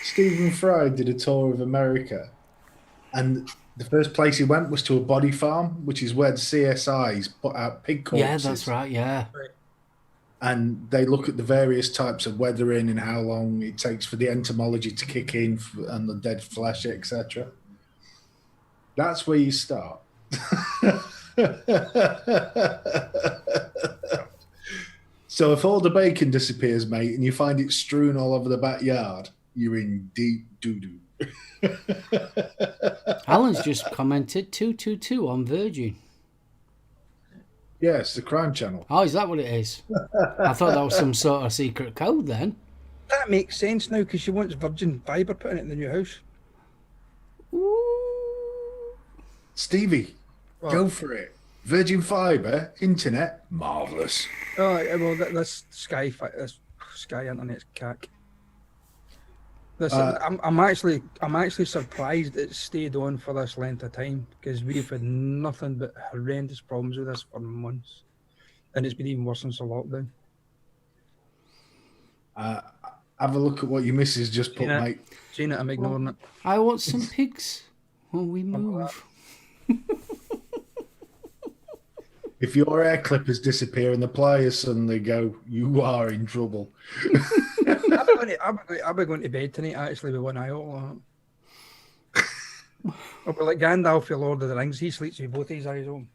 Stephen Fry did a tour of America, and the first place he went was to a body farm, which is where the CSIs put out pig corpses. Yeah, that's right. Yeah. And they look at the various types of weathering and how long it takes for the entomology to kick in and the dead flesh, etc. That's where you start. So if all the bacon disappears, mate, and you find it strewn all over the backyard, you're in deep doo-doo. Alan's just commented 222 on Virgin. Yes, the crime channel. Oh, is that what it is? I thought that was some sort of secret code then. That makes sense now because she wants Virgin Fibre putting it in the new house. Ooh. Stevie, What? go for it. Virgin Fibre, internet, marvellous. Oh, well, this Sky Internet's cack. This, I'm actually surprised it stayed on for this length of time, because we've had nothing but horrendous problems with this for months, and it's been even worse since the lockdown. Have a look at what your missus just put, mate. Seen it, I'm ignoring it. I want some pigs when we move. If your hair clippers disappear and the pliers suddenly go, you are in trouble. I'll be going to bed tonight, actually, with one eye open. I'll be like Gandalf for Lord of the Rings. He sleeps with both his eyes open.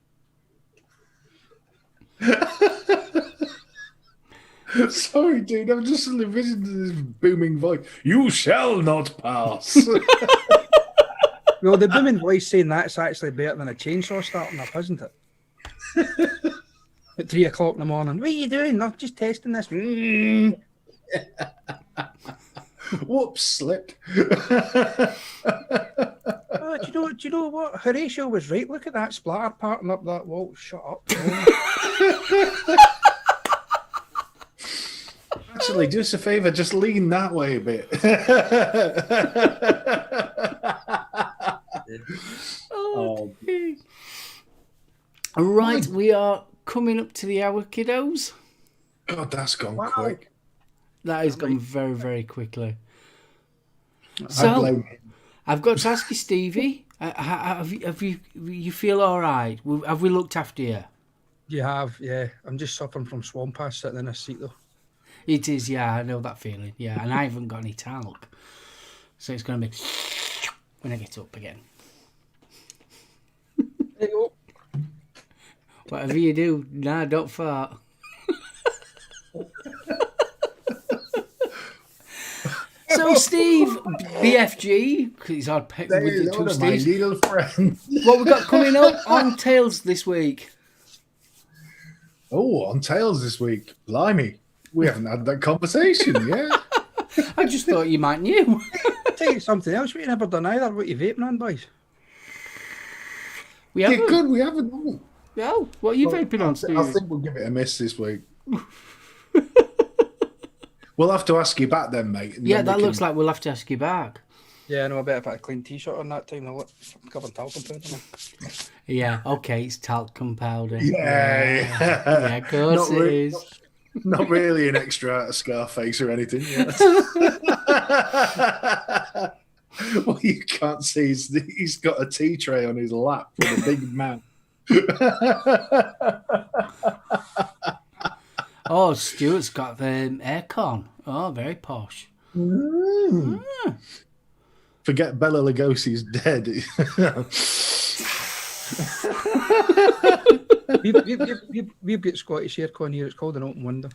Sorry, dude. I'm just listening to this booming voice. You shall not pass. Well, the booming voice saying that's actually better than a chainsaw starting up, isn't it? At 3 o'clock in the morning. What are you doing? No, just testing this. Whoops, slipped. Oh, do you know what? Horatio was right. Look at that splatter parting up that wall. Shut up. Actually, do us a favour, just lean that way a bit. Oh, right, we are coming up to the hour, kiddos. God, that's gone quick. That has gone very, very quickly. I So, blame him. I've got to ask you, Stevie, have you feel all right? Have we looked after you? You have, yeah. I'm just suffering from swamp ass sitting in a seat, though. It is, yeah, I know that feeling. Yeah, and I haven't got any talc. So it's going to be when I get up again. There you go. Whatever you do, nah, don't fart. So, Steve, BFG, because he's hard pick with the two My Steves. little friend. What we got coming up on Tales this week? Oh, on Tails this week. Blimey. We haven't had that conversation yet. I just thought you might knew. I'll tell you something else we never done either. What you vaping on, boys? We Yeah, haven't. good. We haven't. Oh, what are you vaping on, Steve? I think we'll give it a miss this week. We'll have to ask you back then, mate. and Yeah, then that we looks can- like we'll have to ask you back. Yeah, I know. I better put a clean t-shirt on that time. I'll cover talcum powder. Yeah, okay, it's talcum powder. Yeah. Yeah, of course Not it re- is. Not really an extra out of Scarface or anything. Yeah. Well, you can't see. He's got a tea tray on his lap with a big man. Oh, Stuart's got the aircon. Oh, very posh. Forget Bela Lugosi's dead. We've got Scottish aircon here. It's called an open window.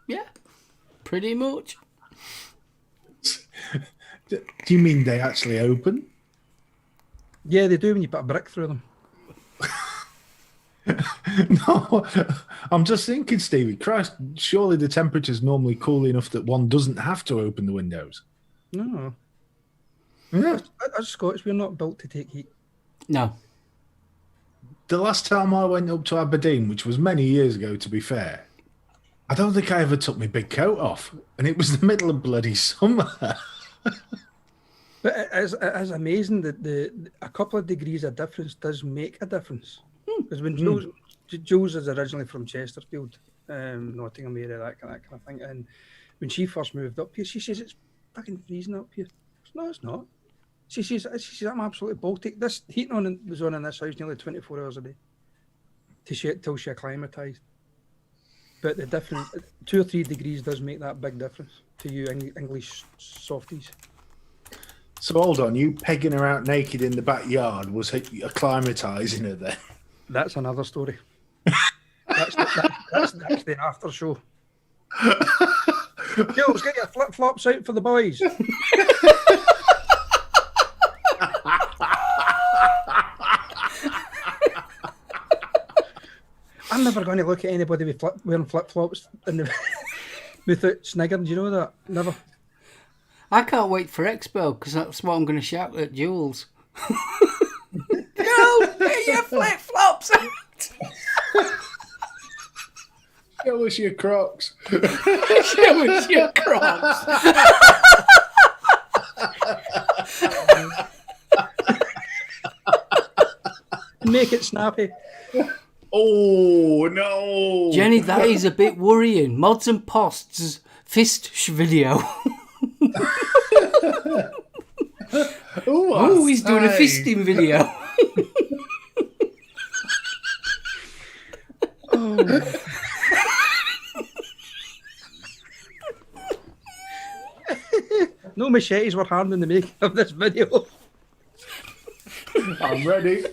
Yeah, pretty much. Do you mean they actually open? Yeah, they do when you put a brick through them. No, I'm just thinking, Stevie. Christ, surely the temperature's normally cool enough that one doesn't have to open the windows. No. Yeah. As Scots, we're not built to take heat. No. The last time I went up to Aberdeen, which was many years ago, to be fair, I don't think I ever took my big coat off, and it was the middle of bloody summer. But it is amazing that a couple of degrees of difference does make a difference. Because when Jules is originally from Chesterfield, Nottingham area, that kind of thing, and when she first moved up here, she says it's fucking freezing up here. No, it's not. She says I'm absolutely Baltic. This heating was on in this house nearly 24 hours a day till she acclimatised. But the difference, 2 or 3 degrees does make that big difference to you English softies. So hold on, you pegging her out naked in the backyard was acclimatising her then? That's another story. That's the after show. Jules, get your flip flops out for the boys. I'm never going to look at anybody wearing flip flops without sniggering. Do you know that? Never. I can't wait for Expo because that's what I'm going to shout at Jules. Girl, get your flip flops out. Show us your Crocs. Show us your Crocs. Make it snappy. Oh no, Jenny, that is a bit worrying. Mods and Post's video. Oh, he's doing a fisting video. No machetes were harmed in the making of this video. I'm ready.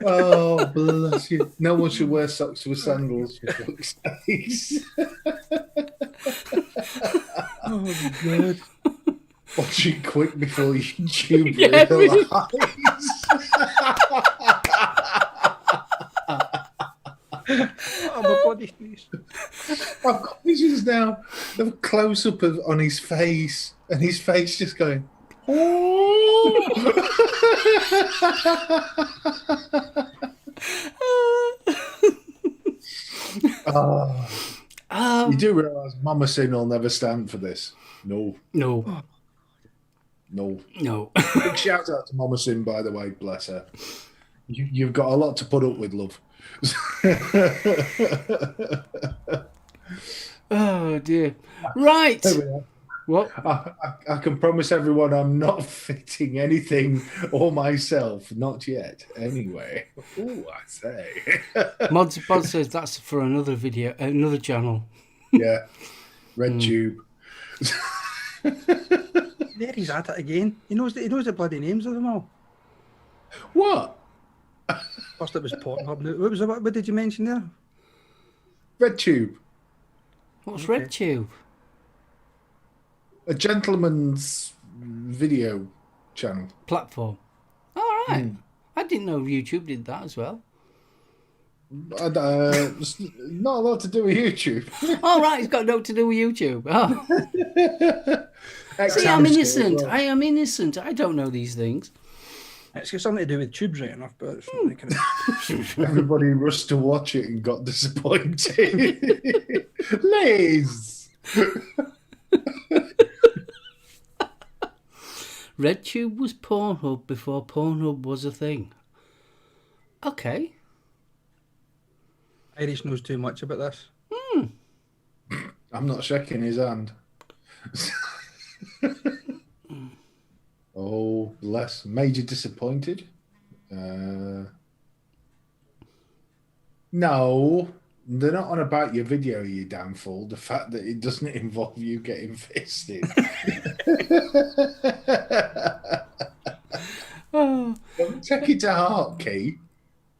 Oh, bless you. No one should wear socks with sandals, for fuck's sake. Oh, God. Watch it quick before YouTube Yeah, realises. Oh, my body sneezed. I've got visions now of a close up on his face, and his face just going, oh. You do realise Mama Sin will never stand for this. No. No. Big shout out to Mama Sin, by the way, bless her. You've got a lot to put up with, love. Oh dear. Right. What? I can promise everyone I'm not fitting anything or myself, not yet. Anyway, ooh, I say. Mods says that's for another video, another channel. Yeah, Red Tube. There he's at it again. He knows the bloody names of them all. What? First it was Pornhub. What did you mention there? Red Tube. What's Okay. Red Tube? A gentleman's video channel. Platform. All right. I didn't know YouTube did that as well. It's not a lot to do with YouTube. All right, it's got no to do with YouTube. Oh. See, I'm innocent. I am innocent. I don't know these things. It's got something to do with tubes, right enough, but it's not kind of... Everybody rushed to watch it and got disappointed. Liz! RedTube was Pornhub before Pornhub was a thing. Okay. Irish knows too much about this. I'm not shaking his hand. Oh, bless. Major disappointed? No, they're not on about your video, you damn fool. The fact that it doesn't involve you getting fisted. Don't take it to heart, Kate.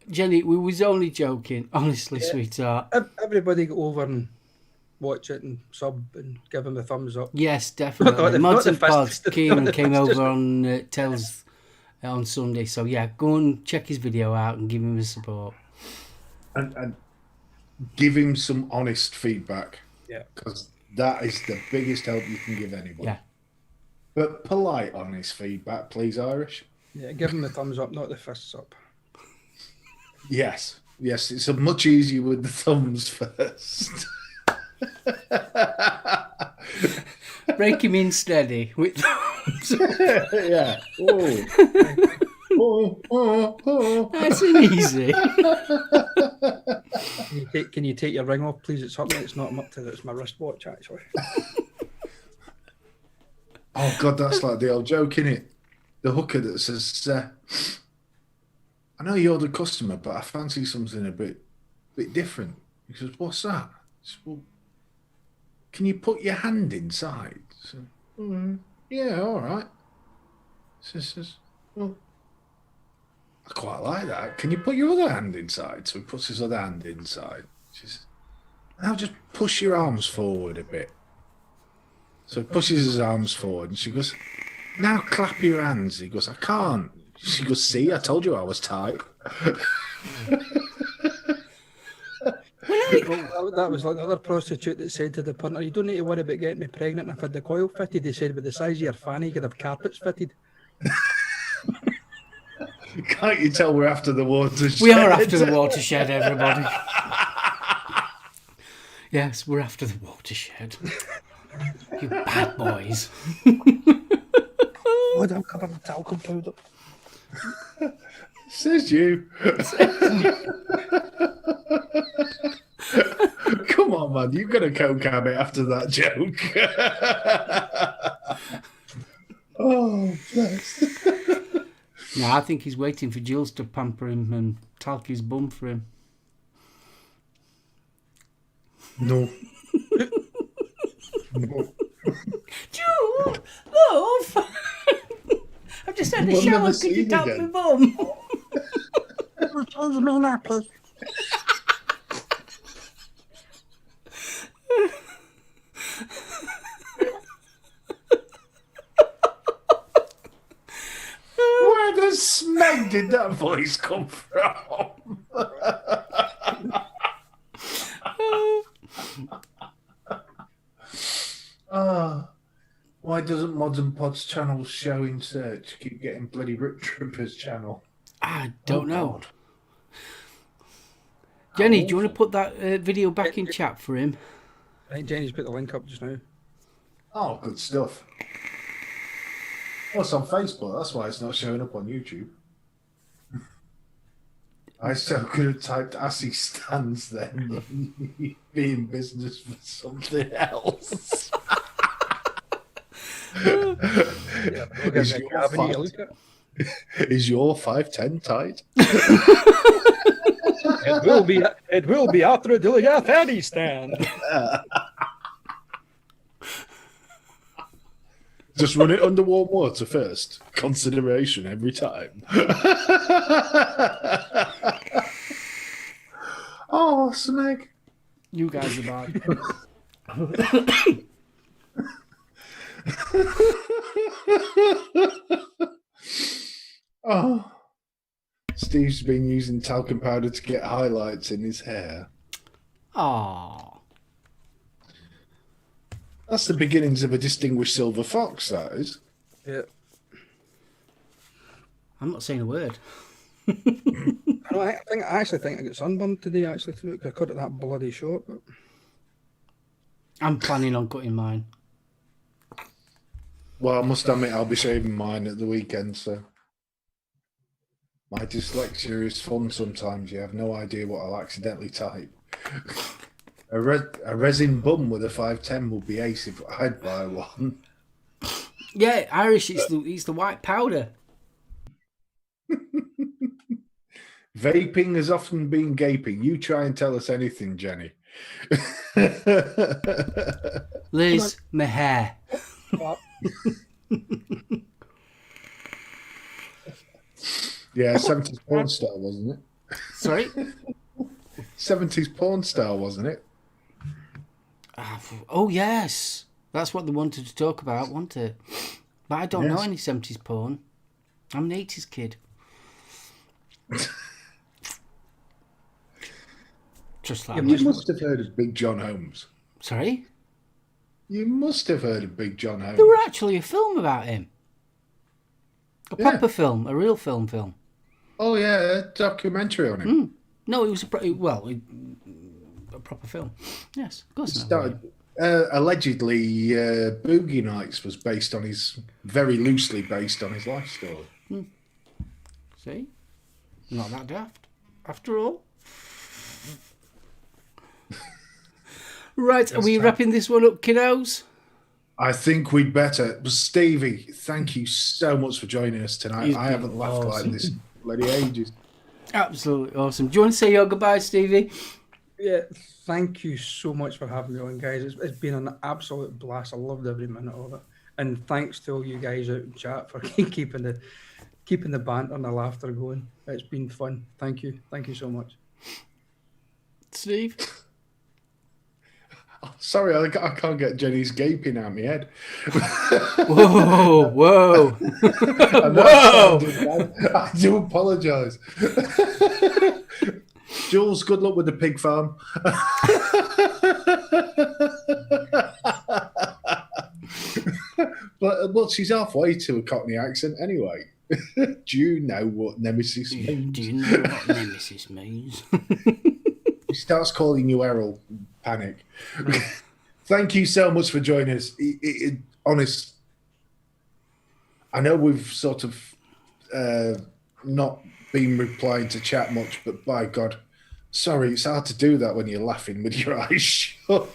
Jenny, we was only joking. Honestly, sweetheart. Everybody go over and watch it and sub and give him a thumbs up. Yes, definitely. Not the Mods and fist. Pods. Kieran came It's just- over on Tells on Sunday. So, yeah, go and check his video out and give him his support. And give him some honest feedback. Yeah. Because that is the biggest help you can give anyone. Yeah. But polite, honest feedback, please, Irish. Yeah, give him the thumbs up, not the fists up. Yes. Yes, it's much easier with the thumbs first. Break him in steady with Yeah. Oh. Nice and easy. Can you take your ring off, please? It's hurting. It's not up to that. It's my wristwatch, actually. Oh, God, that's like the old joke, innit? The hooker that says, I know you're the customer, but I fancy something a bit different. He says, what's that? He says, well, can you put your hand inside? So, yeah, all right. She says, well, I quite like that. Can you put your other hand inside? So he puts his other hand inside. She says, now just push your arms forward a bit. So he pushes his arms forward and she goes, now clap your hands. He goes, I can't. She goes, see, I told you I was tight. When That was like the other prostitute that said to the punter, "You don't need to worry about getting me pregnant. If I had the coil fitted," he said, "with the size of your fanny, you could have carpets fitted." Can't you tell we're after the watershed? We are after the watershed, everybody. Yes, we're after the watershed. You bad boys. Oh, I'm covered in talcum powder. Says you. Come on, man. You've got a coke habit after that joke. Oh, bless. No, I think he's waiting for Jules to pamper him and talk his bum for him. No. No. Jules, love. I've just had a We'll shower. never Could you see tap again. my bum? Where the smeg did that voice come from? Why doesn't Modern Pod's channel show in search? Keep getting bloody Rip Tripper's channel. I don't know. God. Jenny, do you want to put that video back in chat for him? I think Jenny's put the link up just now. Oh, good stuff. Well, it's on Facebook. That's why it's not showing up on YouTube. I so could have typed Assy stands then. Be in business for something else. Is your 5'10" tight? It will be after a Dilligaf Atty stand. Just run it under warm water first. Consideration every time. Oh, Smeg. You guys are bad. Oh, Steve's been using talcum powder to get highlights in his hair. Aww. That's the beginnings of a distinguished silver fox, that is. Yeah. I'm not saying a word. I actually think I got sunburned today. Actually, through I cut it that bloody short. But I'm planning on cutting mine. Well, I must admit, I'll be shaving mine at the weekend, so. My dyslexia is fun sometimes. You have no idea what I'll accidentally type. A resin bum with a 5'10" would be ace if I'd buy one. Yeah, Irish, it's the white powder. Vaping has often been gaping. You try and tell us anything, Jenny. Liz, my hair. Yeah, 70s porn star, wasn't it? Sorry? 70s porn star, wasn't it? Oh, yes. That's what they wanted to talk about, wasn't it? But I don't know any 70s porn. I'm an 80s kid. Just like You must have heard of Big John Holmes. Sorry? You must have heard of Big John Holmes. There were actually a film about him. A proper film, a real film. Oh, yeah, a documentary on him. No, it was a proper film. Yes, of course. Allegedly, Boogie Nights was very loosely based on his life story. See? Not that daft, after all. Right, are we wrapping this one up, kiddos? I think we'd better. Stevie, thank you so much for joining us tonight. I haven't laughed like this in bloody ages. Absolutely awesome. Do you want to say your goodbye, Stevie? yeah, thank you so much for having me on, guys. It's been an absolute blast. I loved every minute of it, and thanks to all you guys out in chat for keeping the banter and the laughter going. It's been fun. Thank you so much. Steve? Sorry, I can't get Jenny's gaping out my head. Whoa, whoa. Whoa! I do apologise. Jules, good luck with the pig farm. But well, she's halfway to a Cockney accent anyway. Do you know what nemesis means? Do you know what nemesis means? He starts calling you Errol. Panic. Thank you so much for joining us. Honest, I know we've sort of not been replying to chat much, but by God, sorry, it's hard to do that when you're laughing with your eyes shut.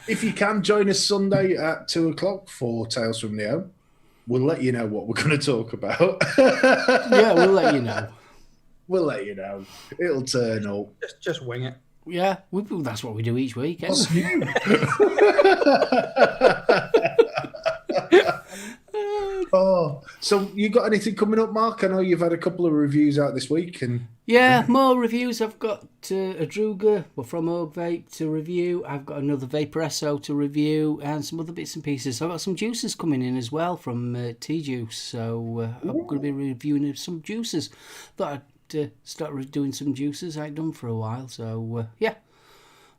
If you can join us Sunday at 2:00 for Tales from the Ohm, we'll let you know what we're going to talk about. Yeah, we'll let you know. We'll let you know. It'll turn up. Just wing it. Yeah, that's what we do each week. What's new? Oh, so you got anything coming up, Mark? I know you've had a couple of reviews out this week, and Yeah, more reviews. I've got a Druga from Ohm Vape to review. I've got another Vapor SO to review, and some other bits and pieces. I've got some juices coming in as well from T-Juice, so I'm going to be reviewing some juices. Thought I'd start doing some juices I ain't done for a while, so yeah,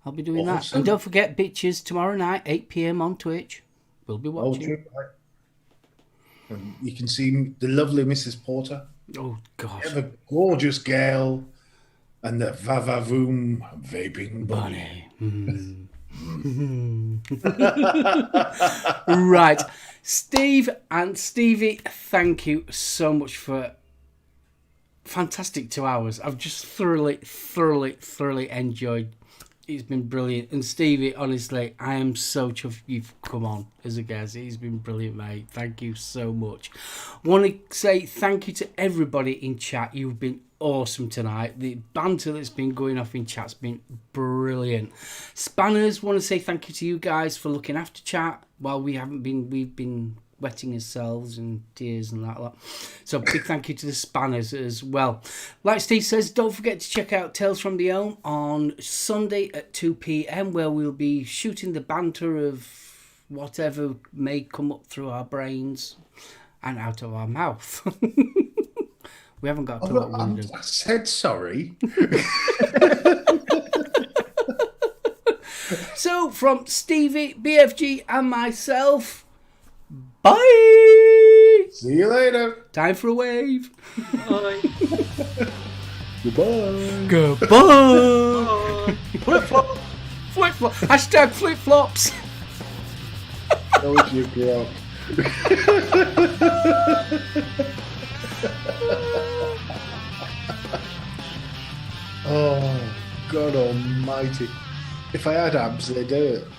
I'll be doing that. Awesome. And don't forget, bitches, tomorrow night, 8 PM on Twitch. We'll be watching. And you can see the lovely Mrs. Porter. Oh, gosh. The gorgeous girl and the Vavavoom vaping bunny. Right. Steve and Stevie, thank you so much for fantastic 2 hours. I've just thoroughly enjoyed. It's been brilliant. And Stevie, honestly, I am so chuffed you've come on as a guest. It's been brilliant, mate. Thank you so much. Want to say thank you to everybody in chat. You've been awesome tonight. The banter that's been going off in chat's been brilliant. Spanners, want to say thank you to you guys for looking after chat while we've been wetting ourselves and tears and that lot. So big thank you to the Spanners as well. Like Steve says, don't forget to check out Tales from the Ohm on Sunday at 2 PM, where we'll be shooting the banter of whatever may come up through our brains and out of our mouth. We haven't got a clue what we're going to do. I said sorry. So from Stevie, BFG and myself, bye! See you later. Time for a wave. Bye. Goodbye. Goodbye. Flip-flop. Flip-flop. Hashtag flip-flops. That was your grog. Oh, God almighty. If I had abs, they'd do it.